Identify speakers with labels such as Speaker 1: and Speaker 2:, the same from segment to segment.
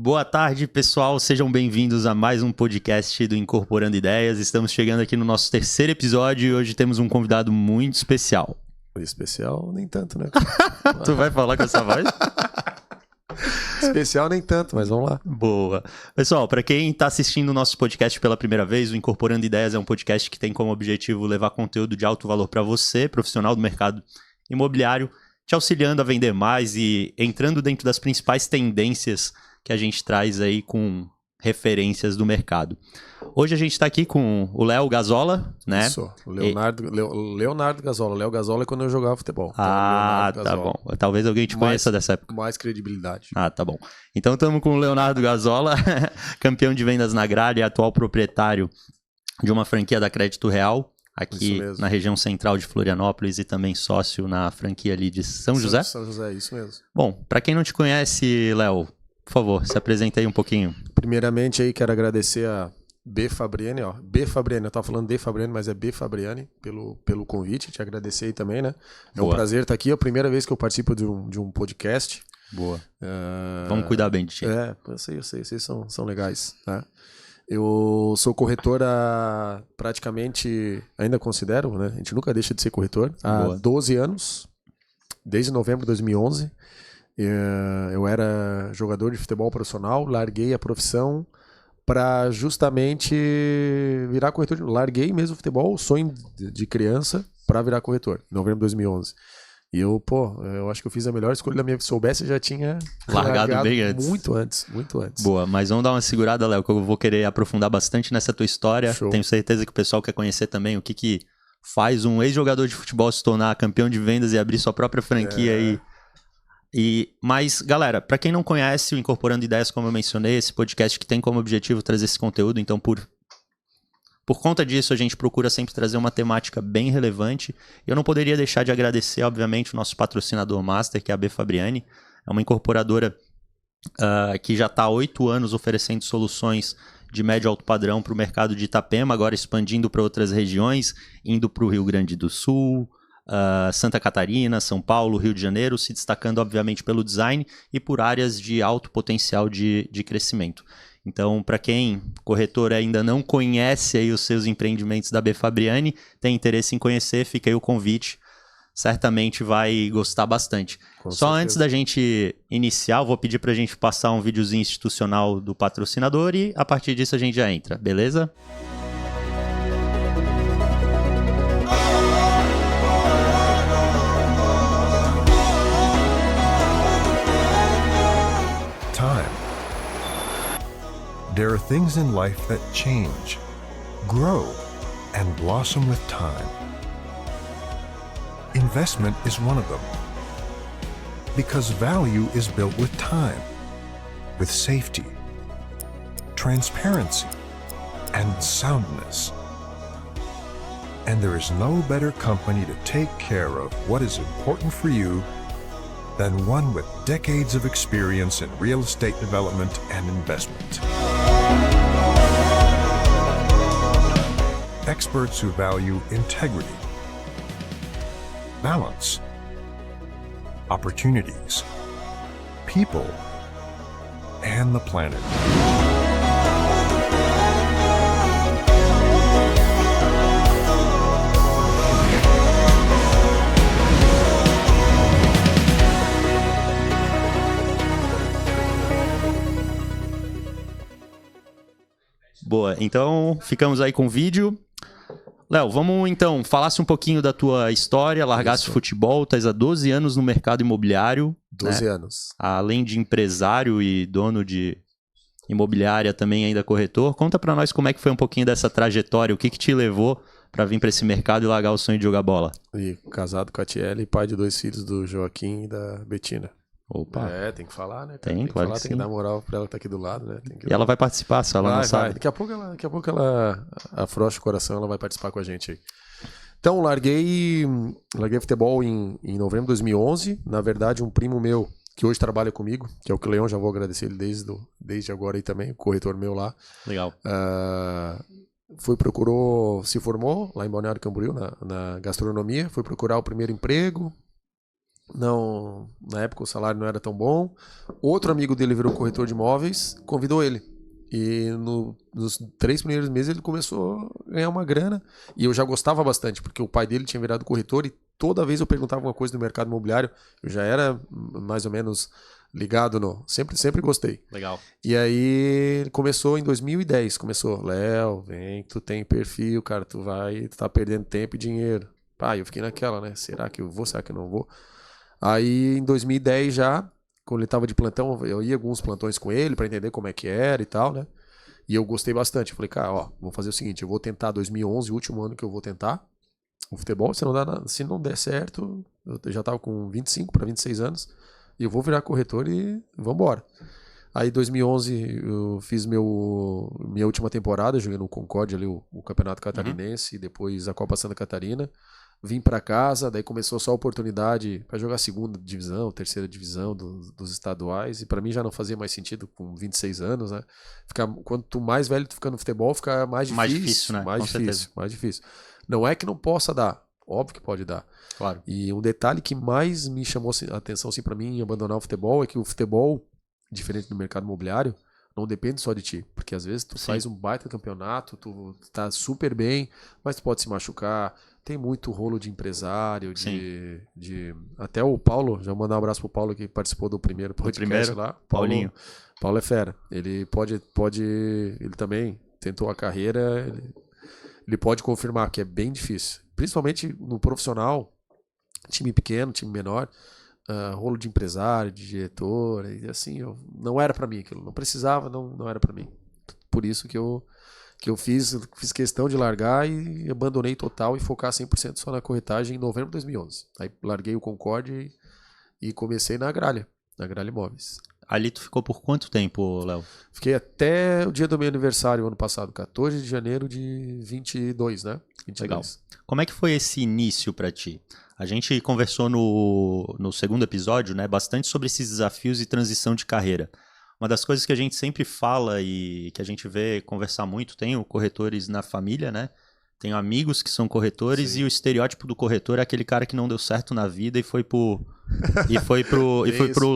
Speaker 1: Boa tarde, pessoal. Sejam bem-vindos a mais um podcast do Incorporando Ideias. Estamos chegando aqui no nosso terceiro episódio e hoje temos um convidado muito especial.
Speaker 2: Especial nem tanto, né?
Speaker 1: Tu vai falar com essa voz?
Speaker 2: Especial nem tanto, mas vamos lá.
Speaker 1: Boa. Pessoal, para quem está assistindo o nosso podcast pela primeira vez, o Incorporando Ideias é um podcast que tem como objetivo levar conteúdo de alto valor para você, profissional do mercado imobiliário, te auxiliando a vender mais e entrando dentro das principais tendências que a gente traz aí com referências do mercado. Hoje a gente está aqui com o Léo Gazola, né?
Speaker 2: Isso, Leonardo Gazola. Léo Gazola é quando eu jogava futebol.
Speaker 1: Ah, tá bom. Talvez alguém te conheça dessa época.
Speaker 2: Mais credibilidade.
Speaker 1: Ah, tá bom. Então estamos com o Leonardo Gazola, campeão de vendas na Gralha e atual proprietário de uma franquia da Crédito Real, aqui na região central de Florianópolis e também sócio na franquia ali de São José.
Speaker 2: São José, isso mesmo.
Speaker 1: Bom, para quem não te conhece, Léo, por favor, se apresenta aí um pouquinho.
Speaker 2: Primeiramente aí quero agradecer a B Fabriani, B Fabriani, eu tava falando D Fabriani, mas é B Fabriani pelo convite, te agradecer aí também, né? É um prazer estar aqui, é a primeira vez que eu participo de um podcast.
Speaker 1: Boa. Vamos cuidar bem de ti.
Speaker 2: Eu sei, vocês são legais, tá? Eu sou corretor há praticamente, ainda considero, né? A gente nunca deixa de ser corretor, há 12 anos, desde novembro de 2011. Eu era jogador de futebol profissional, larguei a profissão para justamente virar corretor. Larguei mesmo o futebol, sonho de criança, para virar corretor, em novembro de 2011. E eu acho que eu fiz a melhor escolha da minha vida. Se soubesse, eu já tinha
Speaker 1: largado bem antes.
Speaker 2: Muito antes.
Speaker 1: Boa, mas vamos dar uma segurada, Léo, que eu vou querer aprofundar bastante nessa tua história.
Speaker 2: Show.
Speaker 1: Tenho certeza que o pessoal quer conhecer também o que faz um ex-jogador de futebol se tornar campeão de vendas e abrir sua própria franquia aí. Mas, galera, para quem não conhece o Incorporando Ideias, como eu mencionei, esse podcast que tem como objetivo trazer esse conteúdo, então por conta disso a gente procura sempre trazer uma temática bem relevante. Eu não poderia deixar de agradecer, obviamente, o nosso patrocinador master, que é a B Fabriani. É uma incorporadora que já está há 8 anos oferecendo soluções de médio e alto padrão para o mercado de Itapema, agora expandindo para outras regiões, indo para o Rio Grande do Sul, Santa Catarina, São Paulo, Rio de Janeiro, se destacando obviamente pelo design e por áreas de alto potencial de crescimento. Então, para quem, corretor, ainda não conhece aí os seus empreendimentos da B Fabriani, tem interesse em conhecer, fica aí o convite, certamente vai gostar bastante. Só antes da gente iniciar, eu vou pedir para a gente passar um videozinho institucional do patrocinador e a partir disso a gente já entra, beleza?
Speaker 3: There are things in life that change, grow, and blossom with time. Investment is one of them. Because value is built with time, with safety, transparency, and soundness. And there is no better company to take care of what is important for you than one with decades of experience in real estate development and investment. Experts who value integrity, balance, opportunities, people, and the planet.
Speaker 1: Boa, então ficamos aí com o vídeo. Léo, vamos então, falasse um pouquinho da tua história, largasse o futebol, estás há 12 anos no mercado imobiliário.
Speaker 2: 12
Speaker 1: né?
Speaker 2: anos.
Speaker 1: Além de empresário e dono de imobiliária, também ainda corretor. Conta pra nós como é que foi um pouquinho dessa trajetória, o que te levou para vir para esse mercado e largar o sonho de jogar bola.
Speaker 2: E casado com a Tiele, pai de 2 filhos, do Joaquim e da Betina.
Speaker 1: Opa.
Speaker 2: Tem que falar, né?
Speaker 1: Tem que falar,
Speaker 2: tem que dar moral pra ela que tá aqui do lado, né?
Speaker 1: E ela vai participar, se ela não sabe.
Speaker 2: Daqui a pouco ela afrouxa o coração, ela vai participar com a gente aí. Então, larguei futebol em novembro de 2011. Na verdade, um primo meu, que hoje trabalha comigo, que é o Cleon, já vou agradecer ele desde agora aí também, o corretor meu lá.
Speaker 1: Legal.
Speaker 2: Se formou lá em Balneário Camboriú, na gastronomia, foi procurar o primeiro emprego, Não, na época o salário não era tão bom. Outro amigo dele virou corretor de imóveis, convidou ele. E nos 3 primeiros meses ele começou a ganhar uma grana. E eu já gostava bastante, porque o pai dele tinha virado corretor e toda vez eu perguntava alguma coisa do mercado imobiliário, eu já era mais ou menos ligado no... Sempre gostei.
Speaker 1: Legal.
Speaker 2: E aí começou em 2010, começou, Léo, vem, tu tem perfil, cara, tu tá perdendo tempo e dinheiro. Pá, eu fiquei naquela, né? Será que eu vou, será que eu não vou? Aí em 2010 já, quando ele tava de plantão, eu ia alguns plantões com ele pra entender como é que era e tal, né? E eu gostei bastante. Falei, cara, ó, vou fazer o seguinte, eu vou tentar 2011, o último ano que eu vou tentar o futebol, se não der certo, eu já tava com 25 para 26 anos, e eu vou virar corretor e vambora. Aí em 2011 eu fiz minha última temporada, joguei no Concórdia ali o Campeonato Catarinense, e depois a Copa Santa Catarina. Vim pra casa, daí começou só a oportunidade para jogar segunda divisão, terceira divisão dos estaduais, e para mim já não fazia mais sentido com 26 anos, né? Quanto mais velho tu fica no futebol, fica mais difícil.
Speaker 1: Mais difícil, né?
Speaker 2: Mais difícil. Não é que não possa dar, óbvio que pode dar.
Speaker 1: Claro.
Speaker 2: E um detalhe que mais me chamou a atenção assim, para mim em abandonar o futebol é que o futebol, diferente do mercado imobiliário, não depende só de ti. Porque às vezes tu faz um baita campeonato, tu tá super bem, mas tu pode se machucar. Tem muito rolo de empresário, até o Paulo, já vou mandar um abraço pro Paulo que participou do primeiro podcast lá.
Speaker 1: Paulinho.
Speaker 2: Paulo é fera. Ele ele também tentou a carreira, ele pode confirmar que é bem difícil. Principalmente no profissional, time pequeno, time menor, rolo de empresário, de diretor, e assim, não era para mim aquilo, não precisava, não era para mim. Por isso que eu fiz questão de largar e abandonei total e focar 100% só na corretagem em novembro de 2011. Aí larguei o Concorde e comecei na Gralha Imóveis.
Speaker 1: Ali tu ficou por quanto tempo, Léo?
Speaker 2: Fiquei até o dia do meu aniversário, ano passado, 14 de janeiro de 22, né? 22.
Speaker 1: Legal. Como é que foi esse início para ti? A gente conversou no segundo episódio, né, bastante sobre esses desafios e transição de carreira. Uma das coisas que a gente sempre fala e que a gente vê conversar muito, tenho corretores na família, né? Tenho amigos que são corretores. Sim. E o estereótipo do corretor é aquele cara que não deu certo na vida e foi pro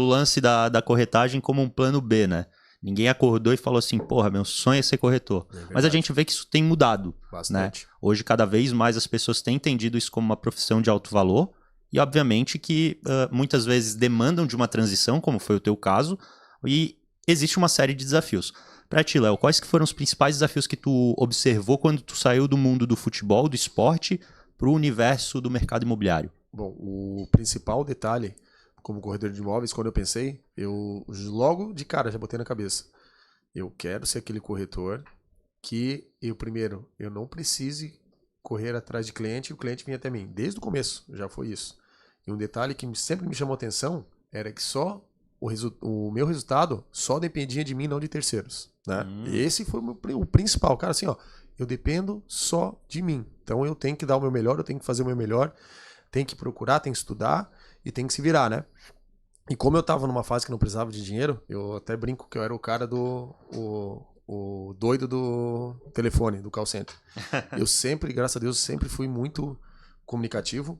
Speaker 1: lance da corretagem como um plano B, né? Ninguém acordou e falou assim, porra, meu sonho é ser corretor. Mas a gente vê que isso tem mudado. Bastante. Né? Hoje, cada vez mais as pessoas têm entendido isso como uma profissão de alto valor e, obviamente, que muitas vezes demandam de uma transição, como foi o teu caso, e existe uma série de desafios. Pra ti, Léo, quais que foram os principais desafios que tu observou quando tu saiu do mundo do futebol, do esporte, pro universo do mercado imobiliário?
Speaker 2: Bom, o principal detalhe, como corretor de imóveis, quando eu pensei, eu logo de cara já botei na cabeça. Eu quero ser aquele corretor que eu não precise correr atrás de cliente e o cliente vinha até mim. Desde o começo já foi isso. E um detalhe que sempre me chamou atenção era que só o meu resultado só dependia de mim, não de terceiros. Né? Esse foi o principal. Cara, assim, ó, eu dependo só de mim. Então eu tenho que dar o meu melhor, eu tenho que fazer o meu melhor, tenho que procurar, tenho que estudar e tenho que se virar, né? E como eu tava numa fase que não precisava de dinheiro, eu até brinco que eu era o cara o doido do telefone, do call center. Eu sempre, graças a Deus, sempre fui muito comunicativo.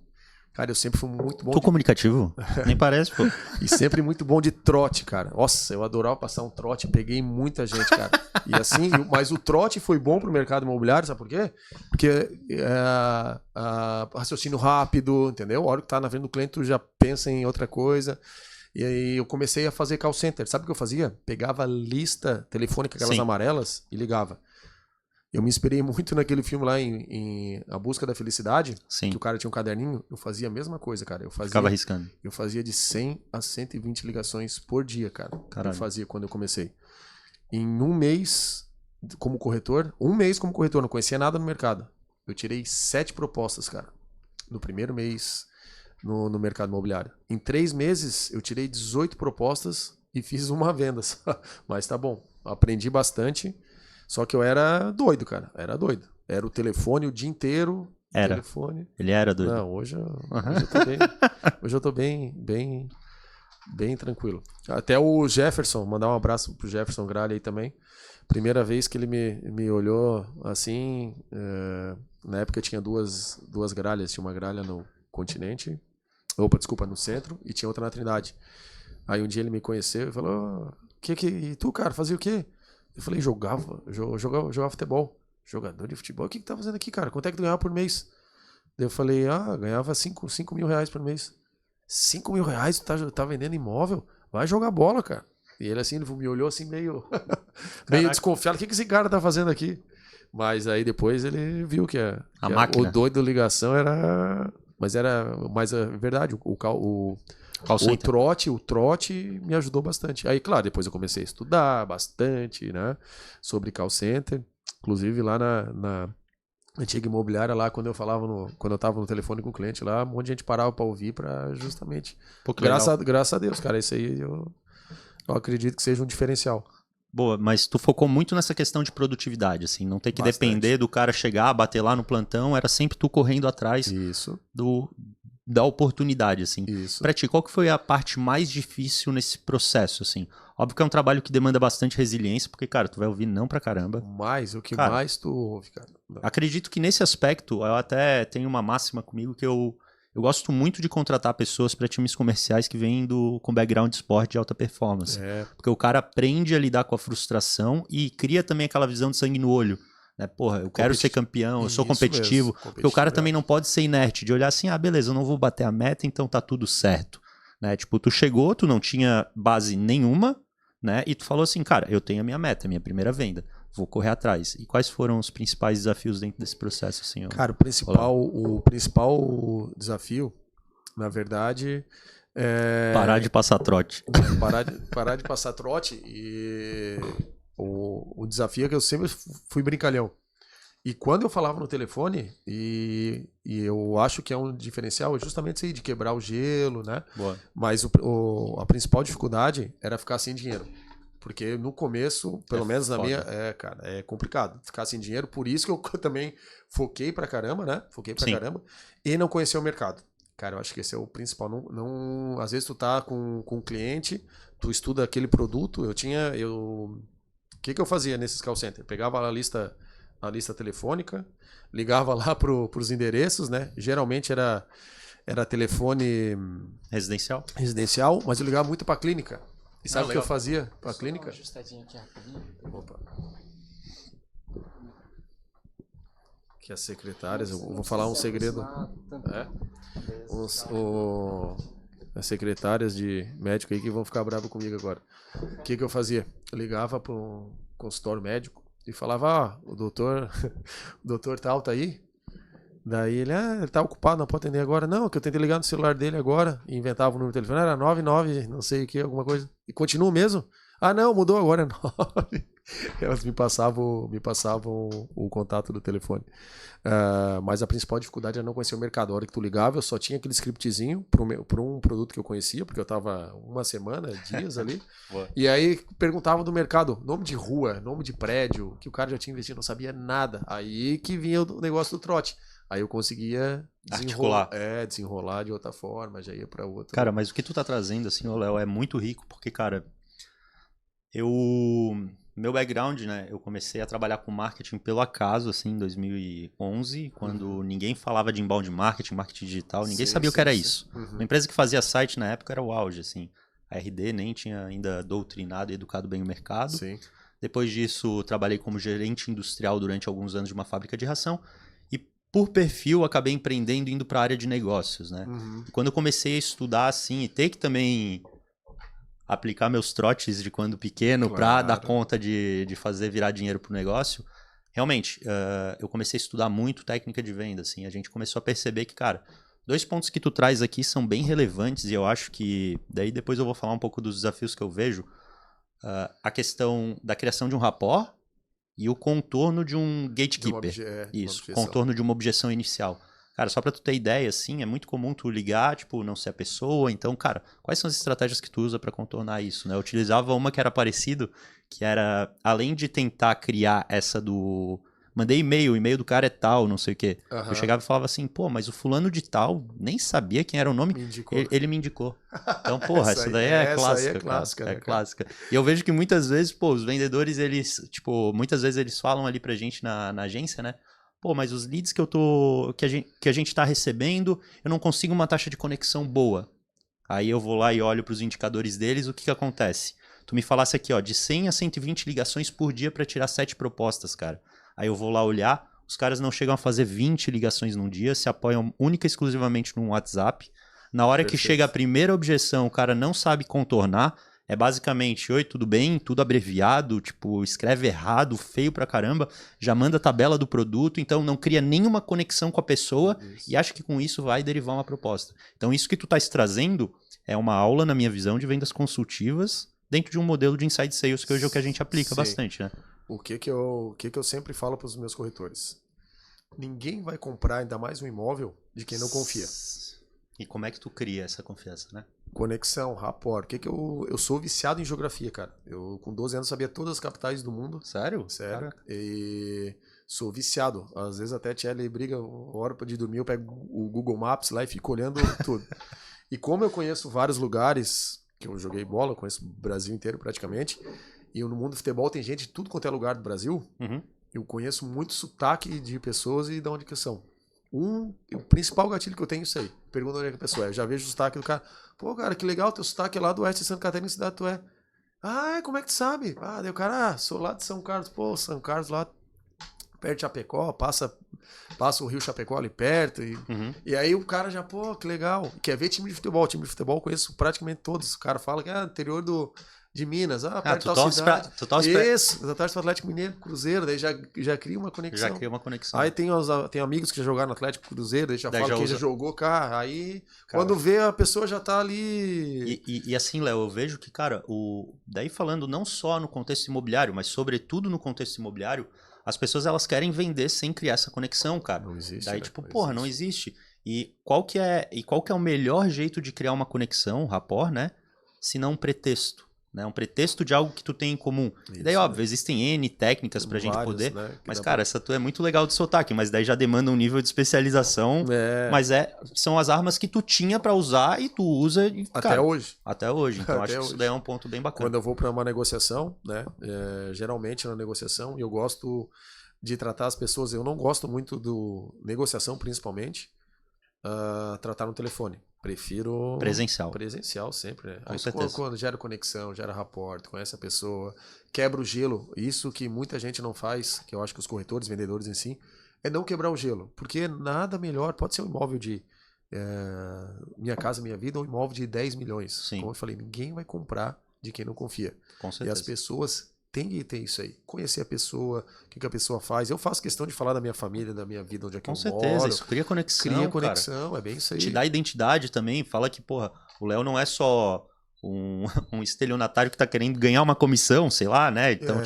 Speaker 2: Cara, eu sempre fui muito bom.
Speaker 1: Tô comunicativo? Nem parece, pô.
Speaker 2: E sempre muito bom de trote, cara. Nossa, eu adorava passar um trote, peguei muita gente, cara. E assim, mas o trote foi bom pro mercado imobiliário, sabe por quê? Porque raciocínio rápido, entendeu? A hora que tá na frente do cliente, tu já pensa em outra coisa. E aí eu comecei a fazer call center. Sabe o que eu fazia? Pegava lista telefônica, aquelas amarelas, e ligava. Eu me inspirei muito naquele filme lá em A Busca da Felicidade, que o cara tinha um caderninho. Eu fazia a mesma coisa, cara.
Speaker 1: Ficava arriscando.
Speaker 2: Eu fazia de 100 a 120 ligações por dia, cara.
Speaker 1: Caralho.
Speaker 2: Eu fazia quando eu comecei. Em um mês como corretor, não conhecia nada no mercado. Eu tirei 7 propostas, cara. No primeiro mês no mercado imobiliário. Em 3 meses, eu tirei 18 propostas e fiz uma venda. Mas tá bom. Aprendi bastante. Só que eu era doido, cara. Era doido. Era o telefone o dia inteiro.
Speaker 1: Era.
Speaker 2: Telefone.
Speaker 1: Ele era doido.
Speaker 2: Não, hoje eu tô bem. Hoje eu tô bem tranquilo. Até o Jefferson, mandar um abraço pro Jefferson Gralha aí também. Primeira vez que ele me olhou assim. Na época tinha duas gralhas. Tinha uma gralha no Continente no centro, e tinha outra na Trindade. Aí um dia ele me conheceu e falou, e tu, cara, fazia o quê? Eu falei, jogava futebol. Jogador de futebol? O que tá fazendo aqui, cara? Quanto é que tu ganhava por mês? Daí eu falei, ganhava 5 mil reais por mês. 5 mil reais? Tu tá vendendo imóvel? Vai jogar bola, cara. E ele assim, ele me olhou assim meio desconfiado. O que esse cara tá fazendo aqui? Mas aí depois ele viu que
Speaker 1: máquina.
Speaker 2: O doido da ligação era... Mas era mais a verdade. O trote me ajudou bastante. Aí, claro, depois eu comecei a estudar bastante, né? Sobre call center. Inclusive lá na antiga imobiliária, lá quando eu tava no telefone com o cliente lá, um monte de gente parava pra ouvir pra justamente... Graças a Deus, cara. Isso aí eu acredito que seja um diferencial.
Speaker 1: Boa, mas tu focou muito nessa questão de produtividade, assim, não ter que depender do cara chegar, bater lá no plantão, era sempre tu correndo atrás da oportunidade, assim.
Speaker 2: Isso.
Speaker 1: Pra ti, qual que foi a parte mais difícil nesse processo, assim? Óbvio que é um trabalho que demanda bastante resiliência, porque, cara, tu vai ouvir não pra caramba.
Speaker 2: Mas o que mais tu ouve, cara? Não.
Speaker 1: Acredito que nesse aspecto, eu até tenho uma máxima comigo que eu gosto muito de contratar pessoas para times comerciais que vêm com background de esporte de alta performance. Porque o cara aprende a lidar com a frustração e cria também aquela visão de sangue no olho. Né? Porra, eu quero ser campeão, eu sou competitivo. Porque o cara também não pode ser inerte, de olhar assim, beleza, eu não vou bater a meta, então tá tudo certo. Né? Tipo, tu chegou, tu não tinha base nenhuma, né? E tu falou assim, cara, eu tenho a minha meta, a minha primeira venda. Vou correr atrás. E quais foram os principais desafios dentro desse processo, senhor?
Speaker 2: Cara, o principal desafio, na verdade, é...
Speaker 1: Parar de passar trote.
Speaker 2: Parar de passar trote. E o desafio é que eu sempre fui brincalhão. E quando eu falava no telefone, e eu acho que é um diferencial, é justamente isso aí, de quebrar o gelo, né?
Speaker 1: Boa.
Speaker 2: Mas a principal dificuldade era ficar sem dinheiro. Porque no começo, pelo menos na minha, cara, é complicado ficar sem dinheiro. Por isso que eu também foquei pra caramba, né? Caramba. E não conhecer o mercado. Cara, eu acho que esse é o principal. Às vezes tu tá com um cliente, tu estuda aquele produto. O que eu fazia nesses call centers? Pegava a lista telefônica, ligava lá pros endereços, né? Geralmente era telefone... Residencial, mas eu ligava muito pra clínica. E sabe o que eu fazia pra clínica?
Speaker 4: Ajustadinho aqui rapidinho.
Speaker 2: Opa. Que as secretárias, eu vou falar um segredo. As secretárias de médico aí que vão ficar bravas comigo agora. O que eu fazia? Eu ligava para um consultório médico e falava, o doutor tal tá aí? Daí ele tá ocupado, não pode atender agora. Não, que eu tentei ligar no celular dele agora e inventava o número de telefone. Era 99, não sei o que, alguma coisa. E continua mesmo? Não, mudou agora, é 9. Elas me passavam o contato do telefone. Mas a principal dificuldade era não conhecer o mercado. A hora que tu ligava, eu só tinha aquele scriptzinho para um produto que eu conhecia, porque eu tava uma semana, dias ali. E aí perguntava do mercado, nome de rua, nome de prédio, que o cara já tinha investido, não sabia nada. Aí que vinha o negócio do trote. Aí eu conseguia desenrolar de outra forma, já ia pra outra.
Speaker 1: Cara, mas o que tu tá trazendo, assim, Léo, é muito rico, porque, cara, meu background, né, eu comecei a trabalhar com marketing pelo acaso, assim, em 2011, quando ninguém falava de inbound marketing, marketing digital, ninguém sabia o que era isso. Uma empresa que fazia site na época era o auge, assim. A RD nem tinha ainda doutrinado e educado bem o mercado.
Speaker 2: Sim.
Speaker 1: Depois disso, trabalhei como gerente industrial durante alguns anos de uma fábrica de ração. Por perfil, acabei empreendendo indo para a área de negócios, né? E quando eu comecei a estudar, assim, e ter que também aplicar meus trotes de quando pequeno para dar conta de fazer virar dinheiro pro negócio, realmente, eu comecei a estudar muito técnica de venda, assim. A gente começou a perceber que, cara, 2 pontos que tu traz aqui são bem relevantes e eu acho que, daí depois eu vou falar um pouco dos desafios que eu vejo, a questão da criação de um rapport, e o contorno de um gatekeeper. Isso, contorno de uma objeção inicial. Cara, só pra tu ter ideia, assim, é muito comum tu ligar, tipo, não ser a pessoa. Então, cara, quais são as estratégias que tu usa pra contornar isso, né? Eu utilizava uma que era parecido, que era, além de tentar criar essa do... Mandei e-mail, o e-mail do cara é tal, não sei o quê. Eu chegava e falava assim, pô, mas o fulano de tal, nem sabia quem era o nome, ele me indicou. Então, porra, essa daí é clássica.
Speaker 2: Aí é clássica,
Speaker 1: é clássica. E eu vejo que muitas vezes, pô, os vendedores, eles, tipo, muitas vezes eles falam ali pra gente na agência, né? Pô, mas os leads que a gente tá recebendo, eu não consigo uma taxa de conexão boa. Aí eu vou lá e olho para os indicadores deles, o que acontece? Tu me falasse aqui, ó, de 100 a 120 ligações por dia para tirar 7 propostas, cara. Aí eu vou lá olhar, os caras não chegam a fazer 20 ligações num dia, se apoiam única e exclusivamente no WhatsApp. Na hora que chega a primeira objeção, o cara não sabe contornar, é basicamente, oi, tudo bem? Tudo abreviado, tipo, escreve errado, feio pra caramba, já manda a tabela do produto, então não cria nenhuma conexão com a pessoa e acha que com isso vai derivar uma proposta. Então isso que tu tá trazendo é uma aula, na minha visão, de vendas consultivas dentro de um modelo de inside sales, que hoje é o que a gente aplica bastante, né?
Speaker 2: O que eu sempre falo para os meus corretores? Ninguém vai comprar ainda mais um imóvel de quem não confia.
Speaker 1: E como é que tu cria essa confiança, né?
Speaker 2: Conexão, rapport. Eu sou viciado em geografia, cara. Eu com 12 anos sabia todas as capitais do mundo.
Speaker 1: Sério?
Speaker 2: Sério.
Speaker 1: Caraca.
Speaker 2: E sou viciado. Às vezes até a Tchelle briga, hora de dormir, eu pego o Google Maps lá e fico olhando tudo. E como eu conheço vários lugares que eu joguei bola, eu conheço o Brasil inteiro praticamente, e no mundo do futebol tem gente de tudo quanto é lugar do Brasil, eu conheço muito sotaque de pessoas e de onde que são. O principal gatilho que eu tenho é isso aí. Pergunta onde é que a pessoa é. Eu já vejo o sotaque do cara. Pô, cara, que legal, teu sotaque é lá do oeste de Santa Catarina, que cidade tu é? Ah, como é que tu sabe? Ah, daí o cara, sou lá de São Carlos. Pô, São Carlos lá perto de Chapecó, passa o rio Chapecó ali perto. E aí o cara já, pô, que legal. Quer ver time de futebol? Time de futebol eu conheço praticamente todos. O cara fala que é interior de Minas. Perto da cidade. Isso, eu torço pro Atlético Mineiro, Cruzeiro, daí já cria uma conexão.
Speaker 1: Já cria uma conexão.
Speaker 2: Aí tem amigos que já jogaram no Atlético Cruzeiro, daí já fala quem já jogou, cara. Aí quando vê, a pessoa já tá ali.
Speaker 1: E assim, Léo, eu vejo que, cara, daí falando não só no contexto imobiliário, mas sobretudo no contexto imobiliário, as pessoas elas querem vender sem criar essa conexão, cara.
Speaker 2: Não existe.
Speaker 1: Daí, tipo, porra, não existe. E qual que é o melhor jeito de criar uma conexão, um rapport, né? Se não um pretexto. Né? Um pretexto de algo que tu tem em comum. Isso, e daí, óbvio, existem N técnicas pra gente poder. Né? Mas, cara, essa tua é muito legal de sotaque, mas daí já demanda um nível de especialização. Mas são as armas que tu tinha pra usar e tu usa. E,
Speaker 2: até
Speaker 1: cara,
Speaker 2: hoje.
Speaker 1: Até hoje. Então acho que isso daí é um ponto bem bacana.
Speaker 2: Quando eu vou pra uma negociação, né? Geralmente na negociação, eu gosto de tratar as pessoas. Eu não gosto muito do negociação, principalmente, tratar no telefone. Prefiro presencial sempre, né?
Speaker 1: Com certeza.
Speaker 2: Quando gera conexão, gera rapport, conhece a pessoa, quebra o gelo. Isso que muita gente não faz, que eu acho que os corretores, vendedores em si, é não quebrar o gelo. Porque nada melhor, pode ser um imóvel de Minha Casa Minha Vida ou um imóvel de 10 milhões.
Speaker 1: Sim.
Speaker 2: Como eu falei, ninguém vai comprar de quem não confia.
Speaker 1: Com certeza.
Speaker 2: E as pessoas têm que ter isso aí. Conhecer a pessoa, o que a pessoa faz. Eu faço questão de falar da minha família, da minha vida, onde é que eu moro.
Speaker 1: Com certeza, isso cria conexão,
Speaker 2: cara. É bem isso aí.
Speaker 1: Te dá identidade também. Fala que, porra, o Léo não é só um estelionatário que tá querendo ganhar uma comissão, sei lá, né? Então,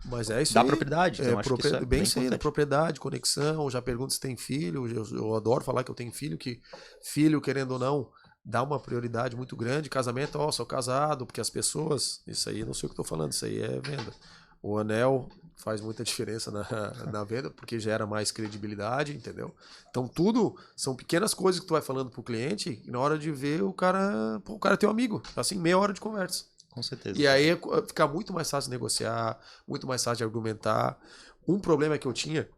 Speaker 2: mas é isso
Speaker 1: dá
Speaker 2: aí.
Speaker 1: propriedade. Então, acho que isso é
Speaker 2: bem isso aí, propriedade, conexão. Já pergunto se tem filho. Eu adoro falar que eu tenho filho, que filho, querendo ou não, dá uma prioridade muito grande. Casamento, sou casado, porque as pessoas, isso aí não sei o que eu tô falando, isso aí é venda. O anel faz muita diferença na venda, porque gera mais credibilidade, entendeu? Então tudo são pequenas coisas que tu vai falando pro cliente, e na hora de ver o cara é teu amigo, assim, meia hora de conversa.
Speaker 1: Com certeza.
Speaker 2: E aí fica muito mais fácil de negociar, muito mais fácil de argumentar. Um problema que eu tinha,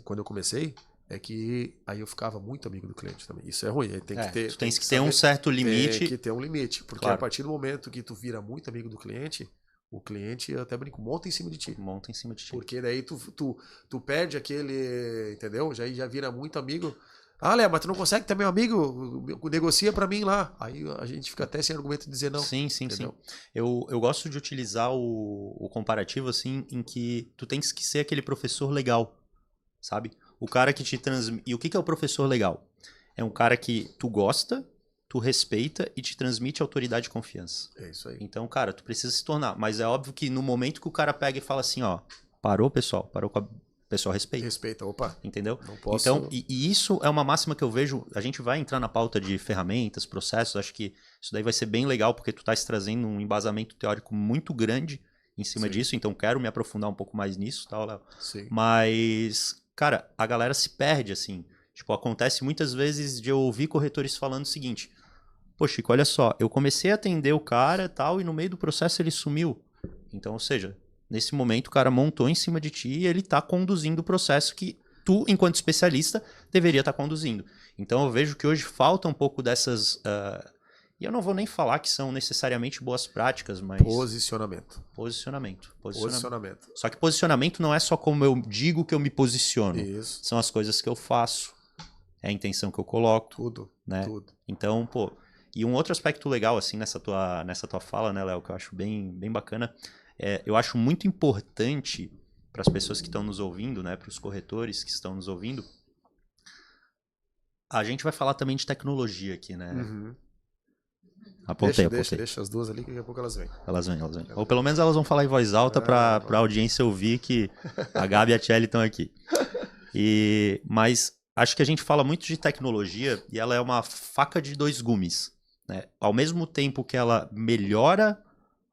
Speaker 2: quando eu comecei, é que aí eu ficava muito amigo do cliente também. Isso é ruim. Aí tem que ter,
Speaker 1: tu tens que ter um certo limite.
Speaker 2: Tem que ter um limite. Porque a partir do momento que tu vira muito amigo do cliente, o cliente, eu até brinco, monta em cima de ti.
Speaker 1: Monta em cima de ti.
Speaker 2: Porque daí tu perde aquele, entendeu? Já vira muito amigo. Léo, mas tu não consegue ter meu amigo? Negocia pra mim lá. Aí a gente fica até sem argumento de dizer não.
Speaker 1: Sim. Eu gosto de utilizar o comparativo assim, em que tu tens que ser aquele professor legal, sabe? O cara que te transmite... E o que é o professor legal? É um cara que tu gosta, tu respeita e te transmite autoridade e confiança.
Speaker 2: É isso aí.
Speaker 1: Então, cara, tu precisa se tornar. Mas é óbvio que no momento que o cara pega e fala assim, parou, pessoal, parou com a... Pessoal, respeita.
Speaker 2: Respeita, opa.
Speaker 1: Entendeu?
Speaker 2: Não posso...
Speaker 1: Então, e isso é uma máxima que eu vejo... A gente vai entrar na pauta de ferramentas, processos, acho que isso daí vai ser bem legal, porque tu estás trazendo um embasamento teórico muito grande em cima disso, então quero me aprofundar um pouco mais nisso, tá, Léo?
Speaker 2: Sim.
Speaker 1: Mas... Cara, a galera se perde, assim. Tipo, acontece muitas vezes de eu ouvir corretores falando o seguinte: pô, Chico, olha só, eu comecei a atender o cara e tal, e no meio do processo ele sumiu. Então, ou seja, nesse momento o cara montou em cima de ti e ele tá conduzindo o processo que tu, enquanto especialista, deveria estar conduzindo. Então eu vejo que hoje falta um pouco dessas... e eu não vou nem falar que são necessariamente boas práticas, mas...
Speaker 2: Posicionamento.
Speaker 1: Só que posicionamento não é só como eu digo que eu me posiciono.
Speaker 2: Isso.
Speaker 1: São as coisas que eu faço. É a intenção que eu coloco.
Speaker 2: Tudo,
Speaker 1: né?
Speaker 2: tudo.
Speaker 1: Então, pô... E um outro aspecto legal, assim, nessa tua fala, né, Léo, que eu acho bem bacana, eu acho muito importante para as pessoas que estão nos ouvindo, né, para os corretores que estão nos ouvindo, a gente vai falar também de tecnologia aqui, né?
Speaker 2: Uhum.
Speaker 1: Apontei.
Speaker 2: Deixa as duas ali que daqui a pouco elas vêm.
Speaker 1: Elas vêm. Ou pelo menos elas vão falar em voz alta para a audiência ouvir que a Gabi e a Tchelle estão aqui. Mas acho que a gente fala muito de tecnologia e ela é uma faca de dois gumes, né? Ao mesmo tempo que ela melhora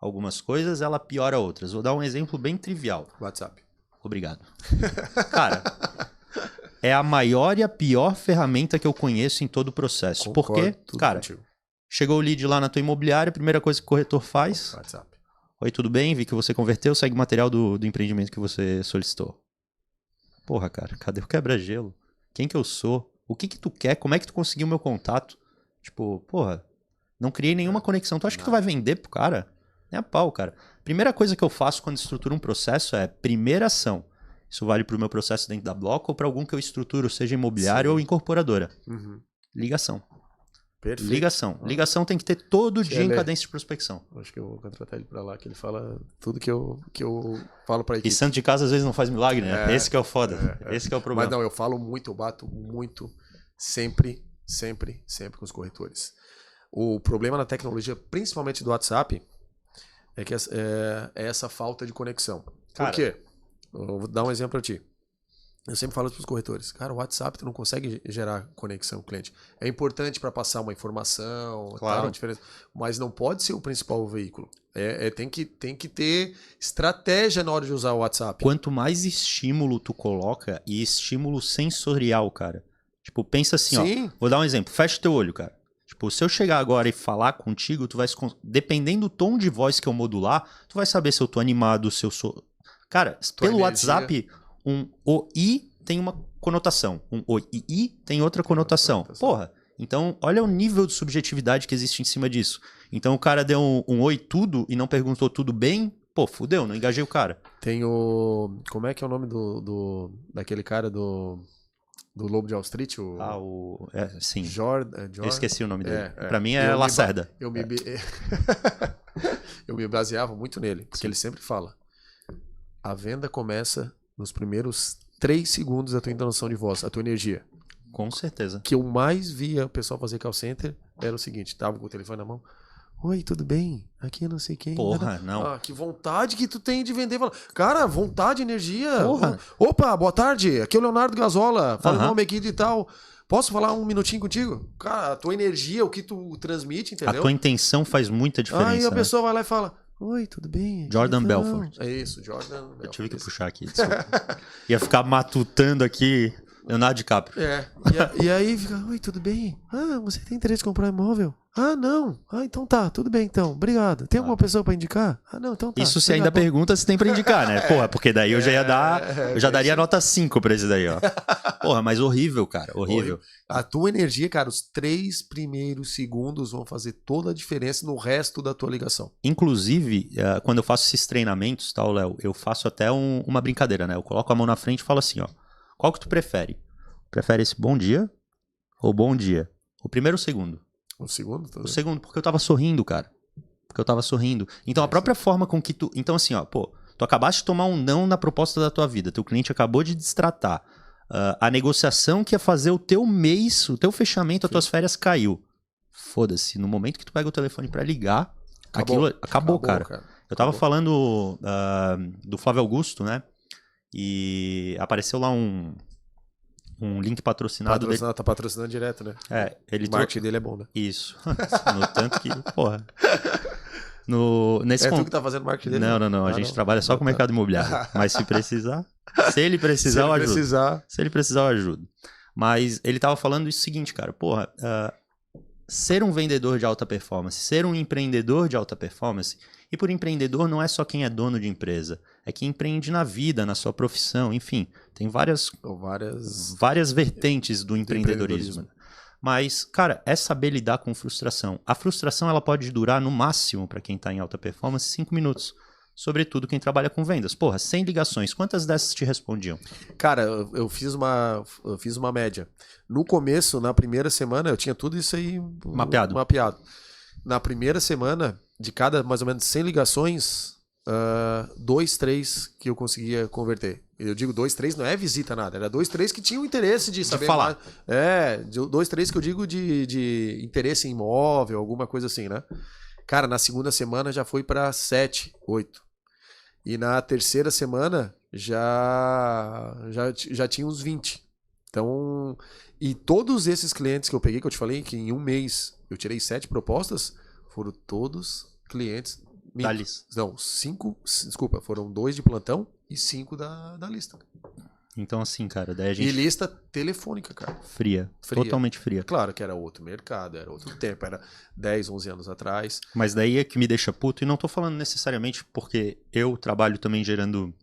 Speaker 1: algumas coisas, ela piora outras. Vou dar um exemplo bem trivial.
Speaker 2: WhatsApp.
Speaker 1: Obrigado. Cara, é a maior e a pior ferramenta que eu conheço em todo o processo.
Speaker 2: Concordo,
Speaker 1: porque, cara, contigo. Chegou o lead lá na tua imobiliária, a primeira coisa que o corretor faz...
Speaker 2: WhatsApp.
Speaker 1: Oi, tudo bem? Vi que você converteu, segue o material do empreendimento que você solicitou. Porra, cara, cadê o quebra-gelo? Quem que eu sou? O que que tu quer? Como é que tu conseguiu o meu contato? Tipo, porra, não criei nenhuma conexão. Tu acha que tu vai vender pro cara? Nem a pau, cara. Primeira coisa que eu faço quando estruturo um processo é primeira ação. Isso vale pro meu processo dentro da Bloco ou para algum que eu estruturo, seja imobiliário ou incorporadora.
Speaker 2: Uhum.
Speaker 1: Ligação.
Speaker 2: Perfeito.
Speaker 1: Ligação tem que ter todo dia em cadência de prospecção.
Speaker 2: Acho que eu vou contratar ele pra lá, que ele fala tudo que eu falo pra equipe.
Speaker 1: E santo de casa às vezes não faz milagre, né? Esse que é o foda. Esse que é o problema.
Speaker 2: Mas não, eu falo muito, eu bato muito, sempre com os corretores. O problema na tecnologia, principalmente do WhatsApp, é que é essa falta de conexão. Por quê? Eu vou dar um exemplo pra ti. Eu sempre falo para os corretores, cara, o WhatsApp tu não consegue gerar conexão com o cliente. É importante para passar uma informação,
Speaker 1: claro.
Speaker 2: Tal, mas não pode ser o principal veículo. Tem que ter estratégia na hora de usar o WhatsApp.
Speaker 1: Quanto mais estímulo tu coloca, e estímulo sensorial, cara. Tipo, pensa assim,
Speaker 2: Sim.
Speaker 1: Ó. Vou dar um exemplo. Fecha teu olho, cara. Tipo, se eu chegar agora e falar contigo, tu vai... Dependendo do tom de voz que eu modular, tu vai saber se eu tô animado, se eu sou... Cara, pelo WhatsApp... Um OI tem uma conotação. Um OII tem outra conotação. Porra, então olha o nível de subjetividade que existe em cima disso. Então o cara deu um oi tudo e não perguntou tudo bem. Pô, fudeu, não engajei o cara.
Speaker 2: Tem o... Como é que é o nome daquele cara do Lobo de Wall Street?
Speaker 1: Sim.
Speaker 2: Jordan.
Speaker 1: Eu esqueci o nome dele. Pra mim é Lacerda.
Speaker 2: Eu me baseava muito nele. Porque ele sempre fala, a venda começa... nos primeiros 3 segundos da tua entonação de voz, a tua energia.
Speaker 1: Com certeza.
Speaker 2: Que eu mais via o pessoal fazer call center era o seguinte, tava com o telefone na mão, oi, tudo bem? Aqui eu não sei quem.
Speaker 1: Porra, não.
Speaker 2: Que vontade que tu tem de vender. Cara, vontade, energia.
Speaker 1: Porra.
Speaker 2: Opa, boa tarde, aqui é o Leonardo Gazola, fala o nome aqui de tal. Posso falar um minutinho contigo? Cara, a tua energia, o que tu transmite, entendeu?
Speaker 1: A tua intenção faz muita diferença.
Speaker 2: Aí a pessoa vai lá e fala... Oi, tudo bem?
Speaker 1: Jordan Belfort.
Speaker 2: É isso, Jordan Belfort.
Speaker 1: Eu tive que puxar aqui, desculpa. Ia ficar matutando aqui Leonardo DiCaprio.
Speaker 2: E aí fica, oi, tudo bem? Ah, você tem interesse em comprar um imóvel? Ah, não. Ah, então tá, tudo bem então, obrigado. Tem alguma pessoa pra indicar? Ah, não, então tá.
Speaker 1: Isso se ainda pergunta se tem pra indicar, né? Porra, porque daí eu já ia dar, eu já daria nota 5 pra esse daí, ó. Porra, mas horrível, cara, horrível.
Speaker 2: A tua energia, cara, os 3 primeiros segundos vão fazer toda a diferença no resto da tua ligação.
Speaker 1: Inclusive, quando eu faço esses treinamentos, tá, Léo, eu faço até uma brincadeira, né? Eu coloco a mão na frente e falo assim, ó. Qual que tu prefere? Prefere esse bom dia ou bom dia? O primeiro ou o segundo?
Speaker 2: O segundo?
Speaker 1: O segundo, porque eu tava sorrindo, cara. Porque eu tava sorrindo. Então, a própria forma com que tu... Então, assim, ó, pô, tu acabaste de tomar um não na proposta da tua vida. Teu cliente acabou de destratar. A negociação que ia fazer o teu mês, o teu fechamento, as tuas férias caiu. Foda-se. No momento que tu pega o telefone pra ligar, aquilo acabou, cara. Eu tava falando do Flávio Augusto, né? E apareceu lá um link patrocinado dele.
Speaker 2: Tá patrocinando direto, né?
Speaker 1: O
Speaker 2: marketing dele é bom, né?
Speaker 1: Isso. No tanto que, porra.
Speaker 2: Tu que tá fazendo marketing dele?
Speaker 1: Não. A gente trabalha só com o mercado imobiliário. Mas se precisar... Se ele precisar, eu ajudo. Se ele precisar, eu ajudo. Mas ele tava falando isso seguinte, cara. Porra, ser um vendedor de alta performance, ser um empreendedor de alta performance, e por empreendedor não é só quem é dono de empresa, é quem empreende na vida, na sua profissão, enfim, tem várias vertentes do empreendedorismo. Mas, cara, é saber lidar com frustração. A frustração ela pode durar no máximo, para quem está em alta performance, 5 minutos. Sobretudo quem trabalha com vendas. Porra, 100 ligações, quantas dessas te respondiam?
Speaker 2: Cara, eu fiz uma média. No começo, na primeira semana, eu tinha tudo isso aí mapeado. Na primeira semana, de cada mais ou menos 100 ligações, 2, 3 que eu conseguia converter. Eu digo 2, 3 não é visita nada, era 2, 3 que tinham interesse de saber
Speaker 1: falar.
Speaker 2: 2, 3 que eu digo de interesse em imóvel, alguma coisa assim, né? Cara, na segunda semana já foi para 7, 8. E na terceira semana já tinha uns 20. Então, e todos esses clientes que eu peguei, que eu te falei que em um mês eu tirei 7 propostas, foram todos clientes
Speaker 1: da lista.
Speaker 2: Não, 5, desculpa, foram 2 de plantão e 5 da lista.
Speaker 1: Então assim, cara, daí a gente...
Speaker 2: E lista telefônica, cara.
Speaker 1: Fria, totalmente fria.
Speaker 2: Claro que era outro mercado, era outro tempo, era 10, 11 anos atrás.
Speaker 1: Mas daí é que me deixa puto, e não tô falando necessariamente porque eu trabalho também gerando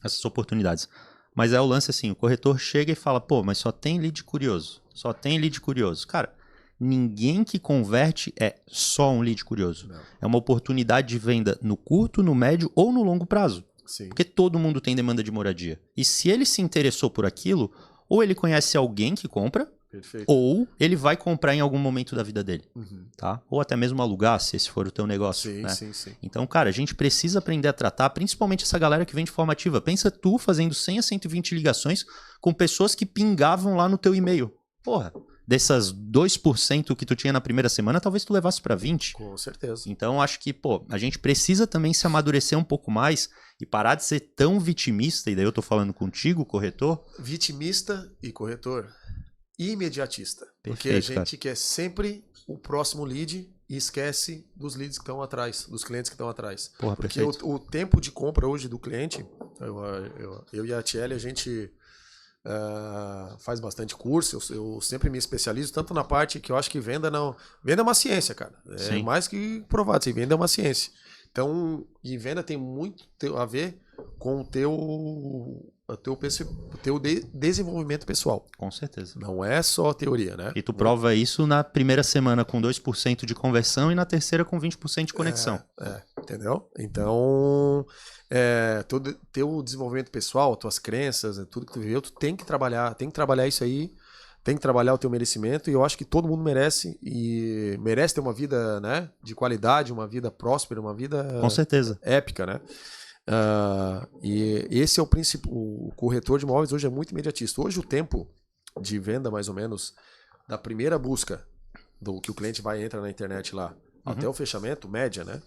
Speaker 1: essas oportunidades. Mas é o lance assim, o corretor chega e fala, pô, mas só tem lead curioso. Só tem lead curioso. Cara, ninguém que converte é só um lead curioso. Não. É uma oportunidade de venda no curto, no médio ou no longo prazo.
Speaker 2: Sim.
Speaker 1: Porque todo mundo tem demanda de moradia. E se ele se interessou por aquilo, ou ele conhece alguém que compra,
Speaker 2: perfeito,
Speaker 1: ou ele vai comprar em algum momento da vida dele.
Speaker 2: Uhum.
Speaker 1: Tá? Ou até mesmo alugar, se esse for o teu negócio.
Speaker 2: Sim,
Speaker 1: né?
Speaker 2: sim.
Speaker 1: Então, cara, a gente precisa aprender a tratar, principalmente essa galera que vem de forma ativa. Pensa tu fazendo 100 a 120 ligações com pessoas que pingavam lá no teu e-mail. Porra, dessas 2% que tu tinha na primeira semana, talvez tu levasse para 20%.
Speaker 2: Com certeza.
Speaker 1: Então, acho que, a gente precisa também se amadurecer um pouco mais e parar de ser tão vitimista, e daí eu tô falando contigo, corretor.
Speaker 2: Vitimista e corretor. E imediatista.
Speaker 1: Perfeito,
Speaker 2: porque a gente quer sempre o próximo lead e esquece dos leads que estão atrás, dos clientes que estão atrás.
Speaker 1: Porra,
Speaker 2: porque
Speaker 1: perfeito.
Speaker 2: o tempo de compra hoje do cliente, eu e a Tiele, a gente... faz bastante curso, eu sempre me especializo tanto na parte que eu acho que venda é uma ciência, cara. É
Speaker 1: Sim.
Speaker 2: mais que provado, assim, venda é uma ciência. Então, e venda tem muito a ver com o teu desenvolvimento pessoal.
Speaker 1: Com certeza.
Speaker 2: Não é só teoria, né?
Speaker 1: E tu prova isso na primeira semana com 2% de conversão e na terceira com 20% de conexão.
Speaker 2: Entendeu? Então, teu desenvolvimento pessoal, tuas crenças, tudo que tu viveu, tu tem que trabalhar isso aí, tem que trabalhar o teu merecimento, e eu acho que todo mundo merece, e merece ter uma vida, né, de qualidade, uma vida próspera, uma vida
Speaker 1: Com certeza.
Speaker 2: épica, né? E esse é o princípio. O corretor de imóveis hoje é muito imediatista. Hoje o tempo de venda, mais ou menos, da primeira busca do que o cliente entra na internet lá, até o fechamento, média, né?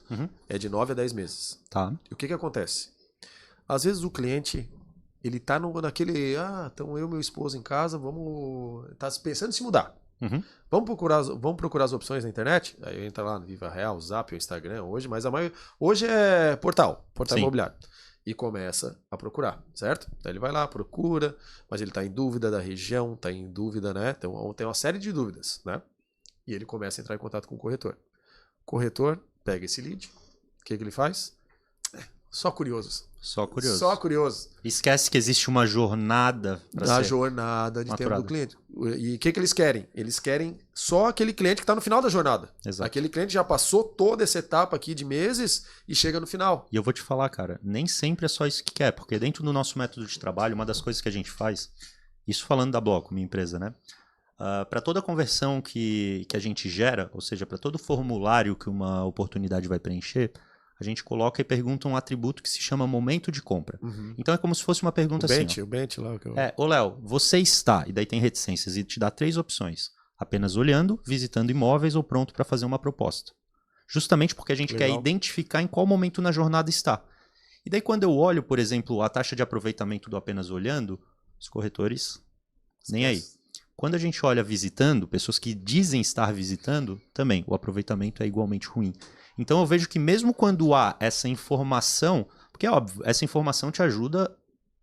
Speaker 2: É de 9 a 10 meses.
Speaker 1: Tá.
Speaker 2: E o que acontece? Às vezes o cliente, ele tá naquele, então eu e meu esposo em casa, tá pensando em se mudar. Vamos procurar as opções na internet? Aí entra lá no Viva Real, Zap, o Instagram hoje, mas hoje é portal
Speaker 1: Sim.
Speaker 2: imobiliário. E começa a procurar, certo? Então ele vai lá, procura, mas ele está em dúvida da região, está em dúvida, né? Então, tem uma série de dúvidas, né? E ele começa a entrar em contato com o corretor. O corretor pega esse lead, o que ele faz? Só curiosos.
Speaker 1: Só curioso.
Speaker 2: Só curioso.
Speaker 1: Esquece que existe uma jornada
Speaker 2: Da jornada de tempo
Speaker 1: maturada.
Speaker 2: do cliente. E o que eles querem? Eles querem só aquele cliente que está no final da jornada.
Speaker 1: Exato.
Speaker 2: Aquele cliente já passou toda essa etapa aqui de meses e chega no final.
Speaker 1: E eu vou te falar, cara, nem sempre é só isso que quer, porque dentro do nosso método de trabalho, uma das coisas que a gente faz, isso falando da Bloco, minha empresa, né? Para toda conversão que a gente gera, ou seja, para todo formulário que uma oportunidade vai preencher, a gente coloca e pergunta um atributo que se chama momento de compra. Então é como se fosse uma pergunta assim.
Speaker 2: O Bent lá.
Speaker 1: Ô Léo, você está, e daí tem reticências, e te dá 3 opções. Apenas olhando, visitando imóveis ou pronto para fazer uma proposta. Justamente porque a gente quer identificar em qual momento na jornada está. E daí quando eu olho, por exemplo, a taxa de aproveitamento do apenas olhando, os corretores, nem aí. Quando a gente olha visitando, pessoas que dizem estar visitando, também o aproveitamento é igualmente ruim. Então eu vejo que mesmo quando há essa informação, porque é óbvio, essa informação te ajuda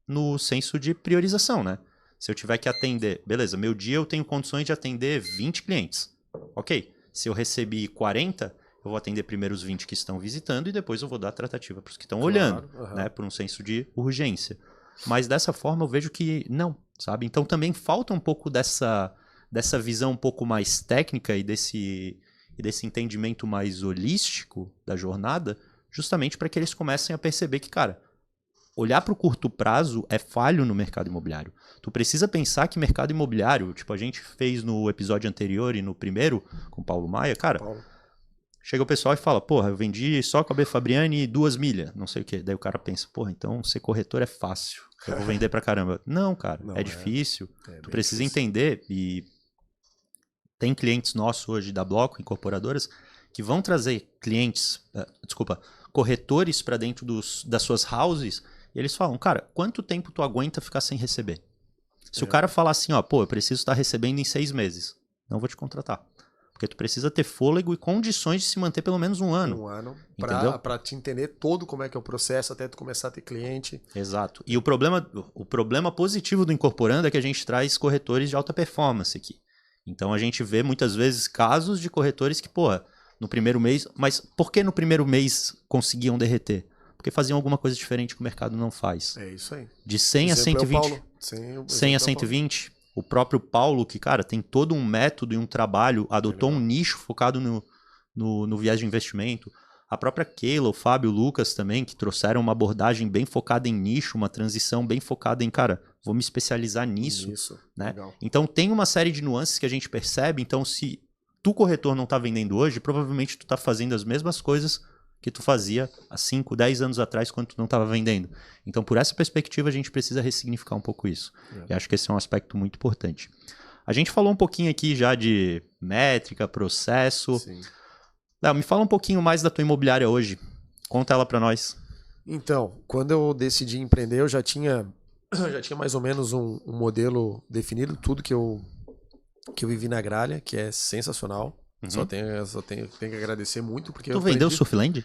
Speaker 1: no senso de priorização, né? Se eu tiver que atender, beleza, meu dia eu tenho condições de atender 20 clientes. Ok. Se eu recebi 40, eu vou atender primeiro os 20 que estão visitando e depois eu vou dar a tratativa para os que estão olhando, né? Por um senso de urgência. Mas dessa forma eu vejo que não, sabe? Então também falta um pouco dessa visão um pouco mais técnica e desse entendimento mais holístico da jornada, justamente para que eles comecem a perceber que, cara, olhar para o curto prazo é falho no mercado imobiliário. Tu precisa pensar que mercado imobiliário, tipo a gente fez no episódio anterior e no primeiro com o Paulo Maia, cara, chega o pessoal e fala, porra, eu vendi só com a B Fabriani 2 milhas, não sei o quê. Daí o cara pensa, porra, então ser corretor é fácil, eu vou vender pra caramba. Não, cara, é difícil. Tu precisa entender, e tem clientes nossos hoje da Bloco, incorporadoras, que vão trazer corretores para dentro das suas houses. E eles falam, cara, quanto tempo tu aguenta ficar sem receber? Se o cara falar assim, ó, pô, eu preciso estar recebendo em 6 meses, não vou te contratar. Porque tu precisa ter fôlego e condições de se manter pelo menos um ano.
Speaker 2: Um ano, para te entender todo como é que é o processo, até tu começar a ter cliente.
Speaker 1: Exato. E o problema positivo do Incorporando é que a gente traz corretores de alta performance aqui. Então a gente vê muitas vezes casos de corretores que, porra, no primeiro mês... Mas por que no primeiro mês conseguiam derreter? Porque faziam alguma coisa diferente que o mercado não faz.
Speaker 2: É isso aí.
Speaker 1: De 100 a 120. 100 a 120. O próprio Paulo, que, cara, tem todo um método e um trabalho, adotou um nicho focado no viés de investimento. A própria Keila, o Fábio, o Lucas também, que trouxeram uma abordagem bem focada em nicho, uma transição bem focada em, cara, vou me especializar nisso. Isso, né? Então tem uma série de nuances que a gente percebe. Então se tu, corretor, não está vendendo hoje, provavelmente tu está fazendo as mesmas coisas que tu fazia há 5, 10 anos atrás quando tu não estava vendendo. Então, por essa perspectiva, a gente precisa ressignificar um pouco isso. E acho que esse é um aspecto muito importante. A gente falou um pouquinho aqui já de métrica, processo.
Speaker 2: Sim.
Speaker 1: Léo, me fala um pouquinho mais da tua imobiliária hoje. Conta ela para nós.
Speaker 2: Então, quando eu decidi empreender, eu já tinha mais ou menos um modelo definido, tudo que eu vivi na Gralha, que é sensacional. Só tenho que agradecer muito. Porque
Speaker 1: tu vendeu o Surfland?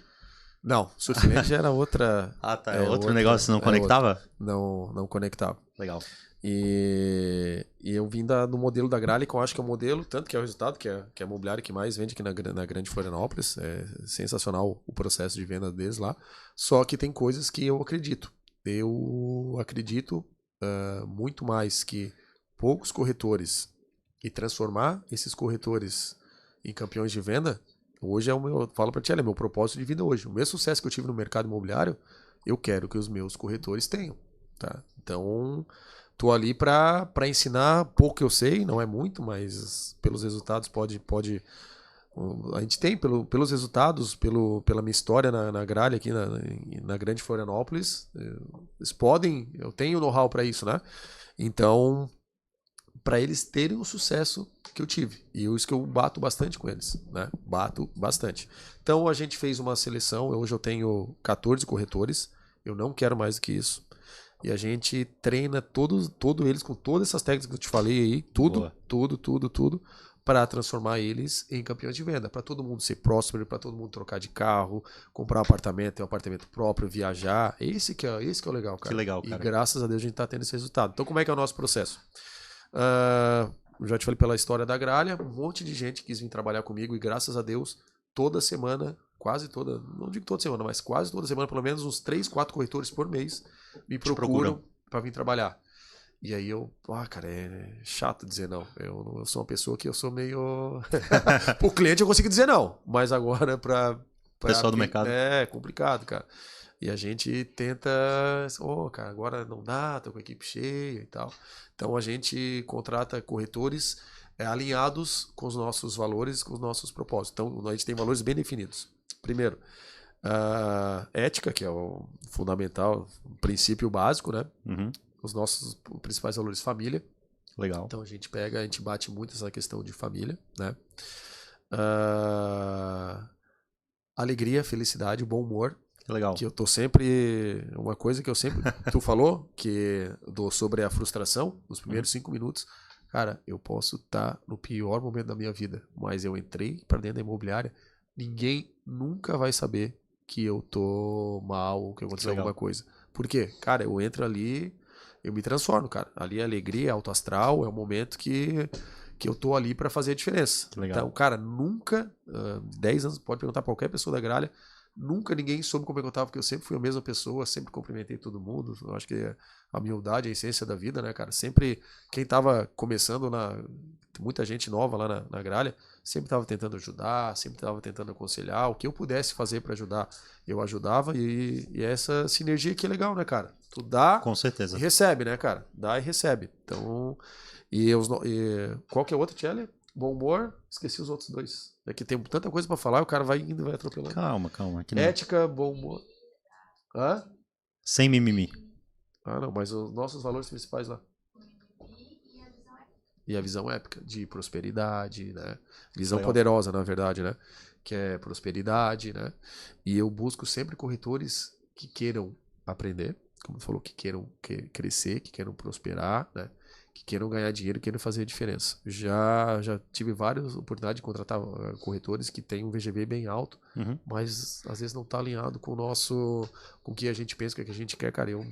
Speaker 2: Não, Surfland era outra...
Speaker 1: tá. Outro negócio, não conectava?
Speaker 2: Não conectava.
Speaker 1: Legal.
Speaker 2: E eu vim do modelo da Gralha, que eu acho que é o modelo, tanto que é o resultado, que é a imobiliária que mais vende aqui na Grande Florianópolis. É sensacional o processo de venda deles lá. Só que tem coisas que eu acredito. Eu acredito muito mais que poucos corretores e transformar esses corretores em campeões de venda, hoje eu falo pra ti, é meu propósito de vida hoje. O mesmo sucesso que eu tive no mercado imobiliário, eu quero que os meus corretores tenham, tá? Então, tô ali pra ensinar pouco que eu sei, não é muito, mas pelos resultados pode a gente tem, pelos resultados, pela minha história na Gralha aqui na Grande Florianópolis, eles podem, eu tenho know-how pra isso, né? Então, para eles terem o sucesso que eu tive. E isso que eu bato bastante com eles, né? Bato bastante. Então a gente fez uma seleção, hoje eu tenho 14 corretores, eu não quero mais do que isso. E a gente treina todos eles com todas essas técnicas que eu te falei aí, tudo, para transformar eles em campeões de venda, para todo mundo ser próspero, para todo mundo trocar de carro, comprar um apartamento, ter um apartamento próprio, viajar. Esse que é o legal, cara.
Speaker 1: Que legal, cara.
Speaker 2: E graças a Deus a gente tá tendo esse resultado. Então como é que é o nosso processo? Já te falei pela história da Gralha, um monte de gente quis vir trabalhar comigo e graças a Deus, toda semana, quase toda, não digo toda semana, mas quase toda semana, pelo menos uns 3, 4 corretores por mês me procuram para vir trabalhar. E aí cara, é chato dizer não. Eu sou uma pessoa que eu sou meio... Pro cliente eu consigo dizer não, mas agora para
Speaker 1: pessoal do mercado
Speaker 2: é complicado, cara. E a gente tenta, cara, agora não dá, tô com a equipe cheia e tal. Então a gente contrata corretores alinhados com os nossos valores, com os nossos propósitos. Então a gente tem valores bem definidos. Primeiro, ética, que é o fundamental, o princípio básico, né? Os nossos principais valores, família.
Speaker 1: Legal.
Speaker 2: Então a gente bate muito essa questão de família, né? Alegria, felicidade, bom humor.
Speaker 1: Legal.
Speaker 2: Que eu tô sempre... Uma coisa que eu sempre... Tu falou sobre a frustração, nos primeiros 5 minutos. Cara, eu posso estar no pior momento da minha vida, mas eu entrei para dentro da imobiliária, ninguém nunca vai saber que eu tô mal ou que aconteceu alguma coisa. Por quê? Cara, eu entro ali, eu me transformo, cara. Ali é alegria, é alto astral, é um momento que que eu tô ali para fazer a diferença. Então, cara, nunca, 10 anos, pode perguntar pra qualquer pessoa da Gralha, nunca ninguém soube como é que eu tava, porque eu sempre fui a mesma pessoa, sempre cumprimentei todo mundo. Eu acho que a humildade é a essência da vida, né, cara? Sempre, quem tava começando, muita gente nova lá na Gralha, sempre tava tentando ajudar, sempre tava tentando aconselhar, o que eu pudesse fazer para ajudar, eu ajudava, e essa sinergia aqui é legal, né, cara? Tu dá
Speaker 1: Com certeza.
Speaker 2: E recebe, né, cara? Dá e recebe. Então, qual que é o outro, Tchelle? Bom humor, esqueci os outros dois. É que tem tanta coisa pra falar, o cara vai indo e vai atropelando.
Speaker 1: Calma.
Speaker 2: Ética, bom humor. Hã?
Speaker 1: Sem mimimi.
Speaker 2: Não, mas os nossos valores principais lá. E a visão épica de prosperidade, né? Visão poderosa, na verdade, né? Que é prosperidade, né? E eu busco sempre corretores que queiram aprender, como tu falou, que queiram crescer, que queiram prosperar, né? Que queiram ganhar dinheiro, que queiram fazer a diferença. Já tive várias oportunidades de contratar corretores que têm um VGV bem alto, mas às vezes não está alinhado com com o que a gente pensa, com o que a gente quer, cara. Eu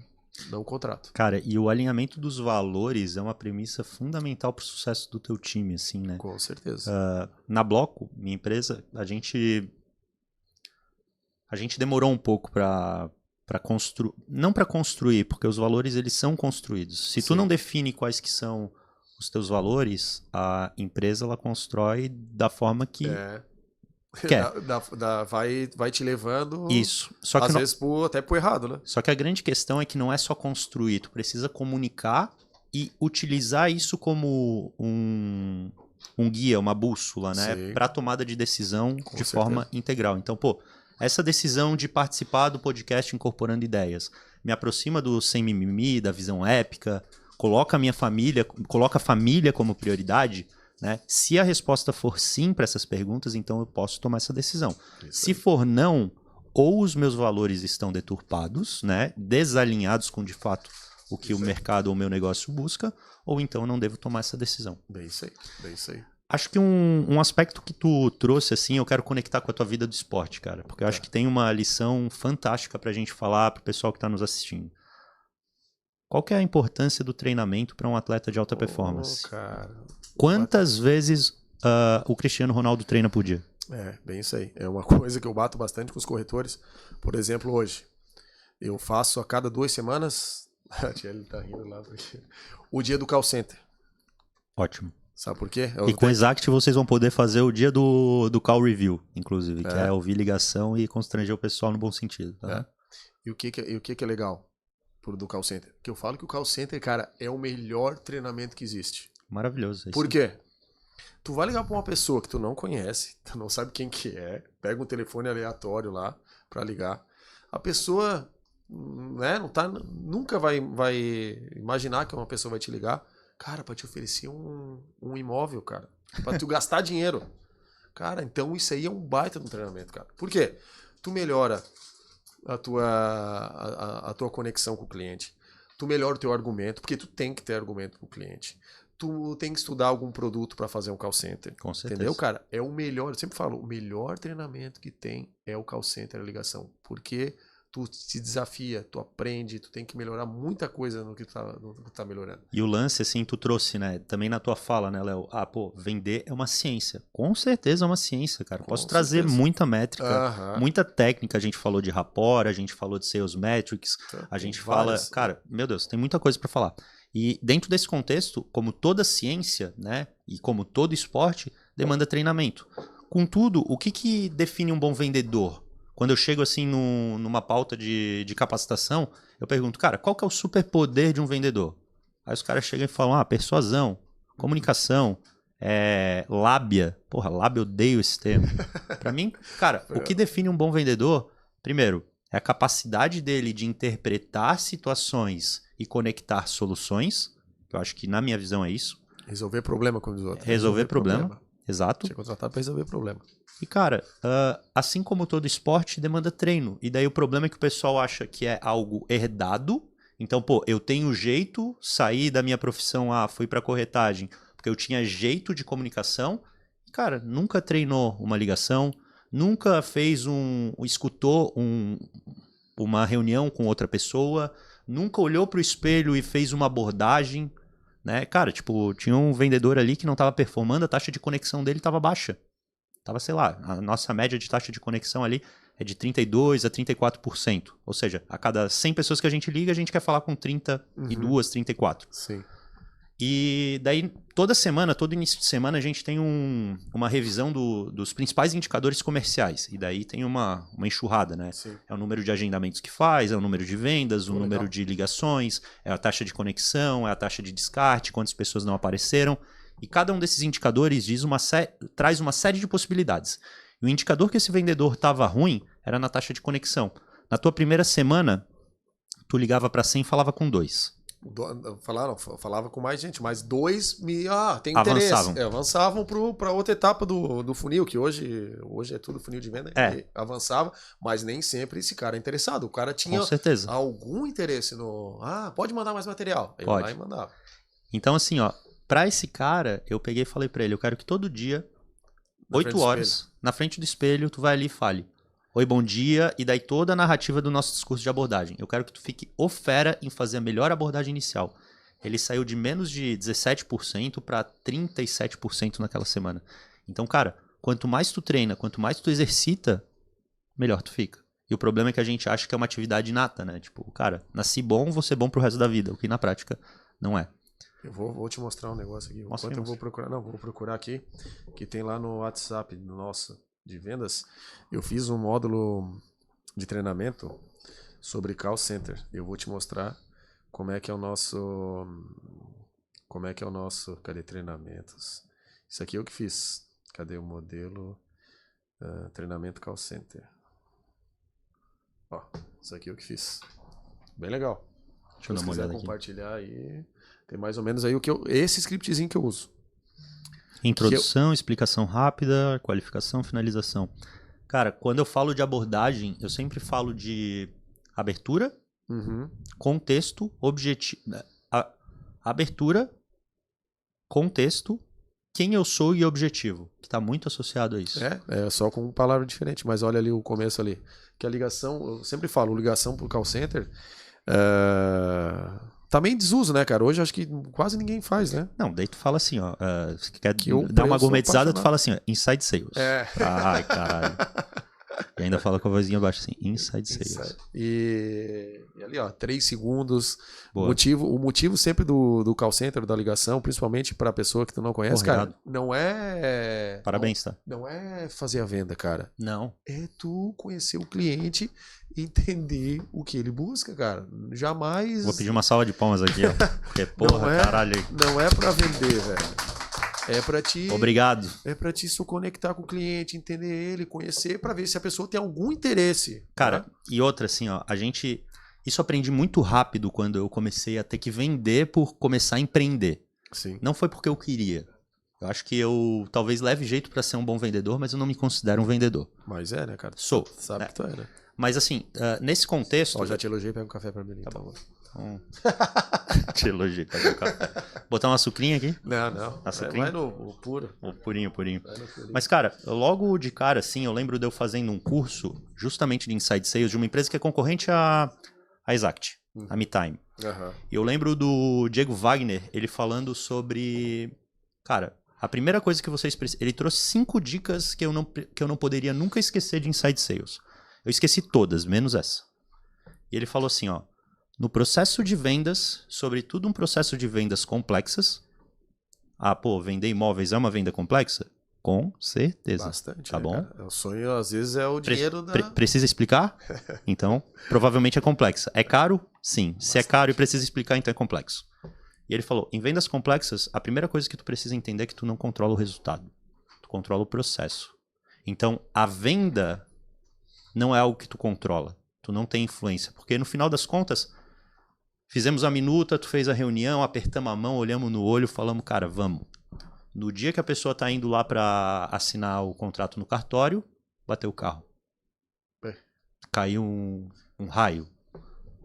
Speaker 2: não contrato.
Speaker 1: Cara, e o alinhamento dos valores é uma premissa fundamental para o sucesso do teu time, assim, né?
Speaker 2: Com certeza.
Speaker 1: Na Bloco, minha empresa, a gente demorou um pouco para construir, não para construir, porque os valores eles são construídos. Se tu não define quais que são os teus valores, a empresa ela constrói da forma que quer.
Speaker 2: Vai te levando.
Speaker 1: Isso. Só que
Speaker 2: às vezes até pro errado, né?
Speaker 1: Só que a grande questão é que não é só construir, tu precisa comunicar e utilizar isso como um guia, uma bússola, né? Para tomada de decisão de forma integral. Então, essa decisão de participar do podcast Incorporando Ideias me aproxima do Sem Mimimi, da visão épica, coloca a família como prioridade, né? Se a resposta for sim para essas perguntas, então eu posso tomar essa decisão. Se for não, ou os meus valores estão deturpados, né? Desalinhados com, de fato, o que o mercado ou o meu negócio busca, ou então eu não devo tomar essa decisão.
Speaker 2: Bem isso aí.
Speaker 1: Acho que um aspecto que tu trouxe, assim, eu quero conectar com a tua vida do esporte, cara. Porque eu acho que tem uma lição fantástica pra gente falar pro pessoal que tá nos assistindo. Qual que é a importância do treinamento para um atleta de alta performance?
Speaker 2: Cara.
Speaker 1: Quantas vezes o Cristiano Ronaldo treina por dia?
Speaker 2: Bem isso aí. É uma coisa que eu bato bastante com os corretores. Por exemplo, hoje, eu faço a cada 2 semanas... A Tiele tá rindo lá. O dia do call center.
Speaker 1: Ótimo.
Speaker 2: Sabe por quê?
Speaker 1: E com o Exact vocês vão poder fazer o dia do call review, inclusive, que é ouvir ligação e constranger o pessoal no bom sentido. Tá?
Speaker 2: E o que é legal do call center? Porque eu falo que o call center, cara, é o melhor treinamento que existe.
Speaker 1: Maravilhoso.
Speaker 2: Por quê? Tu vai ligar pra uma pessoa que tu não conhece, tu não sabe quem que é, pega um telefone aleatório lá pra ligar. A pessoa, né, nunca vai imaginar que uma pessoa vai te ligar, cara, pra te oferecer um imóvel, cara, pra tu gastar dinheiro. Cara, então isso aí é um baita no treinamento, cara. Por quê? Tu melhora a tua conexão com o cliente, tu melhora o teu argumento, porque tu tem que ter argumento com o cliente. Tu tem que estudar algum produto para fazer um call center.
Speaker 1: Com certeza.
Speaker 2: Entendeu, cara? É o melhor, eu sempre falo, o melhor treinamento que tem é o call center, a ligação. Porque tu se desafia, tu aprende, tu tem que melhorar muita coisa no que tu tá melhorando.
Speaker 1: E o lance, assim, tu trouxe, né? Também na tua fala, né, Léo? Vender é uma ciência. Com certeza é uma ciência, cara. Posso trazer muita métrica, muita técnica. A gente falou de rapport, a gente falou de sales metrics, a gente fala... Cara, meu Deus, tem muita coisa para falar. E dentro desse contexto, como toda ciência, né? E como todo esporte, demanda treinamento. Contudo, o que define um bom vendedor? Quando eu chego assim numa pauta de capacitação, eu pergunto, cara, qual que é o superpoder de um vendedor? Aí os caras chegam e falam, persuasão, comunicação, lábia. Porra, lábia, eu odeio esse termo. Pra mim, cara, o que define um bom vendedor, primeiro, é a capacidade dele de interpretar situações e conectar soluções. Eu acho que na minha visão é isso.
Speaker 2: Resolver problema com os outros.
Speaker 1: Resolver problema. Exato.
Speaker 2: Você é contratado para resolver problema.
Speaker 1: E, cara, assim como todo esporte, demanda treino. E daí o problema é que o pessoal acha que é algo herdado. Então, eu tenho jeito, saí da minha profissão, fui pra corretagem, porque eu tinha jeito de comunicação. E, cara, nunca treinou uma ligação, nunca escutou uma reunião com outra pessoa, nunca olhou pro espelho e fez uma abordagem, né? Cara, tipo, tinha um vendedor ali que não estava performando, a taxa de conexão dele estava baixa. Tava, sei lá, a nossa média de taxa de conexão ali é de 32% a 34%. Ou seja, a cada 100 pessoas que a gente liga, a gente quer falar com 32, 34.
Speaker 2: Sim.
Speaker 1: E daí, toda semana, todo início de semana, a gente tem uma revisão dos principais indicadores comerciais. E daí tem uma enxurrada, né?
Speaker 2: Sim.
Speaker 1: É o número de agendamentos que faz, é o número de vendas, o
Speaker 2: Legal.
Speaker 1: número de ligações, é a taxa de conexão, é a taxa de descarte, quantas pessoas não apareceram. E cada um desses indicadores traz uma série de possibilidades. E o indicador que esse vendedor estava ruim era na taxa de conexão. Na tua primeira semana, tu ligava para 100 e falava com 2.
Speaker 2: Falava com mais gente, mas 2 tem
Speaker 1: Avançavam.
Speaker 2: interesse. Avançavam para outra etapa do funil, que hoje é tudo funil de venda. E avançava, mas nem sempre esse cara é interessado. O cara tinha
Speaker 1: com certeza.
Speaker 2: algum interesse no... pode mandar mais material. Ele
Speaker 1: pode.
Speaker 2: Lá e mandava.
Speaker 1: Então, assim, ó, pra esse cara, eu peguei e falei pra ele, eu quero que todo dia, 8 horas, na frente do espelho, tu vai ali e fale. Oi, bom dia, e daí toda a narrativa do nosso discurso de abordagem. Eu quero que tu fique o fera em fazer a melhor abordagem inicial. Ele saiu de menos de 17% para 37% naquela semana. Então, cara, quanto mais tu treina, quanto mais tu exercita, melhor tu fica. E o problema é que a gente acha que é uma atividade inata, né? Tipo, cara, nasci bom, vou ser bom pro resto da vida, o que na prática não é.
Speaker 2: Eu vou te mostrar um negócio aqui. Enquanto eu vou procurar. Não, vou procurar aqui. Que tem lá no WhatsApp nosso de vendas. Eu fiz um módulo de treinamento sobre call center. Eu vou te mostrar como é que é o nosso. Cadê treinamentos? Isso aqui é o que fiz. Cadê o modelo? Treinamento call center. Ó, isso aqui é o que fiz. Bem legal.
Speaker 1: Deixa eu dar uma olhada aqui.
Speaker 2: Compartilhar aí. Tem mais ou menos aí esse scriptzinho que eu uso.
Speaker 1: Introdução, explicação rápida, qualificação, finalização. Cara, quando eu falo de abordagem, eu sempre falo de abertura, contexto, objetivo. Abertura, contexto, quem eu sou e objetivo, que está muito associado a isso.
Speaker 2: É só com palavra diferente, mas olha ali o começo ali. Que a ligação, eu sempre falo, ligação pro call center, também desuso, né, cara? Hoje acho que quase ninguém faz, né?
Speaker 1: Não, daí tu fala assim, ó, se quer dar uma gourmetizada, tu fala assim, ó, inside sales. Ai, caralho. E ainda fala com a vozinha baixa assim, inside sales.
Speaker 2: E ali, ó, 3 segundos.
Speaker 1: Boa.
Speaker 2: O motivo sempre do call center, da ligação, principalmente pra pessoa que tu não conhece, cara, não é...
Speaker 1: Parabéns, tá?
Speaker 2: Não é fazer a venda, cara.
Speaker 1: Não.
Speaker 2: É tu conhecer o cliente, entender o que ele busca, cara. Jamais...
Speaker 1: Vou pedir uma salva de palmas aqui, ó. Porque, porra, caralho.
Speaker 2: Não é pra vender, velho. É pra ti...
Speaker 1: Obrigado.
Speaker 2: É pra ti se conectar com o cliente, entender ele, conhecer, pra ver se a pessoa tem algum interesse.
Speaker 1: Cara,
Speaker 2: tá?
Speaker 1: E outra, assim, ó, isso eu aprendi muito rápido quando eu comecei a ter que vender por começar a empreender.
Speaker 2: Sim.
Speaker 1: Não foi porque eu queria. Eu acho que eu talvez leve jeito pra ser um bom vendedor, mas eu não me considero um vendedor.
Speaker 2: Mas né, cara?
Speaker 1: Sou.
Speaker 2: Sabe que tu é, né?
Speaker 1: Mas assim, nesse contexto...
Speaker 2: Ó, já te elogiei, pega um café pra mim.
Speaker 1: Tá bom. Te elogiei, pega um café. Botar uma sucrinha aqui?
Speaker 2: Não.
Speaker 1: Açucrinha?
Speaker 2: Vai no puro.
Speaker 1: O purinho. Mas, cara, logo de cara, assim, eu lembro de eu fazendo um curso justamente de Inside Sales de uma empresa que é concorrente à Exact, a MeTime. E eu lembro do Diego Wagner, ele falando sobre... Cara, a primeira coisa que vocês precisam... Ele trouxe 5 dicas que eu não poderia nunca esquecer de Inside Sales. Eu esqueci todas, menos essa. E ele falou assim, ó. No processo de vendas, sobretudo um processo de vendas complexas... vender imóveis é uma venda complexa? Com certeza.
Speaker 2: Bastante.
Speaker 1: Tá bom?
Speaker 2: Cara? O sonho, às vezes, é o dinheiro
Speaker 1: Precisa explicar? Então, provavelmente é complexa. É caro? Sim. Bastante. Se é caro e precisa explicar, então é complexo. E ele falou, em vendas complexas, a primeira coisa que tu precisa entender é que tu não controla o resultado. Tu controla o processo. Então, a venda não é algo que tu controla. Tu não tem influência. Porque no final das contas... Fizemos a minuta, tu fez a reunião, apertamos a mão, olhamos no olho, falamos, cara, vamos. No dia que a pessoa tá indo lá para assinar o contrato no cartório, bateu o carro. Caiu um raio.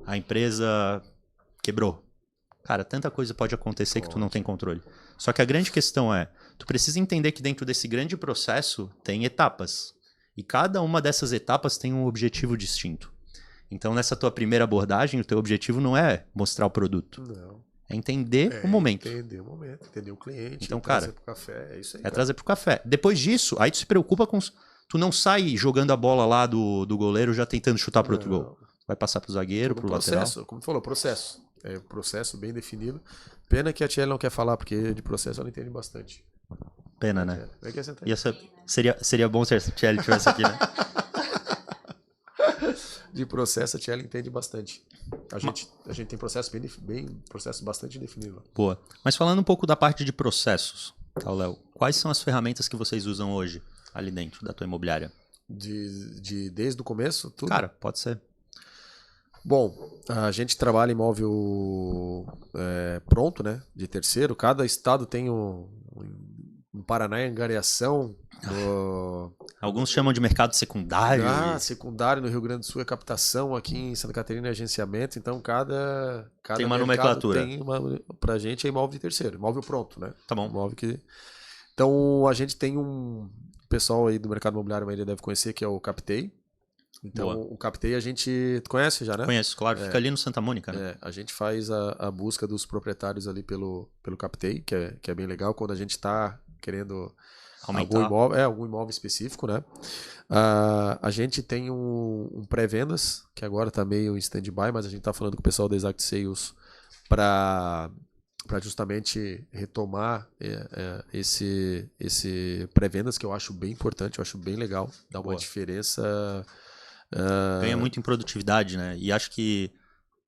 Speaker 1: A empresa quebrou. Cara, tanta coisa pode acontecer que tu não tem controle. Só que a grande questão é, tu precisa entender que dentro desse grande processo tem etapas. E cada uma dessas etapas tem um objetivo distinto. Então, nessa tua primeira abordagem, o teu objetivo não é mostrar o produto.
Speaker 2: Não.
Speaker 1: É entender o momento.
Speaker 2: Entender o momento, entender o cliente,
Speaker 1: então,
Speaker 2: trazer
Speaker 1: cara,
Speaker 2: pro café, é isso aí.
Speaker 1: É trazer pro café. Depois disso, aí tu se preocupa com... Tu não sai jogando a bola lá do goleiro já tentando chutar pro outro gol. Vai passar pro zagueiro, pro
Speaker 2: processo,
Speaker 1: lateral.
Speaker 2: como tu falou, processo. É um processo bem definido. Pena que a Tchelle não quer falar, porque de processo ela entende bastante.
Speaker 1: Pena, né?
Speaker 2: Seria
Speaker 1: bom se a Tchelle estivesse aqui, né?
Speaker 2: De processo, a Tchelle entende bastante. A gente tem processo processo bastante definido.
Speaker 1: Boa. Mas falando um pouco da parte de processos, tá, Léo? Quais são as ferramentas que vocês usam hoje ali dentro da tua imobiliária?
Speaker 2: Desde o começo, tudo?
Speaker 1: Cara, pode ser.
Speaker 2: Bom, a gente trabalha imóvel pronto, né? De terceiro. Cada estado tem no Paraná é angariação.
Speaker 1: Alguns chamam de mercado secundário.
Speaker 2: Secundário no Rio Grande do Sul é captação, aqui em Santa Catarina é agenciamento. Então cada
Speaker 1: tem uma nomenclatura.
Speaker 2: Pra gente é imóvel de terceiro, imóvel pronto, né?
Speaker 1: Tá bom.
Speaker 2: Então a gente tem o pessoal aí do mercado imobiliário, a maioria deve conhecer, que é o Captei. Então, o Captei a gente conhece já, né?
Speaker 1: Conheço, claro. Fica ali no Santa Mônica, né?
Speaker 2: A gente faz a busca dos proprietários ali pelo Captei, que é bem legal, quando a gente está querendo
Speaker 1: aumentar
Speaker 2: algum imóvel específico, né? A gente tem um pré-vendas, que agora está meio em stand-by, mas a gente está falando com o pessoal da Exact Sales para justamente retomar esse pré-vendas, que eu acho bem importante, eu acho bem legal, dá uma diferença...
Speaker 1: Ganha muito em produtividade, né? E acho que,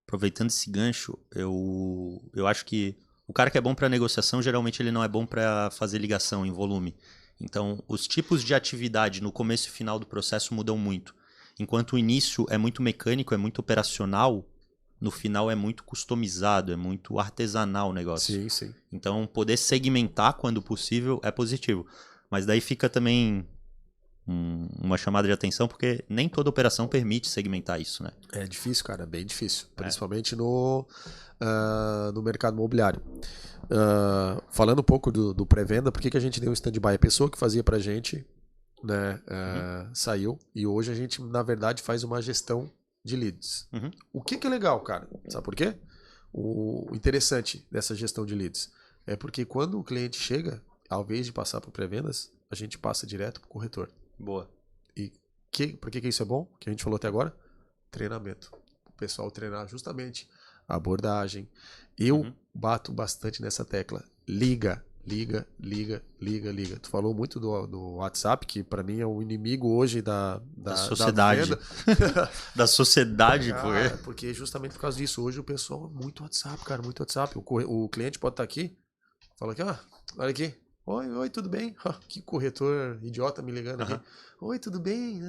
Speaker 1: aproveitando esse gancho, eu acho que o cara que é bom para negociação, geralmente ele não é bom para fazer ligação em volume. Então, os tipos de atividade no começo e final do processo mudam muito. Enquanto o início é muito mecânico, é muito operacional, no final é muito customizado, é muito artesanal o negócio.
Speaker 2: Sim, sim.
Speaker 1: Então, poder segmentar quando possível é positivo. Mas daí fica também uma chamada de atenção, porque nem toda operação permite segmentar isso, né?
Speaker 2: É difícil, cara, bem difícil. Principalmente no mercado imobiliário. Falando um pouco do pré-venda, por que a gente deu um stand-by? A pessoa que fazia pra gente, né, saiu, e hoje a gente, na verdade, faz uma gestão de leads. O que é legal, cara? Sabe por quê? O interessante dessa gestão de leads é porque quando o cliente chega, ao invés de passar por pré-vendas, a gente passa direto pro corretor.
Speaker 1: Boa.
Speaker 2: E por que isso é bom? Que a gente falou até agora? Treinamento. O pessoal treinar justamente a abordagem. Eu bato bastante nessa tecla. Liga. Tu falou muito do WhatsApp, que para mim é o inimigo hoje da
Speaker 1: sociedade. Da sociedade,
Speaker 2: porque justamente por causa disso, hoje o pessoal é muito WhatsApp, cara, muito WhatsApp. O cliente pode estar aqui, fala aqui, olha aqui. Oi, tudo bem? Que corretor idiota me ligando aqui. Oi, tudo bem?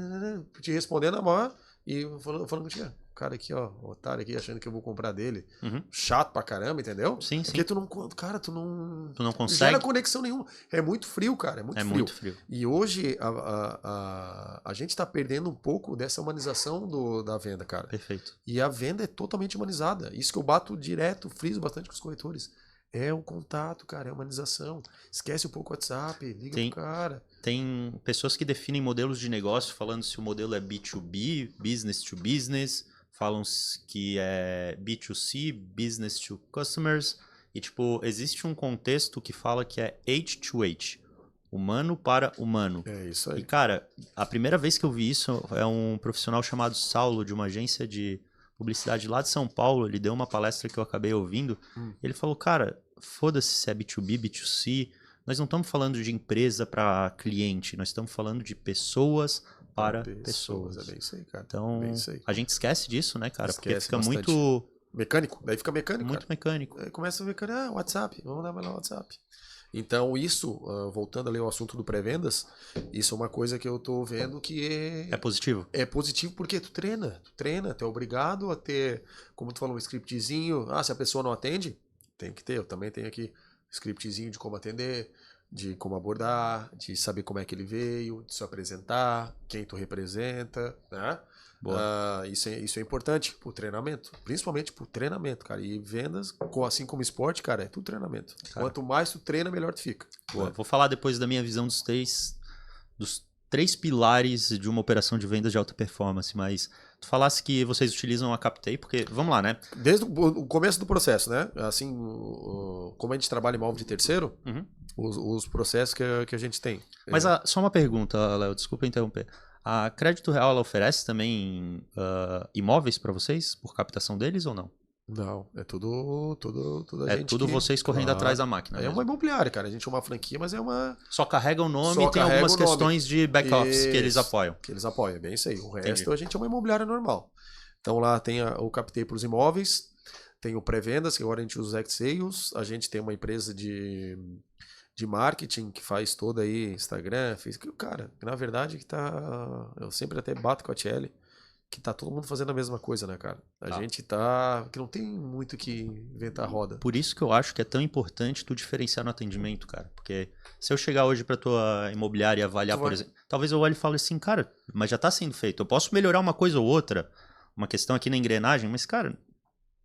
Speaker 2: Te respondendo a maior e falando contigo. O cara aqui, o otário aqui, achando que eu vou comprar dele. Chato pra caramba, entendeu?
Speaker 1: Sim.
Speaker 2: Porque tu não
Speaker 1: consegue.
Speaker 2: Não gera conexão nenhuma. É muito frio, cara. É
Speaker 1: muito frio.
Speaker 2: E hoje a gente tá perdendo um pouco dessa humanização da venda, cara.
Speaker 1: Perfeito.
Speaker 2: E a venda é totalmente humanizada. Isso que eu bato direto, friso bastante com os corretores. É o contato, cara, é a humanização. Esquece um pouco o WhatsApp, liga pro cara.
Speaker 1: Tem pessoas que definem modelos de negócio falando se o modelo é B2B, business to business, falam que é B2C, business to customers. E, existe um contexto que fala que é H to H, humano para humano.
Speaker 2: É isso aí.
Speaker 1: E, cara, a primeira vez que eu vi isso é um profissional chamado Saulo, de uma agência de publicidade lá de São Paulo. Ele deu uma palestra que eu acabei ouvindo. Ele falou, cara, foda-se se é B2B, B2C. Nós não estamos falando de empresa para cliente. Nós estamos falando de pessoas para pessoas.
Speaker 2: É bem isso aí, cara.
Speaker 1: Então, a gente esquece disso, né, cara? Porque fica
Speaker 2: bastante.
Speaker 1: Muito...
Speaker 2: Mecânico. Daí fica mecânico,
Speaker 1: muito
Speaker 2: cara.
Speaker 1: mecânico.
Speaker 2: Aí começa a ver, WhatsApp. Vamos dar lá o WhatsApp. Então isso, voltando ali ao assunto do pré-vendas, isso é uma coisa que eu tô vendo que
Speaker 1: é positivo.
Speaker 2: É positivo porque tu treina, tu é obrigado a ter, como tu falou, um scriptzinho. Se a pessoa não atende, tem que ter. Eu também tenho aqui scriptzinho de como atender, de como abordar, de saber como é que ele veio, de se apresentar, quem tu representa, né? Isso é importante pro treinamento, principalmente pro treinamento, cara. E vendas, assim como esporte, cara, é tudo treinamento. Cara, quanto mais tu treina, melhor tu fica.
Speaker 1: Vou falar depois da minha visão dos três pilares de uma operação de vendas de alta performance, mas tu falasse que vocês utilizam a Captei, porque, vamos lá, né?
Speaker 2: Desde o começo do processo, né? Assim, como a gente trabalha imóvel de terceiro, os processos que a gente tem.
Speaker 1: Mas só uma pergunta, Léo, desculpa interromper. A Crédito Real, ela oferece também imóveis para vocês, por captação deles ou não?
Speaker 2: Não, é tudo a gente.
Speaker 1: É tudo vocês correndo atrás da máquina.
Speaker 2: É uma imobiliária, cara. A gente é uma franquia, mas é uma.
Speaker 1: Só carrega o nome e tem algumas questões de back-office que eles apoiam.
Speaker 2: Que eles apoiam, é bem isso aí. O resto a gente é uma imobiliária normal. Então lá tem o Captei para os imóveis, tem o pré-vendas, que agora a gente usa o Act Sales, a gente tem uma empresa de marketing que faz toda aí, Instagram, Facebook. Cara, na verdade que tá. Eu sempre até bato com a Tchelle. Que tá todo mundo fazendo a mesma coisa, né, cara? A gente tá... que não tem muito que inventar roda.
Speaker 1: Por isso que eu acho que é tão importante tu diferenciar no atendimento, cara. Porque se eu chegar hoje pra tua imobiliária e avaliar, por exemplo... Talvez eu olhe e fale assim, cara, mas já tá sendo feito. Eu posso melhorar uma coisa ou outra, uma questão aqui na engrenagem, mas, cara,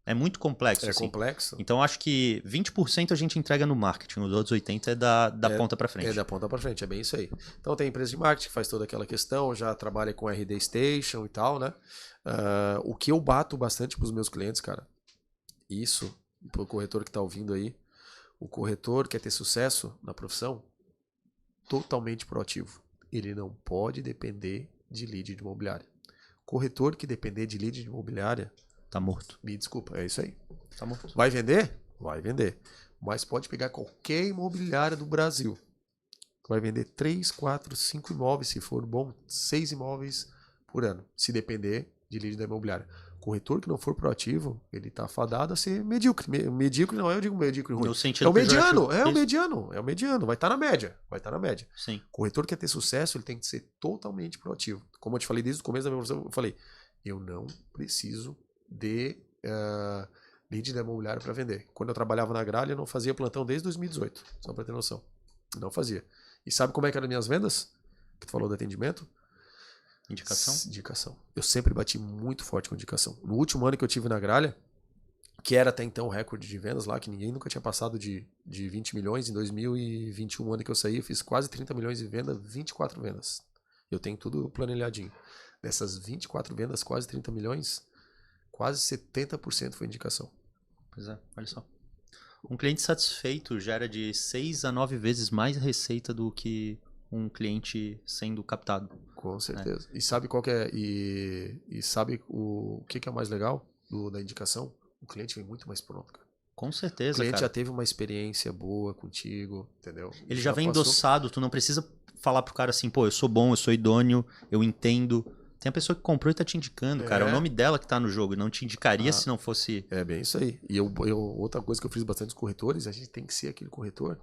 Speaker 1: é muito complexo.
Speaker 2: É complexo.
Speaker 1: Então, eu acho que 20% a gente entrega no marketing, os outros 80% é da ponta pra frente.
Speaker 2: É da ponta pra frente, é bem isso aí. Então, tem empresa de marketing que faz toda aquela questão, já trabalha com RD Station e tal, né? O que eu bato bastante pros meus clientes, cara, isso, pro corretor que tá ouvindo aí, o corretor quer ter sucesso na profissão, totalmente proativo. Ele não pode depender de lead de imobiliária. Corretor que depender de lead de imobiliária,
Speaker 1: tá morto.
Speaker 2: Me desculpa, é isso aí.
Speaker 1: Tá morto.
Speaker 2: Vai vender? Vai vender. Mas pode pegar qualquer imobiliária do Brasil. Vai vender 3, 4, 5 imóveis, se for bom, 6 imóveis por ano. Se depender de lead da imobiliária. Corretor que não for proativo, ele tá fadado a ser medíocre. Medíocre não é, eu digo medíocre ruim. É o mediano, é o mediano. Vai estar na média.
Speaker 1: Sim.
Speaker 2: Corretor que quer ter sucesso, ele tem que ser totalmente proativo. Como eu te falei desde o começo da minha profissão, eu falei, eu não preciso de lead da imobiliária para vender. Quando eu trabalhava na Gralha, eu não fazia plantão desde 2018, só para ter noção. Não fazia. E sabe como é que eram minhas vendas? Que tu falou do atendimento? Indicação. Eu sempre bati muito forte com indicação. No último ano que eu tive na Gralha, que era até então o recorde de vendas lá, que ninguém nunca tinha passado de 20 milhões, em 2021, ano que eu saí, eu fiz quase 30 milhões de vendas, 24 vendas. Eu tenho tudo planilhadinho. Dessas 24 vendas, quase 30 milhões, quase 70% foi indicação.
Speaker 1: Pois é, olha só. Um cliente satisfeito gera de 6 a 9 vezes mais receita do que um cliente sendo captado.
Speaker 2: Com certeza. E sabe qual que é? E sabe o que é o mais legal da indicação? O cliente vem muito mais pronto, cara.
Speaker 1: Com certeza,
Speaker 2: o cliente
Speaker 1: cara.
Speaker 2: já teve uma experiência boa contigo, entendeu?
Speaker 1: Ele já vem endossado, tu não precisa falar pro cara assim, pô, eu sou bom, eu sou idôneo, eu entendo. Tem a pessoa que comprou e tá te indicando, cara. É o nome dela que tá no jogo. Não te indicaria se não fosse...
Speaker 2: É bem isso aí. E outra coisa que eu fiz bastante com os corretores, a gente tem que ser aquele corretor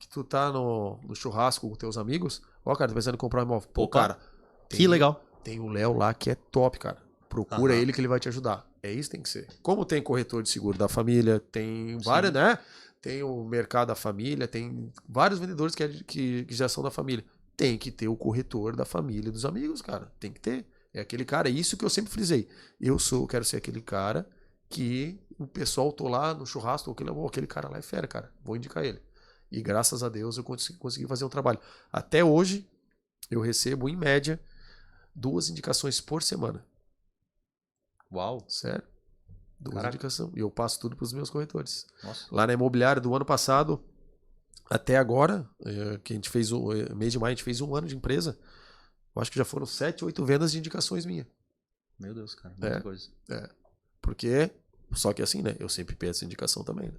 Speaker 2: que tu tá no churrasco com teus amigos. Ó, cara, tá pensando em comprar um imóvel. Pô, cara...
Speaker 1: Que legal.
Speaker 2: Tem o Léo lá que é top, cara. Procura ele que ele vai te ajudar. É isso que tem que ser. Como tem corretor de seguro da família, tem várias, né? Tem o mercado da família, tem vários vendedores que já são da família. Tem que ter o corretor da família dos amigos, cara. Tem que ter. É aquele cara, é isso que eu sempre frisei. Eu quero ser aquele cara que o pessoal tô lá no churrasco, aquele cara lá é fera, cara. Vou indicar ele. E graças a Deus eu consegui fazer um trabalho. Até hoje, eu recebo, em média, 2 indicações por semana.
Speaker 1: Uau.
Speaker 2: Sério? 2 indicações. E eu passo tudo pros meus corretores.
Speaker 1: Nossa.
Speaker 2: Lá na imobiliária do ano passado, até agora, que a gente fez mês de maio, a gente fez 1 ano de empresa. Eu acho que já foram 7, 8 vendas de indicações minhas.
Speaker 1: Meu Deus, cara. Muita coisa.
Speaker 2: Porque, só que assim, né? Eu sempre peço indicação também, né?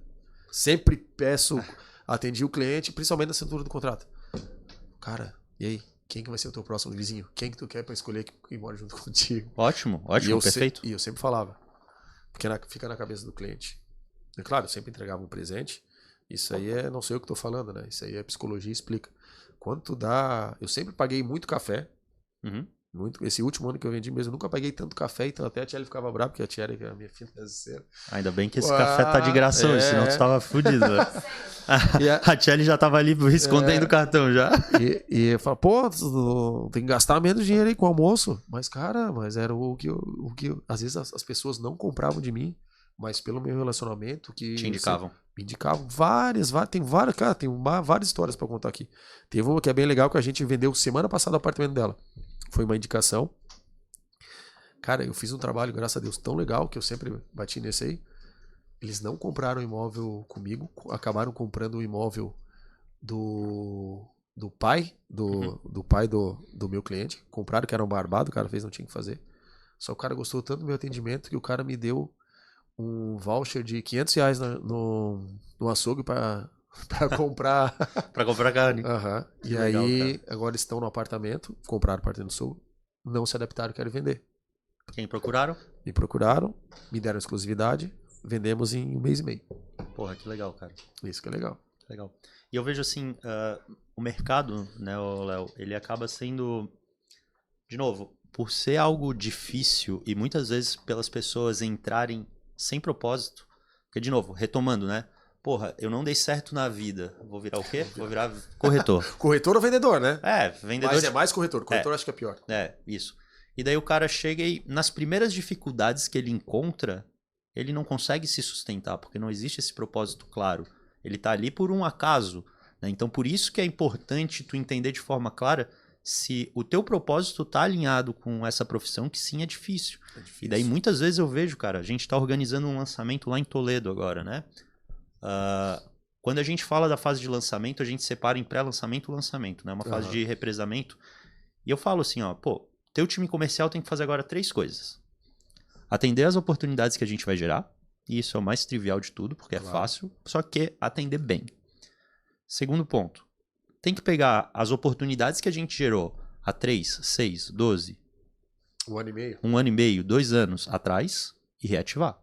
Speaker 2: Sempre peço, atendi o cliente, principalmente na assinatura do contrato. Cara, e aí? Quem que vai ser o teu próximo vizinho? Quem que tu quer pra escolher que mora junto contigo?
Speaker 1: Ótimo, perfeito.
Speaker 2: E eu sempre falava. Porque fica na cabeça do cliente. E claro, eu sempre entregava um presente. Isso aí não sei eu que tô falando, né? Isso aí é psicologia, explica. Quanto dá... Eu sempre paguei muito café. Esse último ano que eu vendi mesmo, eu nunca paguei tanto café, então até a Tia ficava brava, porque a Tia era a minha financeira.
Speaker 1: Ainda bem que esse café tá de graça hoje, senão tu tava fudido. A Tia já tava ali escondendo o cartão já.
Speaker 2: E eu falo, pô, tem que gastar menos dinheiro aí com o almoço. Mas, cara, era o que às vezes as pessoas não compravam de mim, mas pelo meu relacionamento que...
Speaker 1: Te indicavam.
Speaker 2: Me indicavam tem várias, cara, tem várias histórias pra contar aqui. Teve uma que é bem legal, que a gente vendeu semana passada o apartamento dela. Foi uma indicação. Cara, eu fiz um trabalho, graças a Deus, tão legal que eu sempre bati nesse aí. Eles não compraram o imóvel comigo, acabaram comprando o imóvel do pai do meu cliente. Compraram, que era um barbado, o cara fez, não tinha o que fazer. Só o cara gostou tanto do meu atendimento que o cara me deu um voucher de R$500 no açougue para comprar.
Speaker 1: Pra comprar carne.
Speaker 2: Uhum. E
Speaker 1: legal,
Speaker 2: aí,
Speaker 1: cara.
Speaker 2: agora estão no apartamento, compraram o apartamento do sul, não se adaptaram, querem vender.
Speaker 1: Quem procuraram?
Speaker 2: Me procuraram, me deram exclusividade, vendemos em 1 mês e meio.
Speaker 1: Porra, que legal, cara.
Speaker 2: Isso que é legal.
Speaker 1: Legal. E eu vejo assim, o mercado, né, Léo, ele acaba sendo, de novo, por ser algo difícil e muitas vezes pelas pessoas entrarem sem propósito, porque, de novo, retomando, né? Porra, eu não dei certo na vida. Vou virar o quê? Vou virar corretor.
Speaker 2: Corretor ou vendedor, né?
Speaker 1: Vendedor.
Speaker 2: Mas é mais corretor. Corretor acho que é pior.
Speaker 1: Isso. E daí o cara chega e, nas primeiras dificuldades que ele encontra, ele não consegue se sustentar, porque não existe esse propósito claro. Ele tá ali por um acaso, né? Então, por isso que é importante tu entender de forma clara se o teu propósito tá alinhado com essa profissão, que sim, é difícil. E daí, muitas vezes eu vejo, cara, a gente tá organizando um lançamento lá em Toledo agora, né? Quando a gente fala da fase de lançamento, a gente separa em pré-lançamento e lançamento, né? Uma fase de represamento. E eu falo assim, ó, pô, teu time comercial tem que fazer agora 3 coisas. Atender as oportunidades que a gente vai gerar, e isso é o mais trivial de tudo, porque é fácil, só que atender bem. Segundo ponto, tem que pegar as oportunidades que a gente gerou há 3, 6, 12...
Speaker 2: 1 ano e meio.
Speaker 1: 1 ano e meio, 2 anos atrás e reativar.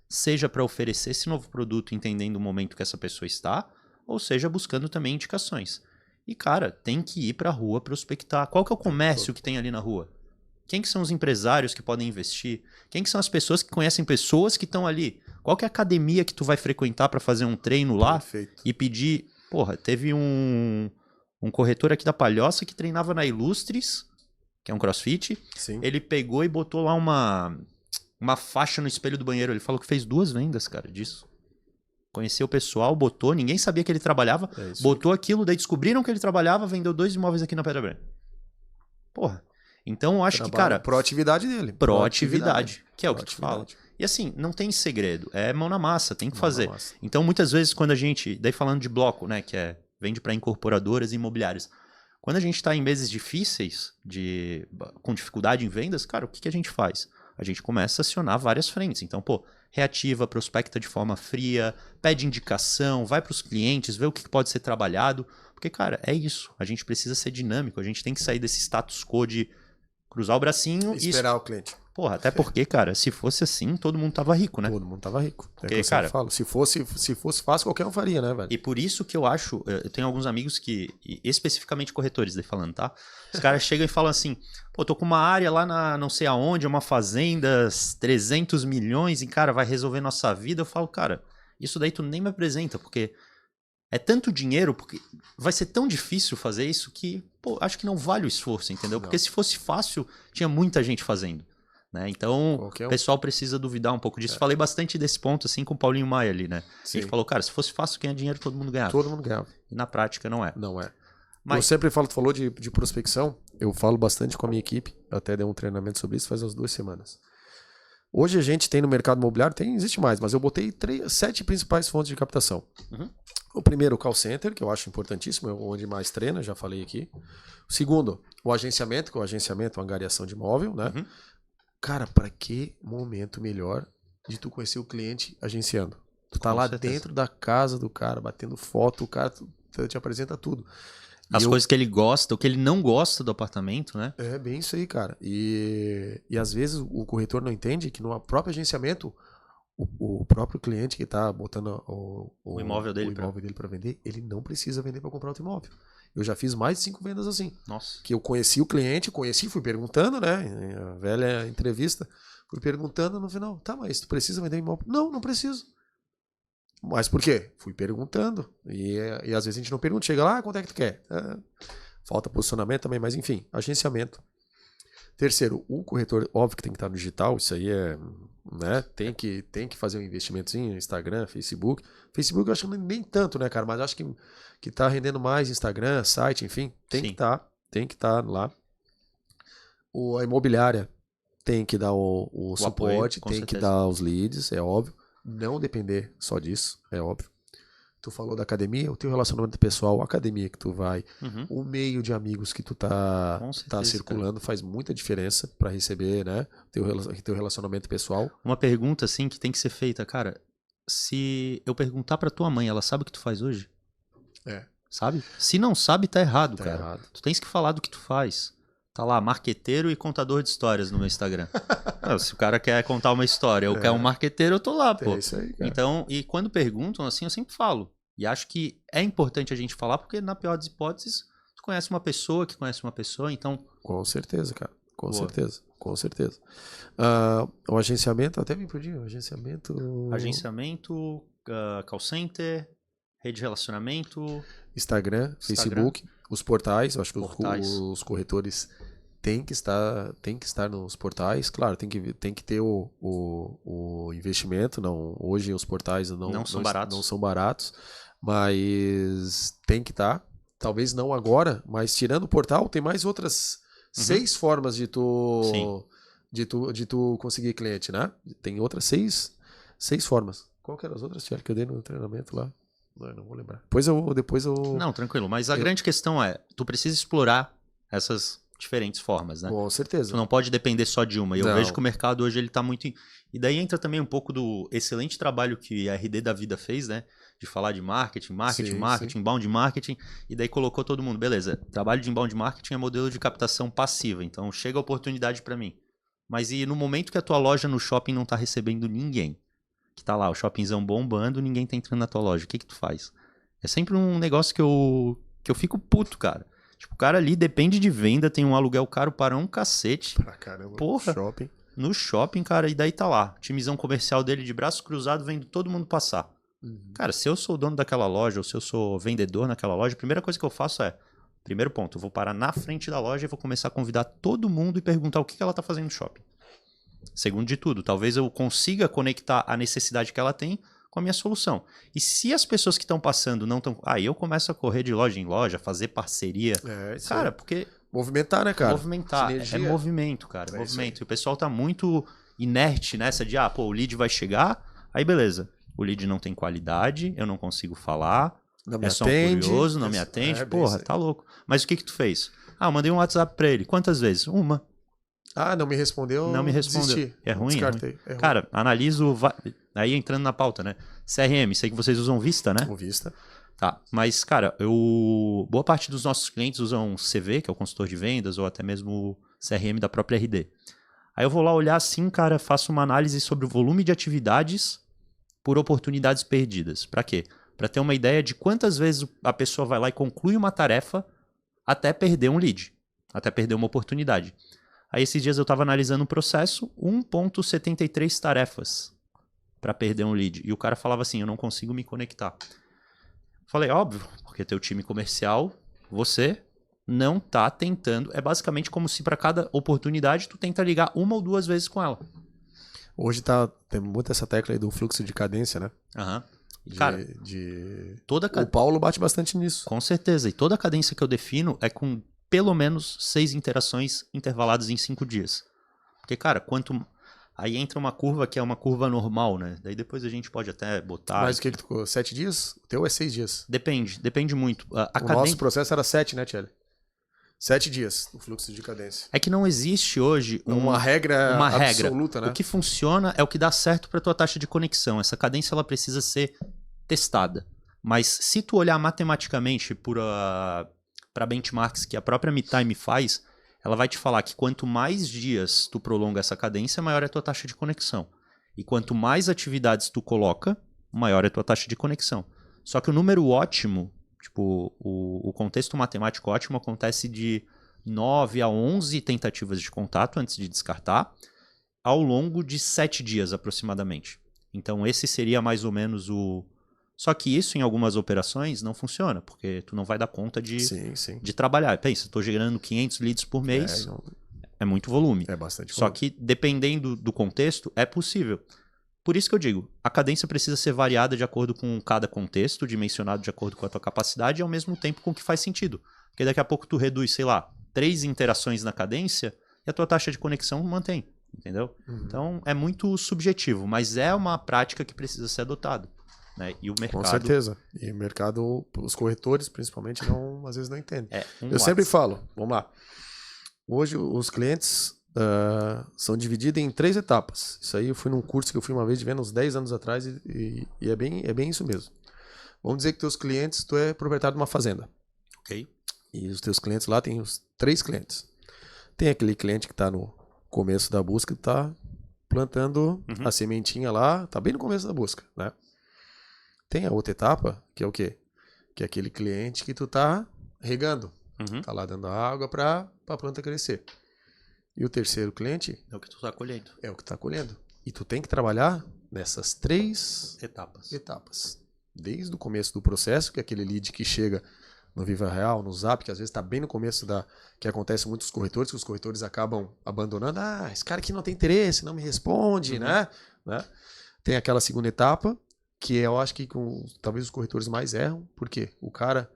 Speaker 1: Seja para oferecer esse novo produto entendendo o momento que essa pessoa está, ou seja buscando também indicações. E, cara, tem que ir para a rua prospectar. Qual que é o comércio que tem ali na rua? Quem que são os empresários que podem investir? Quem que são as pessoas que conhecem pessoas que estão ali? Qual que é a academia que tu vai frequentar para fazer um treino lá?
Speaker 2: Perfeito.
Speaker 1: E pedir... Porra, teve um corretor aqui da Palhoça que treinava na Ilustres, que é um crossfit.
Speaker 2: Sim.
Speaker 1: Ele pegou e botou lá uma faixa no espelho do banheiro. Ele falou que fez 2 vendas, cara, disso. Conheceu o pessoal, botou, ninguém sabia que ele trabalhava, botou aquilo, daí descobriram que ele trabalhava, vendeu 2 imóveis aqui na Pedra Branca. Porra. Então eu acho que, cara...
Speaker 2: Proatividade dele.
Speaker 1: Proatividade, que é o que tu fala. E assim, não tem segredo, é mão na massa, tem que fazer. Então muitas vezes quando a gente, daí falando de bloco, né, que vende para incorporadoras e imobiliárias, quando a gente está em meses difíceis, com dificuldade em vendas, cara, o que a gente faz? A gente começa a acionar várias frentes. Então, pô, reativa, prospecta de forma fria, pede indicação, vai para os clientes, vê o que pode ser trabalhado. Porque, cara, é isso. A gente precisa ser dinâmico, a gente tem que sair desse status quo de cruzar o bracinho
Speaker 2: e esperar o cliente.
Speaker 1: Porra, até porque, cara, se fosse assim, todo mundo tava rico, né?
Speaker 2: Todo mundo tava rico.
Speaker 1: Porque, é que cara,
Speaker 2: falo. Se fosse fácil, qualquer um faria, né, velho?
Speaker 1: E por isso que eu acho, eu tenho alguns amigos que, especificamente corretores, daí falando, tá? Os caras chegam e falam assim, pô, tô com uma área lá na não sei aonde, uma fazenda, 300 milhões, e, cara, vai resolver nossa vida. Eu falo, cara, isso daí tu nem me apresenta, porque é tanto dinheiro, porque vai ser tão difícil fazer isso que, pô, acho que não vale o esforço, entendeu? Porque se fosse fácil, tinha muita gente fazendo. Né? Então, o pessoal precisa duvidar um pouco disso. Falei bastante desse ponto assim com o Paulinho Maia ali, né? Sim. A gente falou, cara, se fosse fácil ganhar dinheiro, todo mundo ganhava.
Speaker 2: Todo mundo ganhava.
Speaker 1: E na prática não é.
Speaker 2: Não é. Mas... Eu sempre falo, tu falou de prospecção, eu falo bastante com a minha equipe, até dei um treinamento sobre isso faz umas 2 semanas. Hoje a gente tem no mercado imobiliário, existe mais, mas eu botei 7 principais fontes de captação. O primeiro, o call center, que eu acho importantíssimo, é onde mais treina, já falei aqui. O segundo, o agenciamento, que é o agenciamento, a angariação de imóvel, né? Cara, pra que momento melhor de tu conhecer o cliente agenciando? Tu tá lá dentro da casa do cara, batendo foto, o cara te apresenta tudo.
Speaker 1: As coisas que ele gosta, o que ele não gosta do apartamento, né?
Speaker 2: É bem isso aí, cara. E às vezes o corretor não entende que no próprio agenciamento, o próprio cliente que tá botando o imóvel dele para vender, ele não precisa vender para comprar outro imóvel. Eu já fiz mais de 5 vendas assim.
Speaker 1: Nossa.
Speaker 2: Que eu conheci o cliente, fui perguntando, né? A velha entrevista. Fui perguntando no final, tá, mas tu precisa vender imóvel? Não, não preciso. Mas por quê? Fui perguntando. E às vezes a gente não pergunta, chega lá, quanto é que tu quer? Falta posicionamento também, mas enfim, agenciamento. Terceiro, o corretor, óbvio que tem que estar no digital, isso aí né? Tem que fazer um investimentozinho, Instagram, Facebook. Facebook eu acho que nem tanto, né, cara? Mas acho que tá rendendo mais Instagram, site, enfim. Tem que estar lá. A imobiliária, tem que dar o suporte,
Speaker 1: apoio,
Speaker 2: tem que dar os leads, é óbvio. Não depender só disso, é óbvio. Tu falou da academia, o teu relacionamento pessoal, a academia que tu vai, o meio de amigos que tu tá circulando, cara, faz muita diferença para receber, né, teu relacionamento pessoal.
Speaker 1: Uma pergunta assim que tem que ser feita, cara, se eu perguntar pra tua mãe, ela sabe o que tu faz hoje? Sabe? Se não sabe, tá errado, cara. Errado. Tu tens que falar do que tu faz. Tá lá, marqueteiro e contador de histórias no meu Instagram. Se o cara quer contar uma história ou quer um marqueteiro, eu tô lá, pô.
Speaker 2: É isso aí, cara.
Speaker 1: Então, e quando perguntam assim, eu sempre falo. E acho que é importante a gente falar, porque na pior das hipóteses, tu conhece uma pessoa que conhece uma pessoa, então...
Speaker 2: Com certeza, cara. Com certeza. Com certeza. O agenciamento, até me perdi,
Speaker 1: Agenciamento, call center, rede de relacionamento...
Speaker 2: Instagram, Facebook, os portais, eu acho que os corretores têm que estar nos portais, claro, tem que ter o investimento, hoje os portais não são baratos, mas tem que estar, talvez não agora, mas tirando o portal, tem mais outras 6 formas de tu conseguir cliente, né? Tem outras 6 formas. Qual que eram as outras, Thiago, que eu dei no treinamento lá? Não vou lembrar. Depois eu...
Speaker 1: Não, tranquilo. Mas a grande questão é, tu precisa explorar essas diferentes formas, né?
Speaker 2: Com certeza.
Speaker 1: Tu não pode depender só de uma. E eu vejo que o mercado hoje ele tá muito... E daí entra também um pouco do excelente trabalho que a RD da Vida fez, né? De falar de marketing, inbound marketing. E daí colocou todo mundo. Beleza, trabalho de inbound marketing é modelo de captação passiva. Então chega a oportunidade para mim. Mas e no momento que a tua loja no shopping não tá recebendo ninguém? Que tá lá, o shoppingzão bombando, ninguém tá entrando na tua loja. O que tu faz? É sempre um negócio que eu fico puto, cara. Tipo, o cara ali depende de venda, tem um aluguel caro para um cacete.
Speaker 2: Pra caramba,
Speaker 1: porra,
Speaker 2: shopping.
Speaker 1: No shopping, cara, e daí tá lá. Timizão comercial dele de braço cruzado, vendo todo mundo passar. Cara, se eu sou o dono daquela loja, ou se eu sou vendedor naquela loja, a primeira coisa que eu faço é... Primeiro ponto, eu vou parar na frente da loja e vou começar a convidar todo mundo e perguntar o que ela tá fazendo no shopping. Segundo de tudo, talvez eu consiga conectar a necessidade que ela tem com a minha solução. E se as pessoas que estão passando não estão... Aí eu começo a correr de loja em loja, fazer parceria. Cara, porque...
Speaker 2: Movimentar, né, cara?
Speaker 1: Movimentar. É movimento, cara. É movimento. E o pessoal tá muito inerte nessa de, o lead vai chegar, aí beleza. O lead não tem qualidade, eu não consigo falar, só um curioso, não me atende. Porra, tá louco. Mas o que tu fez? Eu mandei um WhatsApp pra ele. Quantas vezes? Uma.
Speaker 2: Não me respondeu.
Speaker 1: Não me respondeu.
Speaker 2: Desisti.
Speaker 1: É ruim?
Speaker 2: Descartei.
Speaker 1: É ruim. Cara, analiso. Aí entrando na pauta, né? CRM, sei que vocês usam Vista, né?
Speaker 2: O Vista.
Speaker 1: Tá, mas, cara, boa parte dos nossos clientes usam CV, que é o consultor de vendas, ou até mesmo o CRM da própria RD. Aí eu vou lá olhar assim, cara, faço uma análise sobre o volume de atividades por oportunidades perdidas. Pra quê? Pra ter uma ideia de quantas vezes a pessoa vai lá e conclui uma tarefa até perder um lead, até perder uma oportunidade. Aí esses dias eu estava analisando um processo, 1.73 tarefas para perder um lead. E o cara falava assim, eu não consigo me conectar. Falei, óbvio, porque teu time comercial, você não tá tentando. É basicamente como se para cada oportunidade tu tenta ligar 1 ou 2 vezes com ela.
Speaker 2: Hoje tem muito essa tecla aí do fluxo de cadência, né?
Speaker 1: Cara,
Speaker 2: o Paulo bate bastante nisso.
Speaker 1: Com certeza. E toda a cadência que eu defino é com pelo menos 6 interações intervaladas em 5 dias. Porque, cara, aí entra uma curva que é uma curva normal, né? Daí depois a gente pode até botar...
Speaker 2: Mas o que tu ficou? 7 dias? O teu é 6 dias.
Speaker 1: Depende muito.
Speaker 2: Nosso processo era 7, né, Tchelle? 7 dias no fluxo de cadência.
Speaker 1: É que não existe hoje
Speaker 2: uma regra absoluta, né?
Speaker 1: O que funciona é o que dá certo para tua taxa de conexão. Essa cadência ela precisa ser testada. Mas se tu olhar matematicamente para benchmarks que a própria MeTime faz, ela vai te falar que quanto mais dias tu prolonga essa cadência, maior é a tua taxa de conexão. E quanto mais atividades tu coloca, maior é a tua taxa de conexão. Só que o número ótimo, tipo, o contexto matemático ótimo acontece de 9 a 11 tentativas de contato antes de descartar, ao longo de 7 dias aproximadamente. Então esse seria mais ou menos o... Só que isso em algumas operações não funciona, porque tu não vai dar conta de trabalhar. Pensa, estou gerando 500 leads por mês, é muito volume.
Speaker 2: É bastante
Speaker 1: volume. Só que dependendo do contexto, é possível. Por isso que eu digo, a cadência precisa ser variada de acordo com cada contexto, dimensionado de acordo com a tua capacidade e ao mesmo tempo com o que faz sentido. Porque daqui a pouco tu reduz, sei lá, 3 interações na cadência e a tua taxa de conexão mantém. entendeu? Então é muito subjetivo, mas é uma prática que precisa ser adotada, né? E o mercado...
Speaker 2: Com certeza. E o mercado, os corretores principalmente, às vezes não entendem.
Speaker 1: Eu
Speaker 2: sempre falo, vamos lá. Hoje os clientes são divididos em 3 etapas. Isso aí eu fui num curso que eu fui uma vez de venda uns 10 anos atrás e é bem isso mesmo. Vamos dizer que teus clientes, tu é proprietário de uma fazenda.
Speaker 1: Ok.
Speaker 2: E os teus clientes lá tem os 3 clientes. Tem aquele cliente que está no começo da busca, está plantando a sementinha lá, está bem no começo da busca, né? Tem a outra etapa, que é o quê? Que é aquele cliente que tu tá regando. Tá lá dando água para a planta crescer. E o terceiro cliente...
Speaker 1: É o que tu tá colhendo.
Speaker 2: É o que tá colhendo. E tu tem que trabalhar nessas 3 etapas. Desde o começo do processo, que é aquele lead que chega no Viva Real, no Zap, que às vezes está bem no começo que acontece muito com os corretores, que os corretores acabam abandonando. Esse cara aqui não tem interesse, não me responde, né? Tem aquela segunda etapa, que eu acho que talvez os corretores mais erram, porque o cara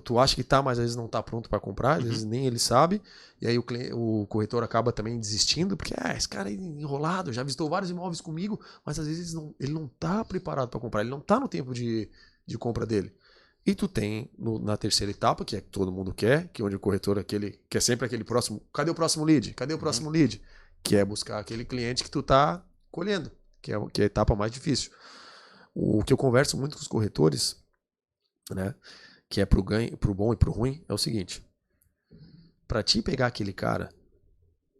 Speaker 2: tu acha que mas às vezes não tá pronto para comprar, às vezes nem ele sabe, e aí o corretor acaba também desistindo, porque esse cara é enrolado, já visitou vários imóveis comigo, mas às vezes ele não tá preparado para comprar, ele não tá no tempo de compra dele. E tu tem na terceira etapa, que é que todo mundo quer, que onde o corretor que é sempre aquele próximo, cadê o próximo lead? Cadê o próximo lead? Que é buscar aquele cliente que tu tá colhendo, que é a etapa mais difícil. O que eu converso muito com os corretores, né, que é pro bom e pro ruim, é o seguinte: para ti pegar aquele cara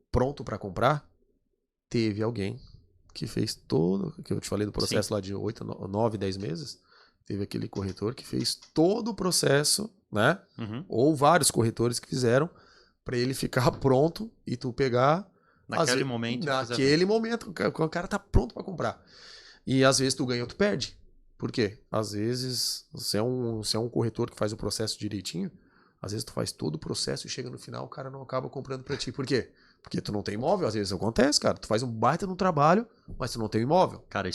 Speaker 2: pronto para comprar, teve alguém que fez que eu te falei do processo lá de 8, 9, 10 meses, teve aquele corretor que fez todo o processo, né? Ou vários corretores que fizeram para ele ficar pronto e tu pegar
Speaker 1: naquele momento.
Speaker 2: Naquele momento, o cara tá pronto para comprar. E às vezes tu ganha ou tu perde. Por quê? Às vezes, se é um corretor que faz o processo direitinho, às vezes tu faz todo o processo e chega no final o cara não acaba comprando pra ti. Por quê? Porque tu não tem imóvel, às vezes acontece, cara. Tu faz um baita no trabalho, mas tu não tem imóvel.
Speaker 1: Cara,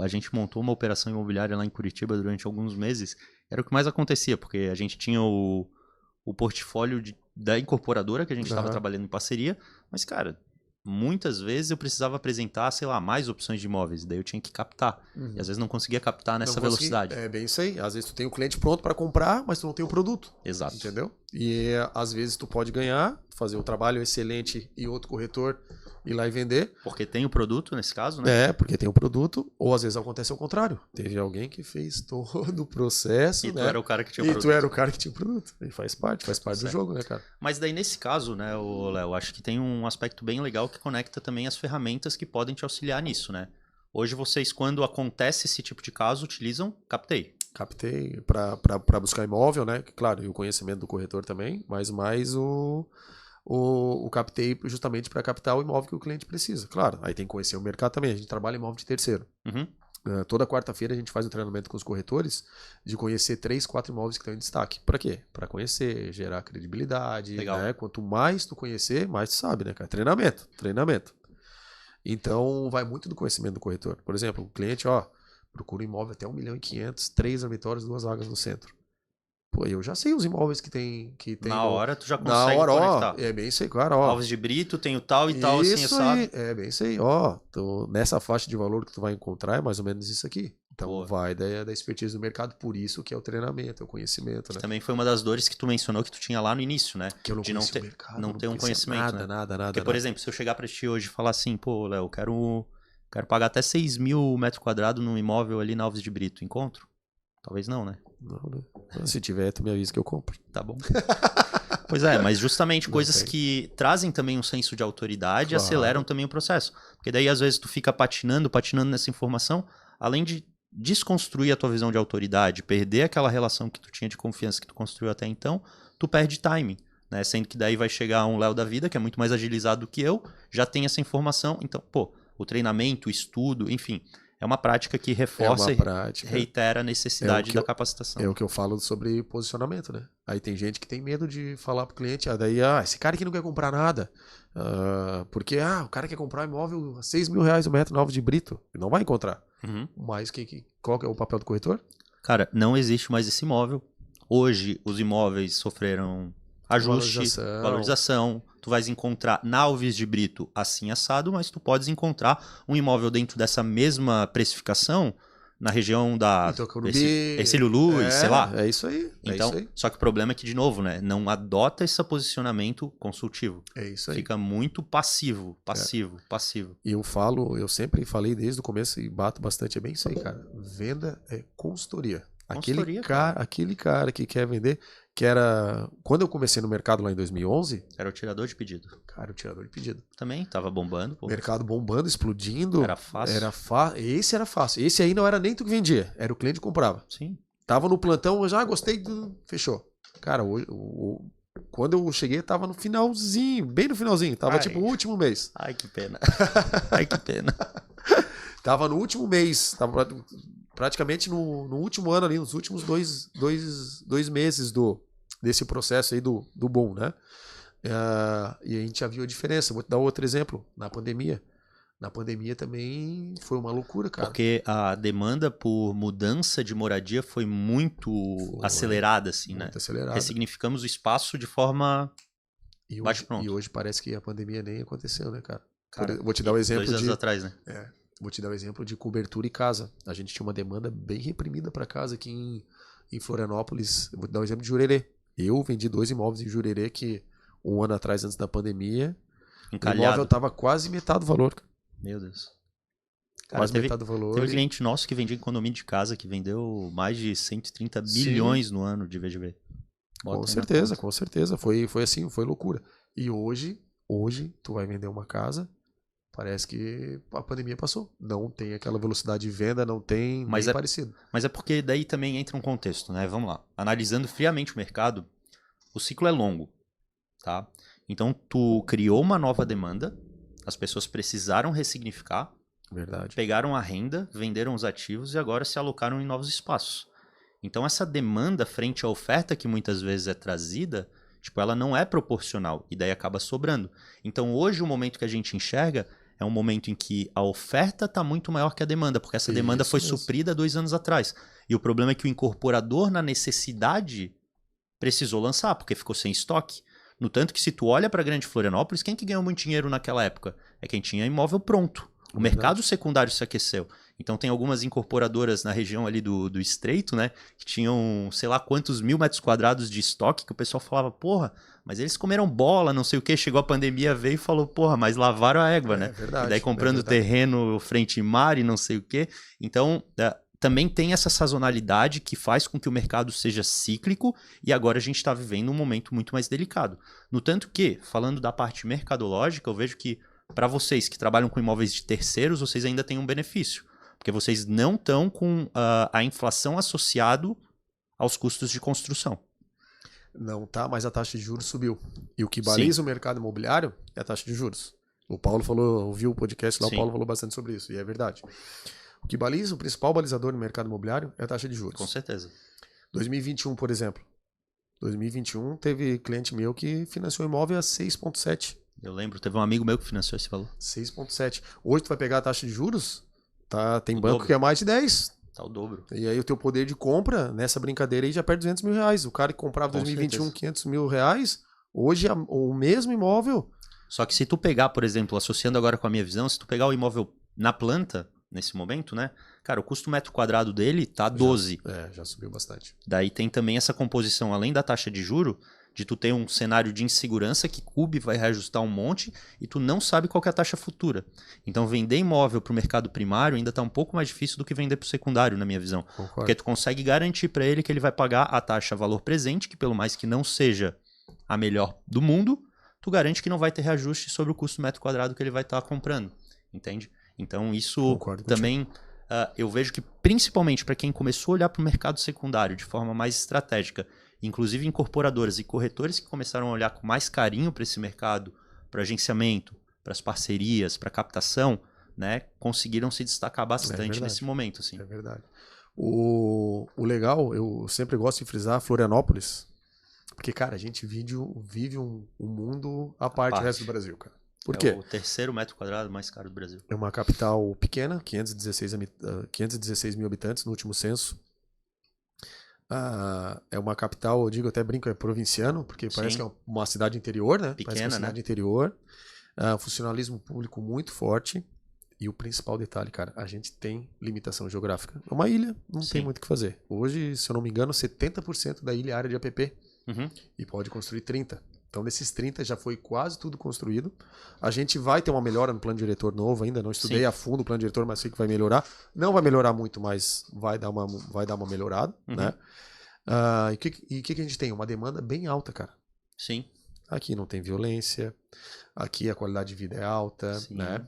Speaker 1: a gente montou uma operação imobiliária lá em Curitiba durante alguns meses. Era o que mais acontecia, porque a gente tinha o portfólio da incorporadora que a gente estava trabalhando em parceria, mas, cara... Muitas vezes eu precisava apresentar, sei lá, mais opções de imóveis. Daí eu tinha que captar. E às vezes não conseguia captar nessa velocidade.
Speaker 2: É bem isso aí. Às vezes tu tem o cliente pronto para comprar, mas tu não tem o produto.
Speaker 1: Exato.
Speaker 2: Entendeu? E às vezes tu pode ganhar, fazer um trabalho excelente e outro corretor ir lá e vender.
Speaker 1: Porque tem o produto nesse caso, né?
Speaker 2: Porque tem o produto. Ou às vezes acontece ao contrário. Teve alguém que fez todo o processo.
Speaker 1: E tu era o cara que tinha o produto.
Speaker 2: E tu era o cara que tinha o produto. E faz parte do jogo, né, cara?
Speaker 1: Mas daí nesse caso, né, Léo, acho que tem um aspecto bem legal que conecta também as ferramentas que podem te auxiliar nisso, né? Hoje vocês, quando acontece esse tipo de caso, utilizam Captei.
Speaker 2: Captei para buscar imóvel, né? Claro, e o conhecimento do corretor também, mas mais o Captei justamente para captar o imóvel que o cliente precisa. Claro, aí tem que conhecer o mercado também. A gente trabalha em imóvel de terceiro. Toda quarta-feira a gente faz um treinamento com os corretores de conhecer 3, 4 imóveis que estão em destaque. Para quê? Para conhecer, gerar credibilidade.
Speaker 1: Legal.
Speaker 2: Né? Quanto mais tu conhecer, mais tu sabe, né, cara? Treinamento. Então, vai muito do conhecimento do corretor. Por exemplo, o cliente, procura um imóvel até 1.500.000, 3 dormitórios, 2 vagas no centro. Pô, eu já sei os imóveis que tem
Speaker 1: na hora tu já consegue conectar.
Speaker 2: É bem isso aí, cara.
Speaker 1: Alves de Brito, tem o tal e tal, assim, sabe?
Speaker 2: É bem isso aí. Nessa faixa de valor que tu vai encontrar é mais ou menos isso aqui. Então vai da expertise do mercado, por isso que é o treinamento, é o conhecimento, né?
Speaker 1: Também foi uma das dores que tu mencionou que tu tinha lá no início, né?
Speaker 2: Que eu não
Speaker 1: de não ter um conhecimento, né?
Speaker 2: Nada.
Speaker 1: Porque, por exemplo, se eu chegar pra ti hoje e falar assim, pô, Léo, quero pagar até 6.000 metros quadrados num imóvel ali na Alves de Brito, encontro? Talvez não, né?
Speaker 2: Não, né? Se tiver, tu me avisa que eu compro.
Speaker 1: Tá bom. Pois é, mas justamente coisas que trazem também um senso de autoridade e aceleram também o processo. Porque daí, às vezes, tu fica patinando nessa informação, além de desconstruir a tua visão de autoridade, perder aquela relação que tu tinha de confiança que tu construiu até então, tu perde timing, né? Sendo que daí vai chegar um Léo da vida, que é muito mais agilizado do que eu, já tem essa informação, então, o treinamento, o estudo, enfim... É uma prática que reforça e reitera a necessidade da capacitação.
Speaker 2: É o que eu falo sobre posicionamento, né? Aí tem gente que tem medo de falar pro cliente, esse cara aqui não quer comprar nada. Porque o cara quer comprar um imóvel a R$6.000 o metro novo de Brito. Ele não vai encontrar. Mas qual que é o papel do corretor?
Speaker 1: Cara, não existe mais esse imóvel. Hoje, os imóveis sofreram ajuste, valorização. Tu vais encontrar na Alves de Brito assim assado, mas tu podes encontrar um imóvel dentro dessa mesma precificação na região da Ercílio Luz, sei lá.
Speaker 2: É isso aí.
Speaker 1: Então,
Speaker 2: isso aí.
Speaker 1: Só que o problema é que, de novo, né, não adota esse posicionamento consultivo.
Speaker 2: É isso aí.
Speaker 1: Fica muito passivo.
Speaker 2: E eu sempre falei desde o começo e bato bastante, é bem isso aí, cara. Venda é consultoria. Aquele cara que quer vender, que era... Quando eu comecei no mercado lá em 2011...
Speaker 1: Era o tirador de pedido.
Speaker 2: Cara, o tirador de pedido.
Speaker 1: Também, tava bombando. Pô.
Speaker 2: Mercado bombando, explodindo.
Speaker 1: Era fácil.
Speaker 2: Esse era fácil. Esse aí não era nem tu que vendia, era o cliente que comprava.
Speaker 1: Sim.
Speaker 2: Tava no plantão, eu já gostei, fechou. Cara, quando eu cheguei, tava no finalzinho, bem no finalzinho. Tava tipo o último mês.
Speaker 1: Ai, que pena. Ai, que pena.
Speaker 2: Tava no último mês, tava praticamente no último ano ali, nos últimos dois meses desse processo aí do boom, né? E a gente já viu a diferença. Vou te dar outro exemplo. Na pandemia. Na pandemia também foi uma loucura, cara.
Speaker 1: Porque a demanda por mudança de moradia foi muito acelerada, assim,
Speaker 2: muito
Speaker 1: né?
Speaker 2: Acelerada.
Speaker 1: Ressignificamos o espaço de forma
Speaker 2: bate-pronto. E hoje parece que a pandemia nem aconteceu, né, cara? Vou te dar um exemplo
Speaker 1: 2 anos atrás, né?
Speaker 2: Vou te dar um exemplo de cobertura e casa. A gente tinha uma demanda bem reprimida para casa aqui em Florianópolis. Vou te dar um exemplo de Jurerê. Eu vendi 2 imóveis em Jurerê que 1 ano atrás, antes da pandemia,
Speaker 1: Encalhado.
Speaker 2: O imóvel tava quase metade do valor.
Speaker 1: Meu Deus.
Speaker 2: Cara, quase metade do valor.
Speaker 1: Teve um cliente nosso que vendia em condomínio de casa, que vendeu mais de 130 bilhões no ano de VGV.
Speaker 2: Com certeza, com certeza. Foi assim, foi loucura. E hoje, tu vai vender uma casa, parece que a pandemia passou. Não tem aquela velocidade de venda, não tem nem parecido.
Speaker 1: Mas é porque daí também entra um contexto, né? Vamos lá. Analisando friamente o mercado, o ciclo é longo, tá? Então, tu criou uma nova demanda, as pessoas precisaram ressignificar,
Speaker 2: verdade,
Speaker 1: pegaram a renda, venderam os ativos e agora se alocaram em novos espaços. Então, essa demanda frente à oferta que muitas vezes é trazida, tipo, ela não é proporcional e daí acaba sobrando. Então, hoje, o momento que a gente enxerga é um momento em que a oferta está muito maior que a demanda, porque essa demanda foi suprida 2 anos atrás. E o problema é que o incorporador, na necessidade, precisou lançar, porque ficou sem estoque. No tanto que se tu olha para a Grande Florianópolis, quem que ganhou muito dinheiro naquela época? É quem tinha imóvel pronto. O mercado secundário se aqueceu. Então tem algumas incorporadoras na região ali do Estreito, né? Que tinham, sei lá quantos 1000 metros quadrados de estoque, que o pessoal falava, porra, mas eles comeram bola, não sei o quê. Chegou a pandemia, veio e falou, porra, mas lavaram a égua, né?
Speaker 2: Verdade,
Speaker 1: e daí comprando terreno frente mar e não sei o quê. Então, também tem essa sazonalidade que faz com que o mercado seja cíclico e agora a gente está vivendo um momento muito mais delicado. No tanto que, falando da parte mercadológica, eu vejo que para vocês que trabalham com imóveis de terceiros, vocês ainda têm um benefício. Porque vocês não estão com a inflação associado aos custos de construção.
Speaker 2: Não tá, mas a taxa de juros subiu. E o que baliza o mercado imobiliário é a taxa de juros. O Paulo falou, ouviu o podcast lá, o Paulo falou bastante sobre isso, e é verdade. O que baliza, o principal balizador no mercado imobiliário é a taxa de juros.
Speaker 1: Com certeza.
Speaker 2: 2021, por exemplo. 2021 teve cliente meu que financiou imóvel a 6,7.
Speaker 1: Eu lembro, teve um amigo meu que financiou esse valor.
Speaker 2: 6,7. Hoje tu vai pegar a taxa de juros, tem banco que é mais de 10.
Speaker 1: Tá o dobro.
Speaker 2: E aí o teu poder de compra nessa brincadeira aí já perde 200 mil reais. O cara que comprava em 2021 500 mil reais, hoje o mesmo imóvel...
Speaker 1: Só que se tu pegar, por exemplo, associando agora com a minha visão, se tu pegar o imóvel na planta, nesse momento, né? Cara, o custo metro quadrado dele tá 12.
Speaker 2: Já subiu bastante.
Speaker 1: Daí tem também essa composição, além da taxa de juro, de tu ter um cenário de insegurança que CUB vai reajustar um monte e tu não sabe qual que é a taxa futura. Então vender imóvel para o mercado primário ainda está um pouco mais difícil do que vender para o secundário, na minha visão.
Speaker 2: Concordo.
Speaker 1: Porque tu consegue garantir para ele que ele vai pagar a taxa valor presente, que pelo mais que não seja a melhor do mundo, tu garante que não vai ter reajuste sobre o custo metro quadrado que ele vai estar comprando. Entende? Então isso também eu vejo que principalmente para quem começou a olhar para o mercado secundário de forma mais estratégica, inclusive incorporadoras e corretores que começaram a olhar com mais carinho para esse mercado, para agenciamento, para as parcerias, para captação, né, conseguiram se destacar bastante nesse momento. Assim.
Speaker 2: É verdade. O legal, eu sempre gosto de frisar Florianópolis, porque, cara, a gente vive um mundo à parte do resto do Brasil, cara. Por quê?
Speaker 1: É o terceiro metro quadrado mais caro do Brasil.
Speaker 2: É uma capital pequena, 516 mil habitantes no último censo. É uma capital, eu digo, até brinco, é provinciano, porque parece que é uma cidade interior, né?
Speaker 1: Pequena,
Speaker 2: parece que é uma cidade interior. Funcionalismo público muito forte. E o principal detalhe, cara, a gente tem limitação geográfica. É uma ilha, não tem muito o que fazer. Hoje, se eu não me engano, 70% da ilha é área de APP. E pode construir 30%. Então, desses 30 já foi quase tudo construído. A gente vai ter uma melhora no plano diretor novo ainda. Não estudei a fundo o plano diretor, mas sei que vai melhorar. Não vai melhorar muito, mas vai dar uma melhorada, né? E o que a gente tem? Uma demanda bem alta, cara.
Speaker 1: Sim.
Speaker 2: Aqui não tem violência. Aqui a qualidade de vida é alta, né?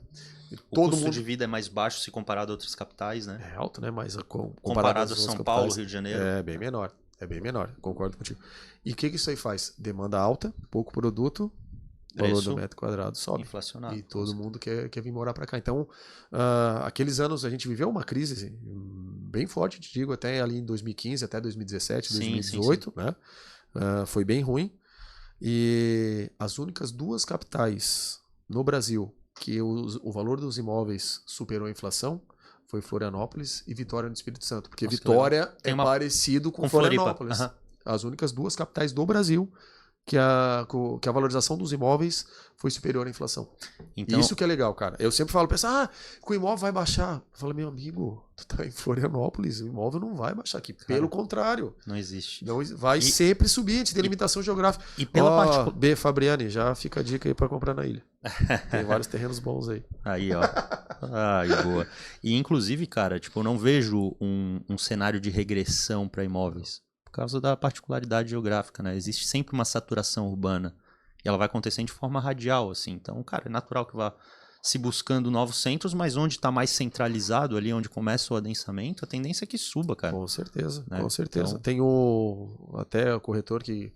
Speaker 1: O custo de vida é mais baixo se comparado a outras capitais, né?
Speaker 2: É alto, né? Mas
Speaker 1: comparado a São Paulo, Rio de Janeiro.
Speaker 2: É bem menor. É bem menor, concordo contigo. E o que isso aí faz? Demanda alta, pouco produto, valor do metro quadrado sobe.
Speaker 1: Inflacionado.
Speaker 2: E todo mundo quer vir morar para cá. Então, aqueles anos a gente viveu uma crise bem forte, te digo, até ali em 2015, até 2017, 2018, sim. Né? Foi bem ruim. E as únicas 2 capitais no Brasil que o valor dos imóveis superou a inflação foi Florianópolis e Vitória no Espírito Santo. Porque Vitória parecido com Florianópolis. As únicas 2 capitais do Brasil que a valorização dos imóveis foi superior à inflação. Então, isso que é legal, cara. Eu sempre falo, pessoal, que o imóvel vai baixar. Eu falo, meu amigo, tu tá em Florianópolis, o imóvel não vai baixar aqui. Cara, pelo contrário.
Speaker 1: Não existe.
Speaker 2: Não, vai sempre subir, a gente tem limitação geográfica.
Speaker 1: E pela parte...
Speaker 2: B. Fabriani, já fica a dica aí pra comprar na ilha. Tem vários terrenos bons aí.
Speaker 1: Aí, ó. Ai, boa. E inclusive, cara, tipo, eu não vejo um cenário de regressão para imóveis. Por causa da particularidade geográfica, né? Existe sempre uma saturação urbana. E ela vai acontecendo de forma radial, assim. Então, cara, é natural que vá se buscando novos centros, mas onde está mais centralizado, ali onde começa o adensamento, a tendência é que suba, cara.
Speaker 2: Com certeza, né? Com certeza. Então... Tem até o corretor que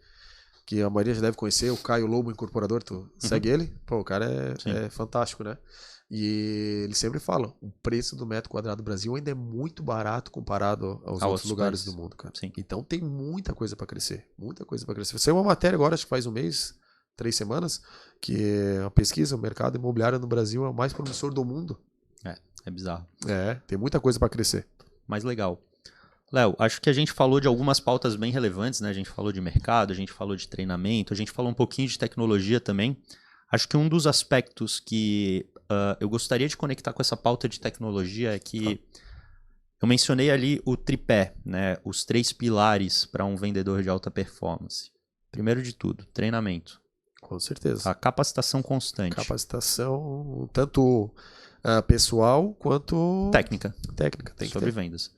Speaker 2: a maioria já deve conhecer, o Caio Lobo, incorporador, tu segue ele? Pô, o cara é fantástico, né? E ele sempre fala, o preço do metro quadrado do Brasil ainda é muito barato comparado aos outros lugares do mundo, cara.
Speaker 1: Sim.
Speaker 2: Então tem muita coisa para crescer, muita coisa para crescer. Saiu uma matéria agora, acho que faz um mês, 3 semanas, que a pesquisa, o mercado imobiliário no Brasil é o mais promissor do mundo.
Speaker 1: É bizarro.
Speaker 2: Tem muita coisa para crescer.
Speaker 1: Mas legal. Léo, acho que a gente falou de algumas pautas bem relevantes, né? A gente falou de mercado, a gente falou de treinamento, a gente falou um pouquinho de tecnologia também. Acho que um dos aspectos que eu gostaria de conectar com essa pauta de tecnologia é que eu mencionei ali o tripé, né? Os 3 pilares para um vendedor de alta performance. Primeiro de tudo, treinamento.
Speaker 2: Com certeza.
Speaker 1: A capacitação constante.
Speaker 2: Capacitação tanto pessoal quanto...
Speaker 1: Técnica.
Speaker 2: Tem
Speaker 1: sobre vendas.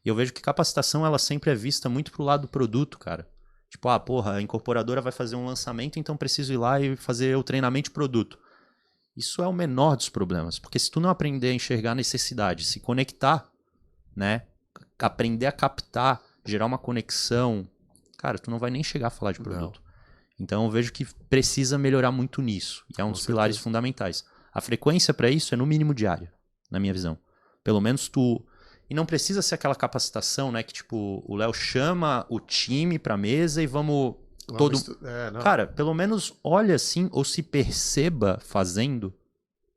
Speaker 1: E eu vejo que capacitação ela sempre é vista muito pro lado do produto, cara. Tipo, a incorporadora vai fazer um lançamento, então preciso ir lá e fazer o treinamento de produto. Isso é o menor dos problemas, porque se tu não aprender a enxergar a necessidade, se conectar, né, aprender a captar, gerar uma conexão, cara, tu não vai nem chegar a falar de produto. Não. Então eu vejo que precisa melhorar muito nisso, e é um dos pilares fundamentais. A frequência para isso é no mínimo diária, na minha visão. Pelo menos tu... E não precisa ser aquela capacitação, né, que tipo, o Léo chama o time pra mesa e vamos Cara, pelo menos olha assim, ou se perceba fazendo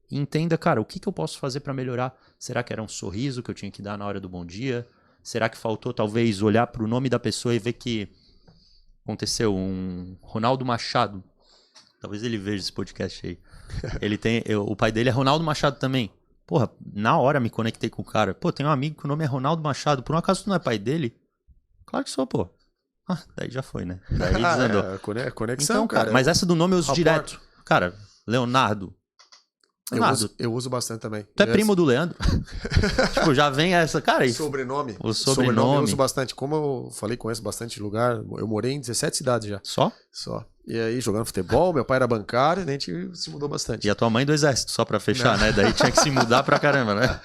Speaker 1: e entenda, cara, o que eu posso fazer para melhorar? Será que era um sorriso que eu tinha que dar na hora do bom dia? Será que faltou talvez olhar pro nome da pessoa e ver que aconteceu um Ronaldo Machado? Talvez ele veja esse podcast aí. O pai dele é Ronaldo Machado também. Porra, na hora me conectei com o cara. Pô, tem um amigo que o nome é Ronaldo Machado. Por um acaso tu não é pai dele? Claro que sou, pô. Daí já foi, né? Daí desandou.
Speaker 2: Conexão,
Speaker 1: então, cara. Mas essa do nome eu uso direto. Cara, Leonardo.
Speaker 2: Eu uso bastante também.
Speaker 1: Tu é primo do Leandro? Tipo, já vem essa... Cara,
Speaker 2: sobrenome.
Speaker 1: O sobrenome.
Speaker 2: Eu uso bastante. Como eu falei, conheço bastante lugar. Eu morei em 17 cidades já.
Speaker 1: Só?
Speaker 2: E aí, jogando futebol, meu pai era bancário, a gente se mudou bastante.
Speaker 1: E a tua mãe do exército, só pra fechar, né? Daí tinha que se mudar pra caramba, né?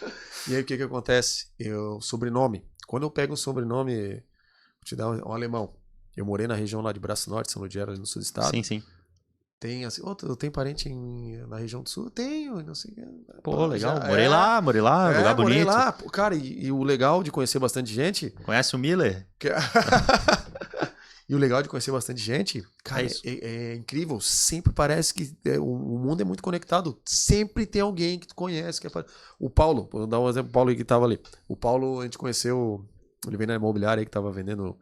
Speaker 2: E aí, o que acontece? Sobrenome. Quando eu pego um sobrenome, vou te dar um alemão. Eu morei na região lá de Braço Norte, São Ludgero, ali no sul do estado.
Speaker 1: Sim.
Speaker 2: Tem assim, eu tenho parente na região do sul? Eu tenho, não sei.
Speaker 1: Pô, legal. Morei lá, lugar bonito. Morei lá.
Speaker 2: Cara, e o legal de conhecer bastante gente...
Speaker 1: Conhece o Miller?
Speaker 2: E o legal de conhecer bastante gente, cara, é incrível. Sempre parece que o mundo é muito conectado. Sempre tem alguém que tu conhece. O Paulo, vou dar um exemplo, o Paulo que estava ali. O Paulo, a gente conheceu, ele veio na imobiliária aí que estava vendendo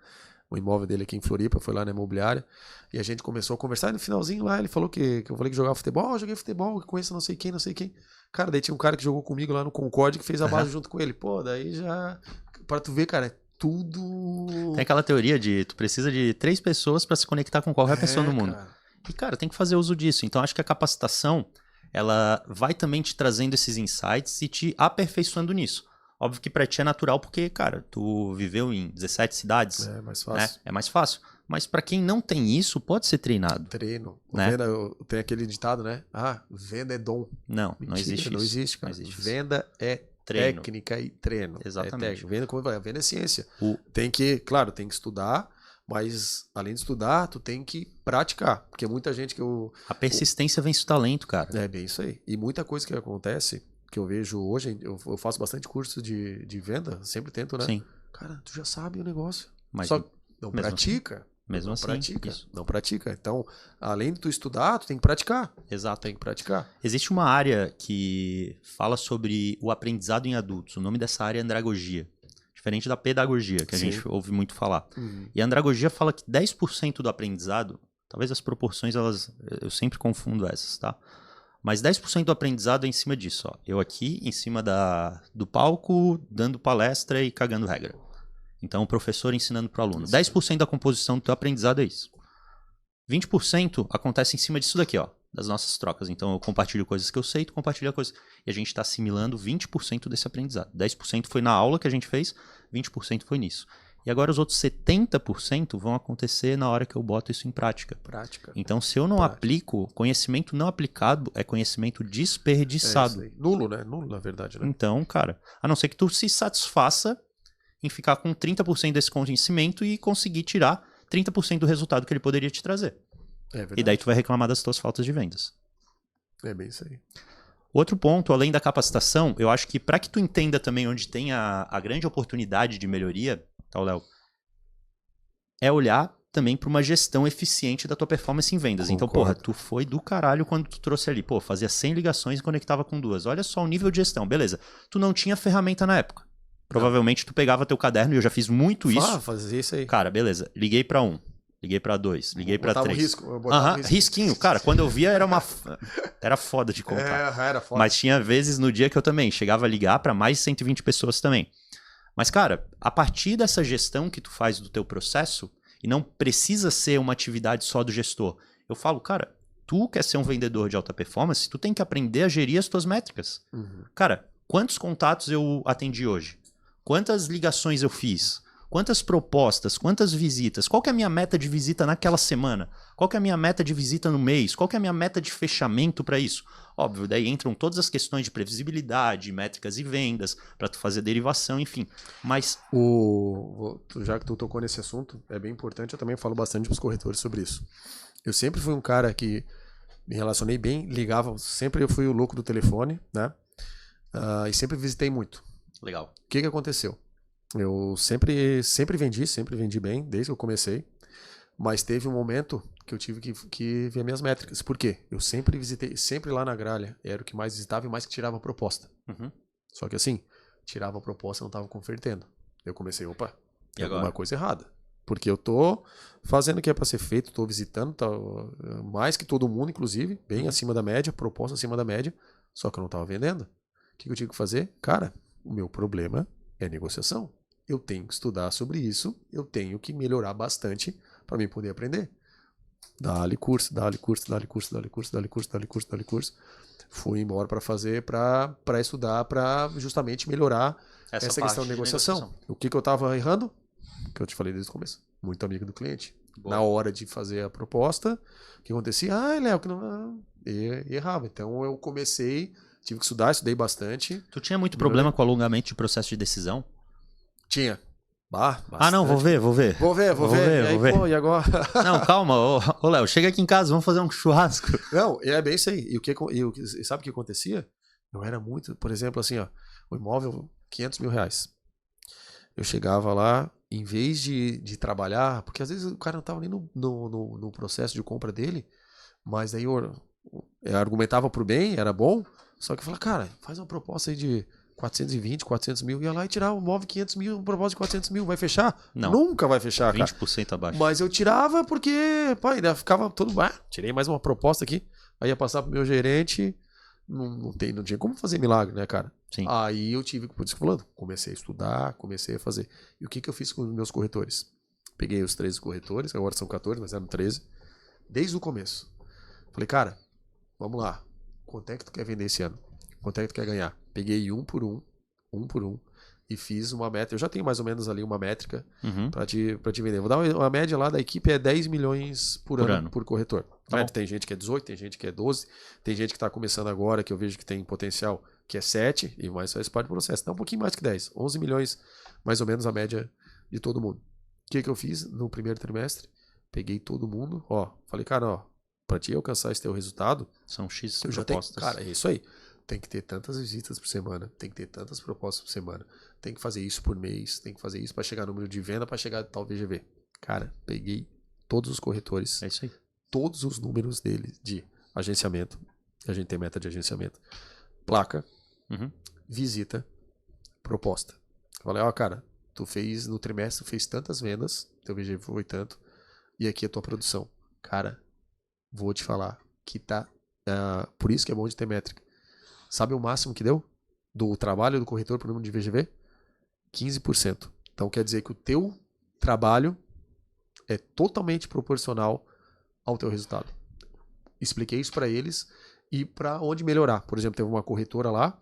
Speaker 2: o imóvel dele aqui em Floripa, foi lá na imobiliária, e a gente começou a conversar, e no finalzinho lá ele falou que eu falei que jogava futebol, eu joguei futebol, conheço não sei quem. Cara, daí tinha um cara que jogou comigo lá no Concorde que fez a base junto com ele. Pô, daí já... Pra tu ver, cara, é tudo...
Speaker 1: Tem aquela teoria de tu precisa de 3 pessoas pra se conectar com qualquer pessoa no mundo.
Speaker 2: Cara.
Speaker 1: E, cara, tem que fazer uso disso. Então, acho que a capacitação, ela vai também te trazendo esses insights e te aperfeiçoando nisso. Óbvio que pra ti é natural porque, cara, tu viveu em 17 cidades.
Speaker 2: É mais fácil.
Speaker 1: Né? É mais fácil. Mas pra quem não tem isso, pode ser treinado.
Speaker 2: Treino.
Speaker 1: Né?
Speaker 2: Venda, tem aquele ditado, né? Ah, venda é dom.
Speaker 1: Não,
Speaker 2: Mentira,
Speaker 1: não existe isso.
Speaker 2: Não existe, cara.
Speaker 1: Não existe isso.
Speaker 2: Venda é
Speaker 1: Treino.
Speaker 2: técnica e treino.
Speaker 1: Exatamente.
Speaker 2: Venda, como eu falei, venda é ciência. Tem que, claro, tem que estudar, mas além de estudar, tu tem que praticar. Porque muita gente que eu...
Speaker 1: A persistência vence o talento, cara.
Speaker 2: É bem isso aí. E muita coisa que acontece, que eu vejo hoje, eu faço bastante curso de venda, sempre tento, né?
Speaker 1: Sim.
Speaker 2: Cara, tu já sabe o negócio.
Speaker 1: Mas
Speaker 2: Só não
Speaker 1: mesmo
Speaker 2: pratica.
Speaker 1: Mesmo
Speaker 2: não
Speaker 1: assim,
Speaker 2: pratica.
Speaker 1: isso.
Speaker 2: Não pratica. Então, além de tu estudar, tu tem que praticar.
Speaker 1: Exato.
Speaker 2: Tem que praticar.
Speaker 1: Existe uma área que fala sobre o aprendizado em adultos. O nome dessa área é andragogia. Diferente da pedagogia, que a
Speaker 2: Sim.
Speaker 1: gente ouve muito falar. E a andragogia fala que 10% do aprendizado, talvez as proporções, eu sempre confundo essas, tá? Mas 10% do aprendizado é em cima disso, ó. Eu aqui, em cima do palco, dando palestra e cagando regra. Então, o professor ensinando para o aluno. 10% da composição do teu aprendizado é isso. 20% acontece em cima disso daqui, ó, das nossas trocas. Então, eu compartilho coisas que eu sei, tu compartilha coisas. E a gente está assimilando 20% desse aprendizado. 10% foi na aula que a gente fez, 20% foi nisso. E agora os outros 70% vão acontecer na hora que eu boto isso em prática.
Speaker 2: Prática.
Speaker 1: Então, se eu não aplico, conhecimento não aplicado é conhecimento desperdiçado.
Speaker 2: É nulo, né? Nulo, na verdade, né?
Speaker 1: Então, cara, a não ser que tu se satisfaça em ficar com 30% desse conhecimento e conseguir tirar 30% do resultado que ele poderia te trazer.
Speaker 2: É verdade.
Speaker 1: E daí tu vai reclamar das tuas faltas de vendas.
Speaker 2: É bem isso aí.
Speaker 1: Outro ponto, além da capacitação, eu acho que para que tu entenda também onde tem a grande oportunidade de melhoria, tá, Léo? É olhar também para uma gestão eficiente da tua performance em vendas.
Speaker 2: Concordo.
Speaker 1: Então, porra, tu foi do caralho quando tu trouxe ali. Pô, fazia 100 ligações e conectava com 2. Olha só o nível de gestão. Beleza. Tu não tinha ferramenta na época. Provavelmente tu pegava teu caderno, e eu já fiz muito isso.
Speaker 2: Ah, fazia isso aí.
Speaker 1: Cara, beleza. Liguei pra 1, liguei pra 2, liguei pra 3.
Speaker 2: Eu botava risco.
Speaker 1: Risquinho. Cara, quando eu via era foda de contar.
Speaker 2: Era foda.
Speaker 1: Mas tinha vezes no dia que eu também chegava a ligar pra mais de 120 pessoas também. Mas, cara, a partir dessa gestão que tu faz do teu processo, e não precisa ser uma atividade só do gestor. Eu falo, cara, tu quer ser um vendedor de alta performance, tu tem que aprender a gerir as tuas métricas. Cara, quantos contatos eu atendi hoje? Quantas ligações eu fiz? Quantas propostas? Quantas visitas? Qual que é a minha meta de visita naquela semana? Qual que é a minha meta de visita no mês? Qual que é a minha meta de fechamento para isso? Óbvio, daí entram todas as questões de previsibilidade, métricas e vendas, para tu fazer derivação, enfim. Mas
Speaker 2: já que tu tocou nesse assunto, é bem importante, eu também falo bastante para os corretores sobre isso. Eu sempre fui um cara que me relacionei bem, ligava, sempre eu fui o louco do telefone, né? E sempre visitei muito.
Speaker 1: legal.
Speaker 2: O que aconteceu? Eu sempre vendi bem, desde que eu comecei. Mas teve um momento que eu tive que ver minhas métricas. Por quê? Eu sempre visitei, sempre lá na gralha, era o que mais visitava e mais que tirava a proposta. Só que assim, tirava a proposta e não estava convertendo. Eu comecei, opa, tem alguma coisa errada. Porque eu tô fazendo o que é para ser feito, tô visitando, mais que todo mundo, inclusive, bem acima da média, proposta acima da média, só que eu não estava vendendo. O que eu tive que fazer? Cara, o meu problema é negociação. Eu tenho que estudar sobre isso, eu tenho que melhorar bastante para mim poder aprender. Dá-lhe curso. Fui embora para fazer, para estudar, para justamente melhorar essa questão de negociação. O que eu estava errando? Que eu te falei desde o começo. Muito amigo do cliente. Boa. Na hora de fazer a proposta, o que acontecia? Léo, que não... E errava. Então eu comecei, tive que estudei bastante.
Speaker 1: Tu tinha muito problema com alongamento de processo de decisão?
Speaker 2: Tinha.
Speaker 1: Não, vou ver.
Speaker 2: Vou ver. E aí, pô, e agora?
Speaker 1: Não, calma, ô Léo, chega aqui em casa, vamos fazer um churrasco.
Speaker 2: Não, é bem isso aí. E sabe o que acontecia? Eu era muito, por exemplo, assim, ó, o imóvel, 500 mil reais. Eu chegava lá, em vez de trabalhar, porque às vezes o cara não estava nem no processo de compra dele, mas daí eu argumentava pro bem, era bom, só que eu falava, cara, faz uma proposta aí de 420, 400 mil, ia lá e tirava o imóvel 500 mil, um propósito de 400 mil, vai fechar?
Speaker 1: Não.
Speaker 2: Nunca vai fechar,
Speaker 1: 20%
Speaker 2: cara.
Speaker 1: abaixo.
Speaker 2: Mas eu tirava porque, pá, ainda ficava todo, tirei mais uma proposta aqui, aí ia passar pro meu gerente, não tinha como fazer milagre, né, cara?
Speaker 1: Sim.
Speaker 2: Aí eu tive, por isso que eu falando, comecei a estudar, comecei a fazer. E o que eu fiz com os meus corretores? Peguei os 13 corretores, agora são 14, mas eram 13, desde o começo. Falei, cara, vamos lá, quanto é que tu quer vender esse ano? Quanto é que tu quer ganhar? Peguei um por um, e fiz uma meta. Eu já tenho mais ou menos ali uma métrica pra te vender. Vou dar uma média lá da equipe, é 10 milhões por ano por corretor. Tá, tem gente que é 18, tem gente que é 12, tem gente que tá começando agora, que eu vejo que tem potencial, que é 7, e mais faz parte do processo. Dá um pouquinho mais que 10, 11 milhões, mais ou menos a média de todo mundo. O que eu fiz no primeiro trimestre? Peguei todo mundo, falei, cara, pra te alcançar esse teu resultado,
Speaker 1: são X
Speaker 2: eu
Speaker 1: propostas.
Speaker 2: Cara, é isso aí. Tem que ter tantas visitas por semana, tem que ter tantas propostas por semana, tem que fazer isso por mês, tem que fazer isso para chegar no número de venda, para chegar a tal VGV. Cara, peguei todos os corretores,
Speaker 1: é isso aí.
Speaker 2: Todos os números deles de agenciamento, a gente tem meta de agenciamento, placa, visita, proposta. Eu falei, cara, tu fez no trimestre, fez tantas vendas, teu VGV foi tanto, e aqui a tua produção. Cara, vou te falar que tá, por isso que é bom de ter métrica. Sabe o máximo que deu? Do trabalho do corretor para o número de VGV? 15%. Então quer dizer que o teu trabalho é totalmente proporcional ao teu resultado. Expliquei isso para eles e para onde melhorar. Por exemplo, teve uma corretora lá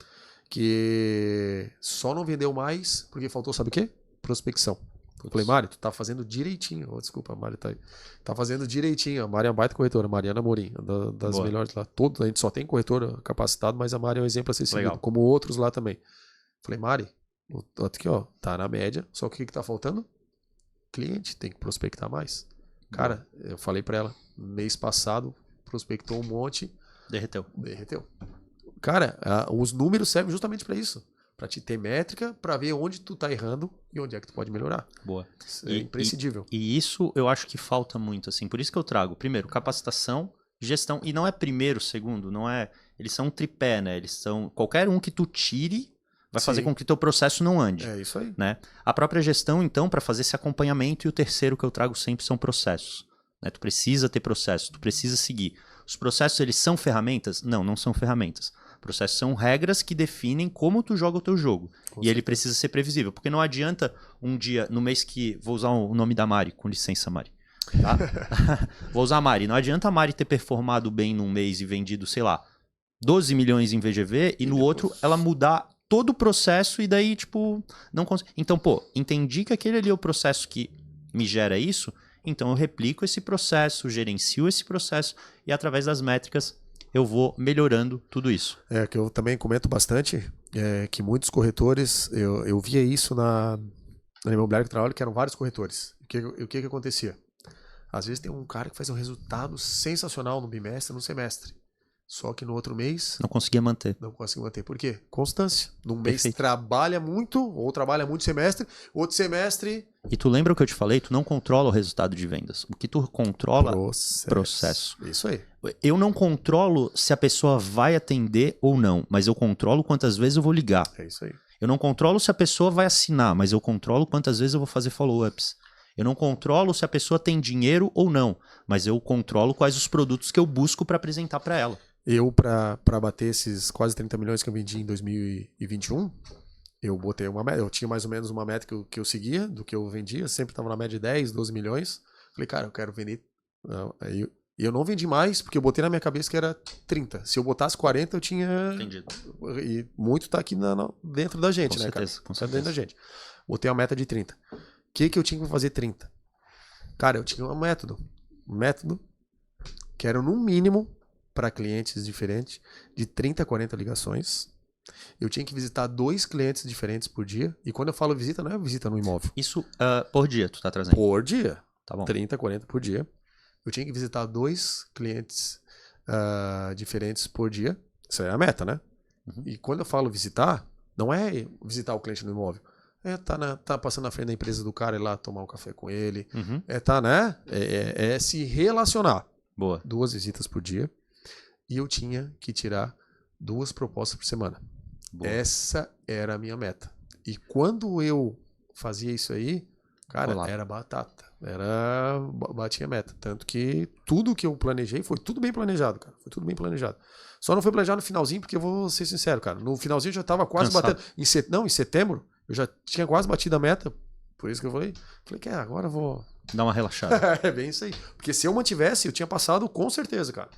Speaker 2: que só não vendeu mais porque faltou, sabe o quê? Prospecção. Eu falei, Mário, tu tá fazendo direitinho. Desculpa, a Mário tá aí. Tá fazendo direitinho. A Mário é uma baita corretora, Mariana Morim, das melhores lá. A gente só tem corretor capacitado, mas a Mário é um exemplo a ser seguido, como outros lá também. Falei, Mário, aqui, tá na média, só que o que tá faltando? Cliente, tem que prospectar mais. Cara, eu falei pra ela, mês passado, prospectou um monte.
Speaker 1: Derreteu.
Speaker 2: Cara, os números servem justamente pra isso. Pra te ter métrica, pra ver onde tu tá errando e onde é que tu pode melhorar.
Speaker 1: Boa.
Speaker 2: Isso é imprescindível.
Speaker 1: E isso eu acho que falta muito, assim. Por isso que eu trago, primeiro, capacitação, gestão. E não é primeiro, segundo, não é... Eles são um tripé, né? Eles são... Qualquer um que tu tire vai fazer com que teu processo não ande.
Speaker 2: É isso aí.
Speaker 1: Né? A própria gestão, então, para fazer esse acompanhamento. E o terceiro que eu trago sempre são processos. Né? Tu precisa ter processo, tu precisa seguir. Os processos, eles são ferramentas? Não, não são ferramentas. Processos são regras que definem como tu joga o teu jogo. E ele precisa ser previsível. Porque não adianta um dia, no mês que... Vou usar o nome da Mari. Com licença, Mari. Tá? Vou usar a Mari. Não adianta a Mari ter performado bem num mês e vendido, sei lá, 12 milhões em VGV e no outro ela mudar todo o processo e daí, tipo, não consegue. Então, entendi que aquele ali é o processo que me gera isso, então eu replico esse processo, gerencio esse processo e através das métricas eu vou melhorando tudo isso.
Speaker 2: Que eu também comento bastante, que muitos corretores, eu via isso na imobiliária que eu trabalho, que eram vários corretores. O que acontecia? Às vezes tem um cara que faz um resultado sensacional no bimestre, no semestre. Só que no outro mês...
Speaker 1: Não conseguia manter.
Speaker 2: Não conseguia manter. Por quê? Constância. Num mês trabalha muito, ou trabalha muito semestre, outro semestre...
Speaker 1: E tu lembra o que eu te falei? Tu não controla o resultado de vendas. O que tu controla é processo.
Speaker 2: Isso aí.
Speaker 1: Eu não controlo se a pessoa vai atender ou não, mas eu controlo quantas vezes eu vou ligar.
Speaker 2: É isso aí.
Speaker 1: Eu não controlo se a pessoa vai assinar, mas eu controlo quantas vezes eu vou fazer follow-ups. Eu não controlo se a pessoa tem dinheiro ou não, mas eu controlo quais os produtos que eu busco para apresentar para ela.
Speaker 2: Eu, para bater esses quase 30 milhões que eu vendi em 2021, eu botei uma média. Eu tinha mais ou menos uma meta que eu seguia do que eu vendia. Eu sempre estava na média de 10, 12 milhões. Falei, cara, eu quero vender. E eu não vendi mais, porque eu botei na minha cabeça que era 30. Se eu botasse 40, eu tinha...
Speaker 1: Entendido.
Speaker 2: E muito tá aqui dentro da gente,
Speaker 1: com
Speaker 2: né,
Speaker 1: certeza,
Speaker 2: cara?
Speaker 1: Com
Speaker 2: tá
Speaker 1: certeza.
Speaker 2: dentro da gente. Botei uma meta de 30. O que eu tinha que fazer 30? Cara, eu tinha um método que era no mínimo para clientes diferentes de 30 a 40 ligações. Eu tinha que visitar 2 clientes diferentes por dia. E quando eu falo visita, não é visita no imóvel.
Speaker 1: Isso por dia tu tá trazendo?
Speaker 2: Por dia.
Speaker 1: Tá bom.
Speaker 2: 30, 40 por dia. Eu tinha que visitar 2 clientes diferentes por dia. Isso é a meta, né?
Speaker 1: Uhum.
Speaker 2: E quando eu falo visitar, não é visitar o cliente no imóvel. Tá passando na frente da empresa do cara, ir lá tomar um café com ele.
Speaker 1: Uhum.
Speaker 2: É se relacionar.
Speaker 1: Boa.
Speaker 2: 2 visitas por dia. E eu tinha que tirar 2 propostas por semana.
Speaker 1: Boa.
Speaker 2: Essa era a minha meta. E quando eu fazia isso aí, cara, era batata. Batia meta. Tanto que tudo que eu planejei foi tudo bem planejado, cara. Foi tudo bem planejado. Só não foi planejado no finalzinho, porque eu vou ser sincero, cara. No finalzinho eu já tava quase batendo. Em setembro, eu já tinha quase batido a meta. Por isso que eu falei que agora eu vou...
Speaker 1: Dá uma relaxada.
Speaker 2: É bem isso aí. Porque se eu mantivesse, eu tinha passado com certeza, cara.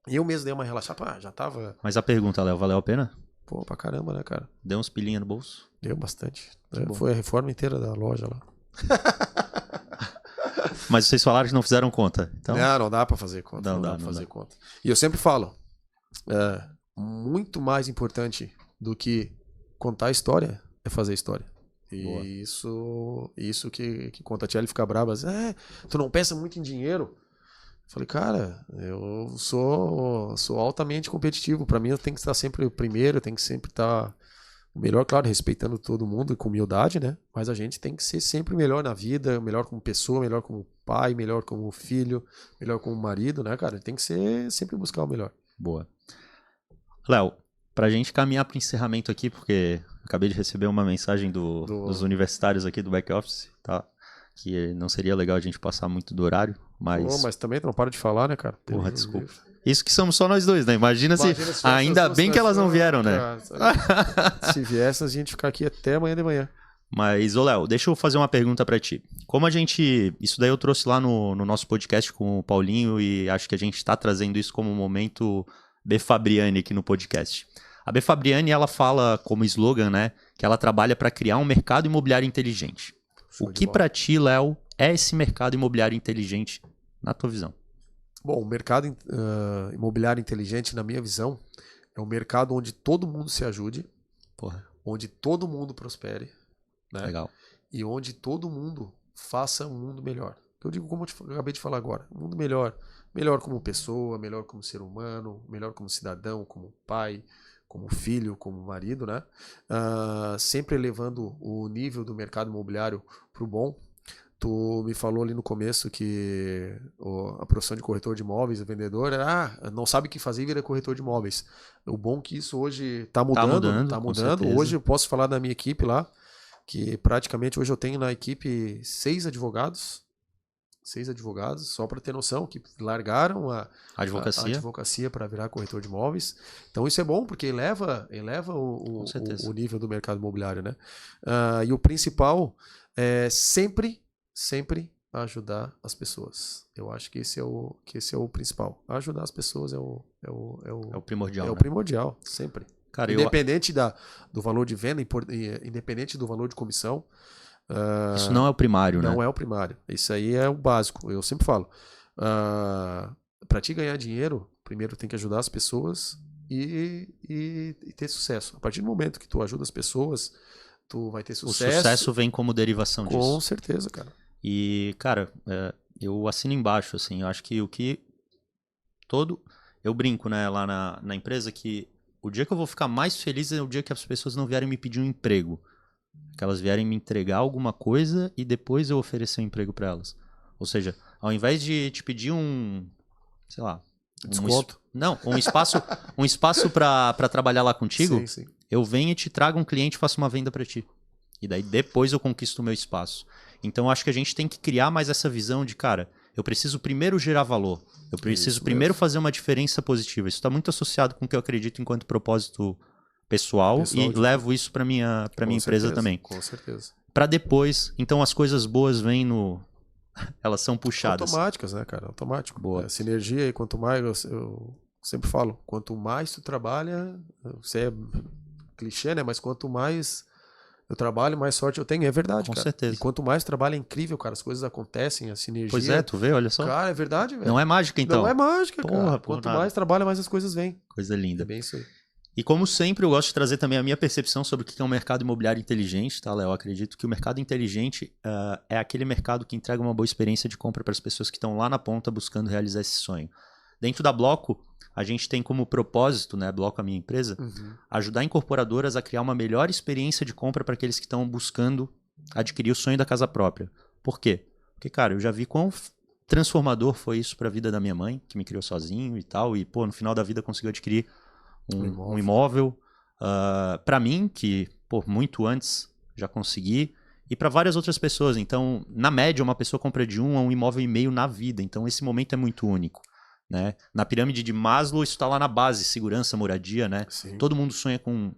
Speaker 2: E eu mesmo dei uma relaxada. Já tava...
Speaker 1: Mas a pergunta, Léo, valeu a pena?
Speaker 2: Pô, pra caramba, né, cara?
Speaker 1: Deu uns pilinha no bolso?
Speaker 2: Deu bastante. Foi a reforma inteira da loja lá.
Speaker 1: Mas vocês falaram que não fizeram conta. Então...
Speaker 2: Não dá pra fazer conta. Não dá pra fazer conta. E eu sempre falo, muito mais importante do que contar a história é fazer história. E isso que conta a tia, ele fica brava. Tu não pensa muito em dinheiro? Eu falei, cara, eu sou altamente competitivo. Pra mim, eu tenho que estar sempre o primeiro, eu tenho que sempre estar o melhor, claro, respeitando todo mundo e com humildade, né? Mas a gente tem que ser sempre melhor na vida, melhor como pessoa, melhor como pai, melhor como filho, melhor como marido, né, cara? Tem que ser sempre buscar o melhor.
Speaker 1: Boa. Léo, pra gente caminhar pro encerramento aqui, porque acabei de receber uma mensagem dos universitários aqui do back office, tá? Que não seria legal a gente passar muito do horário, mas...
Speaker 2: Mas também tu não para de falar, né, cara?
Speaker 1: Porra, desculpa. Isso que somos só nós dois, né? Imagina se ainda bem que elas não vieram, né?
Speaker 2: Se viessem, a gente ficar aqui até amanhã de manhã.
Speaker 1: Mas, ô Léo, deixa eu fazer uma pergunta pra ti. Como a gente... Isso daí eu trouxe lá no nosso podcast com o Paulinho e acho que a gente tá trazendo isso como um momento B. Fabriani aqui no podcast. A B. Fabriani, ela fala como slogan, né? Que ela trabalha para criar um mercado imobiliário inteligente. O que pra ti, Léo, é esse mercado imobiliário inteligente na tua visão?
Speaker 2: Bom, o mercado imobiliário inteligente, na minha visão, é um mercado onde todo mundo se ajude, onde todo mundo prospere, né?
Speaker 1: Legal.
Speaker 2: E onde todo mundo faça um mundo melhor. Eu digo como eu acabei de falar agora, um mundo melhor. Melhor como pessoa, melhor como ser humano, melhor como cidadão, como pai, como filho, como marido, né? Sempre elevando o nível do mercado imobiliário pro bom. Tu me falou ali no começo que a profissão de corretor de imóveis, o vendedor, não sabe o que fazer e vira corretor de imóveis. O bom é que isso hoje tá mudando. Tá mudando. Hoje eu posso falar da minha equipe lá, que praticamente hoje eu tenho na equipe 6 advogados, só para ter noção, que largaram a advocacia para virar corretor de imóveis. Então isso é bom, porque eleva o nível do mercado imobiliário, né? E o principal é sempre ajudar as pessoas. Eu acho que esse é o principal. Ajudar as pessoas é o
Speaker 1: primordial.
Speaker 2: É o primordial, sempre.
Speaker 1: Cara,
Speaker 2: independente do valor de venda, independente do valor de comissão.
Speaker 1: Isso não é o primário, né?
Speaker 2: Não é o primário. Isso aí é o básico. Eu sempre falo. Para te ganhar dinheiro, primeiro tem que ajudar as pessoas e ter sucesso. A partir do momento que tu ajuda as pessoas, tu vai ter sucesso.
Speaker 1: O sucesso vem como derivação disso.
Speaker 2: Com certeza, cara.
Speaker 1: E, cara, eu assino embaixo, assim, eu acho que eu brinco, né, lá na empresa, que o dia que eu vou ficar mais feliz é o dia que as pessoas não vierem me pedir um emprego. Que elas vierem me entregar alguma coisa e depois eu oferecer um emprego para elas. Ou seja, ao invés de te pedir sei lá...
Speaker 2: Desconto.
Speaker 1: Um espaço para trabalhar lá contigo,
Speaker 2: sim.
Speaker 1: Eu venho e te trago um cliente e faço uma venda para ti. E daí depois eu conquisto o meu espaço. Então eu acho que a gente tem que criar mais essa visão de, cara, eu preciso primeiro gerar valor. Eu preciso primeiro fazer uma diferença positiva. Isso está muito associado com o que eu acredito enquanto propósito pessoal e levo isso para minha empresa também.
Speaker 2: Com certeza.
Speaker 1: Para depois, então as coisas boas vêm elas são puxadas.
Speaker 2: Automáticas, né, cara? Automático.
Speaker 1: Boa.
Speaker 2: Sinergia, e quanto mais, eu sempre falo, quanto mais tu trabalha, isso é clichê, né? Mas quanto mais eu trabalho, mais sorte eu tenho. É verdade,
Speaker 1: Com
Speaker 2: cara.
Speaker 1: certeza.
Speaker 2: E quanto mais trabalho é incrível, cara. As coisas acontecem, a sinergia.
Speaker 1: Pois é, tu vê, olha só.
Speaker 2: Cara, é verdade, velho.
Speaker 1: Não é mágica, então.
Speaker 2: Não é mágica,
Speaker 1: Porra,
Speaker 2: cara. Quanto mais trabalha, mais as coisas vêm.
Speaker 1: Coisa linda.
Speaker 2: É bem isso aí.
Speaker 1: E como sempre, eu gosto de trazer também a minha percepção sobre o que é um mercado imobiliário inteligente, tá, Léo? Eu acredito que o mercado inteligente é aquele mercado que entrega uma boa experiência de compra para as pessoas que estão lá na ponta buscando realizar esse sonho. Dentro da Bloco, a gente tem como propósito, né, Bloco, a minha empresa, ajudar incorporadoras a criar uma melhor experiência de compra para aqueles que estão buscando adquirir o sonho da casa própria. Por quê? Porque, cara, eu já vi quão transformador foi isso para a vida da minha mãe, que me criou sozinho e tal, e, pô, no final da vida conseguiu adquirir um imóvel, Para mim, que muito antes já consegui, e para várias outras pessoas. Então, na média, uma pessoa compra de 1 a 1,5 imóvel na vida. Então, esse momento é muito único. Né? Na pirâmide de Maslow, isso está lá na base, segurança, moradia, né?
Speaker 2: Sim.
Speaker 1: Todo mundo sonha com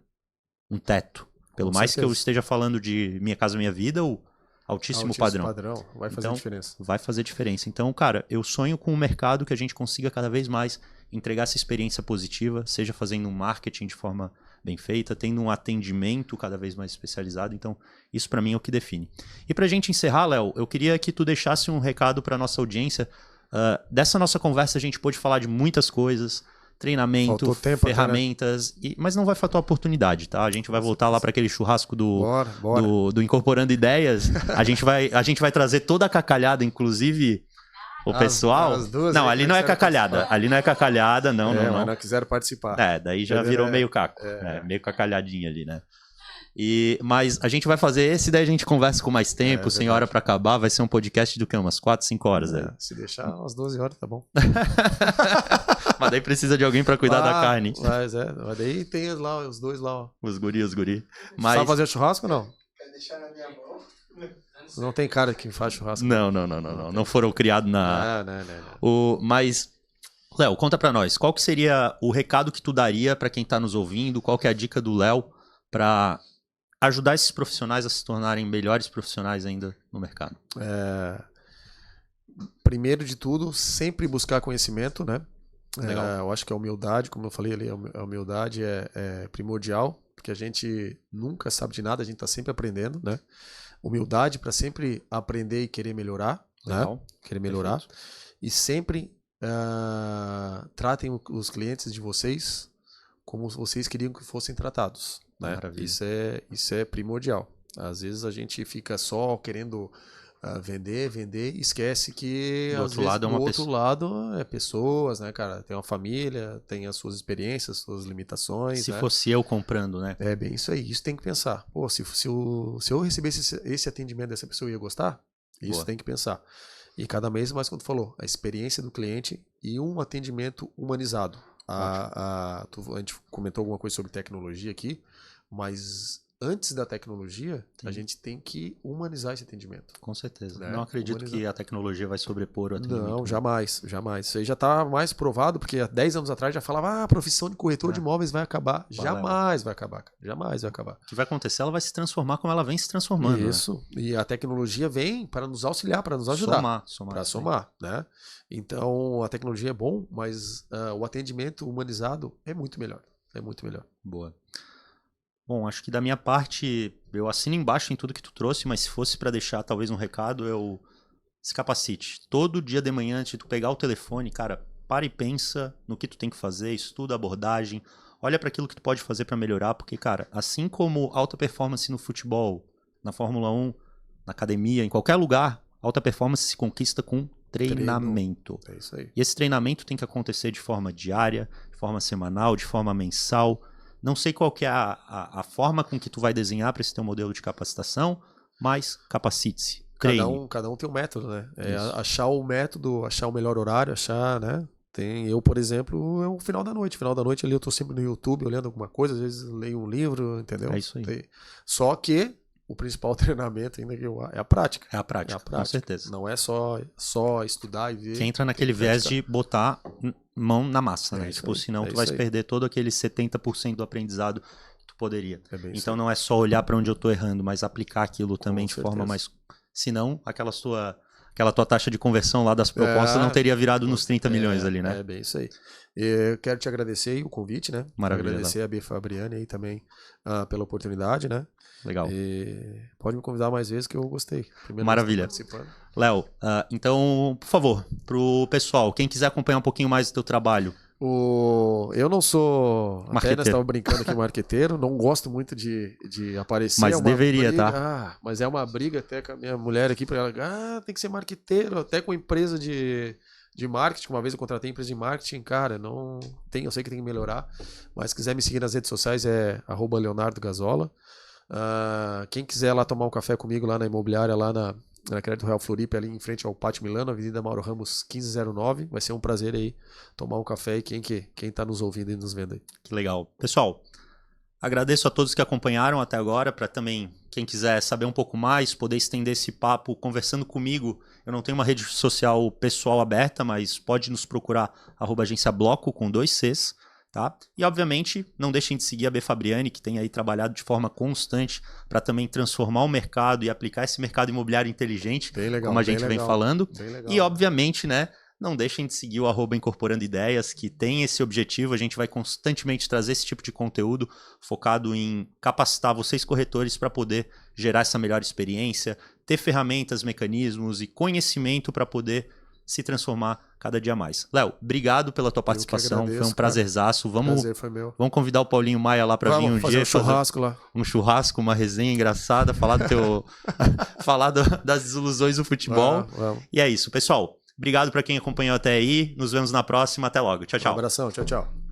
Speaker 1: um teto. Pelo mais que eu esteja falando de Minha Casa Minha Vida, o altíssimo padrão.
Speaker 2: Vai fazer diferença.
Speaker 1: Vai fazer diferença. Então, cara, eu sonho com um mercado que a gente consiga cada vez mais entregar essa experiência positiva, seja fazendo um marketing de forma bem feita, tendo um atendimento cada vez mais especializado. Então, isso para mim é o que define. E pra gente encerrar, Léo, eu queria que tu deixasse um recado para nossa audiência. Dessa nossa conversa a gente pôde falar de muitas coisas, treinamento, ferramentas, até, né? Mas não vai faltar oportunidade, tá? A gente vai voltar lá para aquele churrasco do Incorporando Ideias. A gente vai trazer toda a cacalhada, inclusive o pessoal.
Speaker 2: As duas
Speaker 1: não, ali não é cacalhada. Participar. Ali não é cacalhada, não.
Speaker 2: Mas não quiseram participar.
Speaker 1: Daí já virou meio caco. Meio cacalhadinha ali, né? Mas a gente vai fazer esse, daí a gente conversa com mais tempo, sem hora pra acabar. Vai ser um podcast do que? Umas 4, 5 horas.
Speaker 2: Se deixar umas 12 horas, tá bom.
Speaker 1: Mas daí precisa de alguém pra cuidar da carne.
Speaker 2: Mas daí tem lá, os dois lá, ó.
Speaker 1: Os guri.
Speaker 2: Mas... Sabe fazer churrasco ou não? Quer deixar na minha mão? Não tem cara que faz churrasco.
Speaker 1: Não. Não foram criados na...
Speaker 2: Não.
Speaker 1: Mas, Léo, conta pra nós. Qual que seria o recado que tu daria pra quem tá nos ouvindo? Qual que é a dica do Léo pra ajudar esses profissionais a se tornarem melhores profissionais ainda no mercado?
Speaker 2: Primeiro de tudo, sempre buscar conhecimento, né? Eu acho que a humildade, como eu falei ali, a humildade é primordial, porque a gente nunca sabe de nada, a gente está sempre aprendendo, né? Humildade para sempre aprender e querer melhorar, né? Querer melhorar. Perfeito. E sempre tratem os clientes de vocês como vocês queriam que fossem tratados, né? Isso é primordial. Às vezes a gente fica só querendo vender e esquece que
Speaker 1: do outro lado é uma pessoa.
Speaker 2: Do outro lado é pessoas, né, cara? Tem uma família, tem as suas experiências, suas limitações.
Speaker 1: Se fosse eu comprando, né?
Speaker 2: É bem isso aí. Isso tem que pensar. Pô, se eu recebesse esse atendimento dessa pessoa, eu ia gostar? Isso tem que pensar. E cada mês, mais como tu falou, a experiência do cliente e um atendimento humanizado. A gente comentou alguma coisa sobre tecnologia aqui, mas antes da tecnologia, a gente tem que humanizar esse atendimento.
Speaker 1: Com certeza. Né? Não acredito que a tecnologia vai sobrepor o atendimento.
Speaker 2: Não, jamais. Isso aí já está mais provado, porque há 10 anos atrás já falava a profissão de corretor de imóveis vai acabar. Jamais vai acabar, cara. Jamais vai acabar.
Speaker 1: O que vai acontecer? Ela vai se transformar como ela vem se transformando.
Speaker 2: Isso. Né? E a tecnologia vem para nos auxiliar, para nos ajudar. Para somar, né? Então, a tecnologia é bom, mas o atendimento humanizado é muito melhor. É muito melhor.
Speaker 1: Boa. Bom, acho que da minha parte, eu assino embaixo em tudo que tu trouxe, mas se fosse para deixar talvez um recado, eu se capacite. Todo dia de manhã, antes de tu pegar o telefone, cara, para e pensa no que tu tem que fazer, estuda a abordagem, olha para aquilo que tu pode fazer para melhorar, porque, cara, assim como alta performance no futebol, na Fórmula 1, na academia, em qualquer lugar, alta performance se conquista com treinamento.
Speaker 2: É isso aí.
Speaker 1: E esse treinamento tem que acontecer de forma diária, de forma semanal, de forma mensal. Não sei qual que é a forma com que tu vai desenhar para esse teu modelo de capacitação, mas capacite-se.
Speaker 2: Cada um tem um método, né? Achar o método, achar o melhor horário, né? Eu, por exemplo, é o final da noite. Final da noite ali eu tô sempre no YouTube olhando alguma coisa, às vezes leio um livro, entendeu?
Speaker 1: É isso aí.
Speaker 2: Só que o principal treinamento ainda é a prática.
Speaker 1: É a prática, com certeza.
Speaker 2: Não é só estudar e ver.
Speaker 1: Que entra naquele viés de botar mão na massa, né? Tipo, senão tu vai perder todo aquele 70% do aprendizado que tu poderia. Então não é só olhar para onde eu tô errando, mas aplicar aquilo também de forma mais... Senão, aquela tua taxa de conversão lá das propostas não teria virado nos 30 milhões ali, né?
Speaker 2: É bem isso aí. Eu quero te agradecer o convite, né?
Speaker 1: Maravilha.
Speaker 2: Agradecer a Bia Fabriani aí também pela oportunidade, né?
Speaker 1: Legal.
Speaker 2: E pode me convidar mais vezes que eu gostei.
Speaker 1: Maravilha. Léo, então, por favor, pro pessoal, quem quiser acompanhar um pouquinho mais do teu trabalho.
Speaker 2: Eu não sou... Até nós estávamos brincando aqui, marqueteiro. Não gosto muito de aparecer.
Speaker 1: Mas deveria,
Speaker 2: briga,
Speaker 1: tá?
Speaker 2: Mas é uma briga até com a minha mulher aqui para ela. Tem que ser marqueteiro. Até com empresa de marketing. Uma vez eu contratei empresa de marketing. Cara, não tem. Eu sei que tem que melhorar. Mas se quiser me seguir nas redes sociais é @LeonardoGazola. Quem quiser lá tomar um café comigo lá na imobiliária, lá na Crédito Real Floripa, ali em frente ao Pátio Milano, Avenida Mauro Ramos 1509. Vai ser um prazer aí tomar um café e quem tá nos ouvindo e nos vendo aí.
Speaker 1: Que legal. Pessoal, Agradeço a todos que acompanharam até agora, para também, quem quiser saber um pouco mais, poder estender esse papo conversando comigo. Eu não tenho uma rede social pessoal aberta, mas pode nos procurar @agenciabloco com 2 Cs, tá? E, obviamente, não deixem de seguir a B Fabriani, que tem aí trabalhado de forma constante para também transformar o mercado e aplicar esse mercado imobiliário inteligente, legal, como a gente vem falando. E, obviamente, né? Não deixem de seguir o @Incorporando Ideias, que tem esse objetivo. A gente vai constantemente trazer esse tipo de conteúdo focado em capacitar vocês corretores para poder gerar essa melhor experiência, ter ferramentas, mecanismos e conhecimento para poder se transformar cada dia mais. Léo, obrigado pela tua participação.
Speaker 2: Agradeço,
Speaker 1: foi um prazerzaço.
Speaker 2: Prazer foi meu.
Speaker 1: Vamos convidar o Paulinho Maia lá para vir um dia.
Speaker 2: Um churrasco lá.
Speaker 1: Um churrasco, uma resenha engraçada, falar falar das desilusões do futebol.
Speaker 2: Vamos.
Speaker 1: E é isso, pessoal. Obrigado para quem acompanhou até aí. Nos vemos na próxima. Até logo. Tchau, tchau.
Speaker 2: Um abração. Tchau, tchau.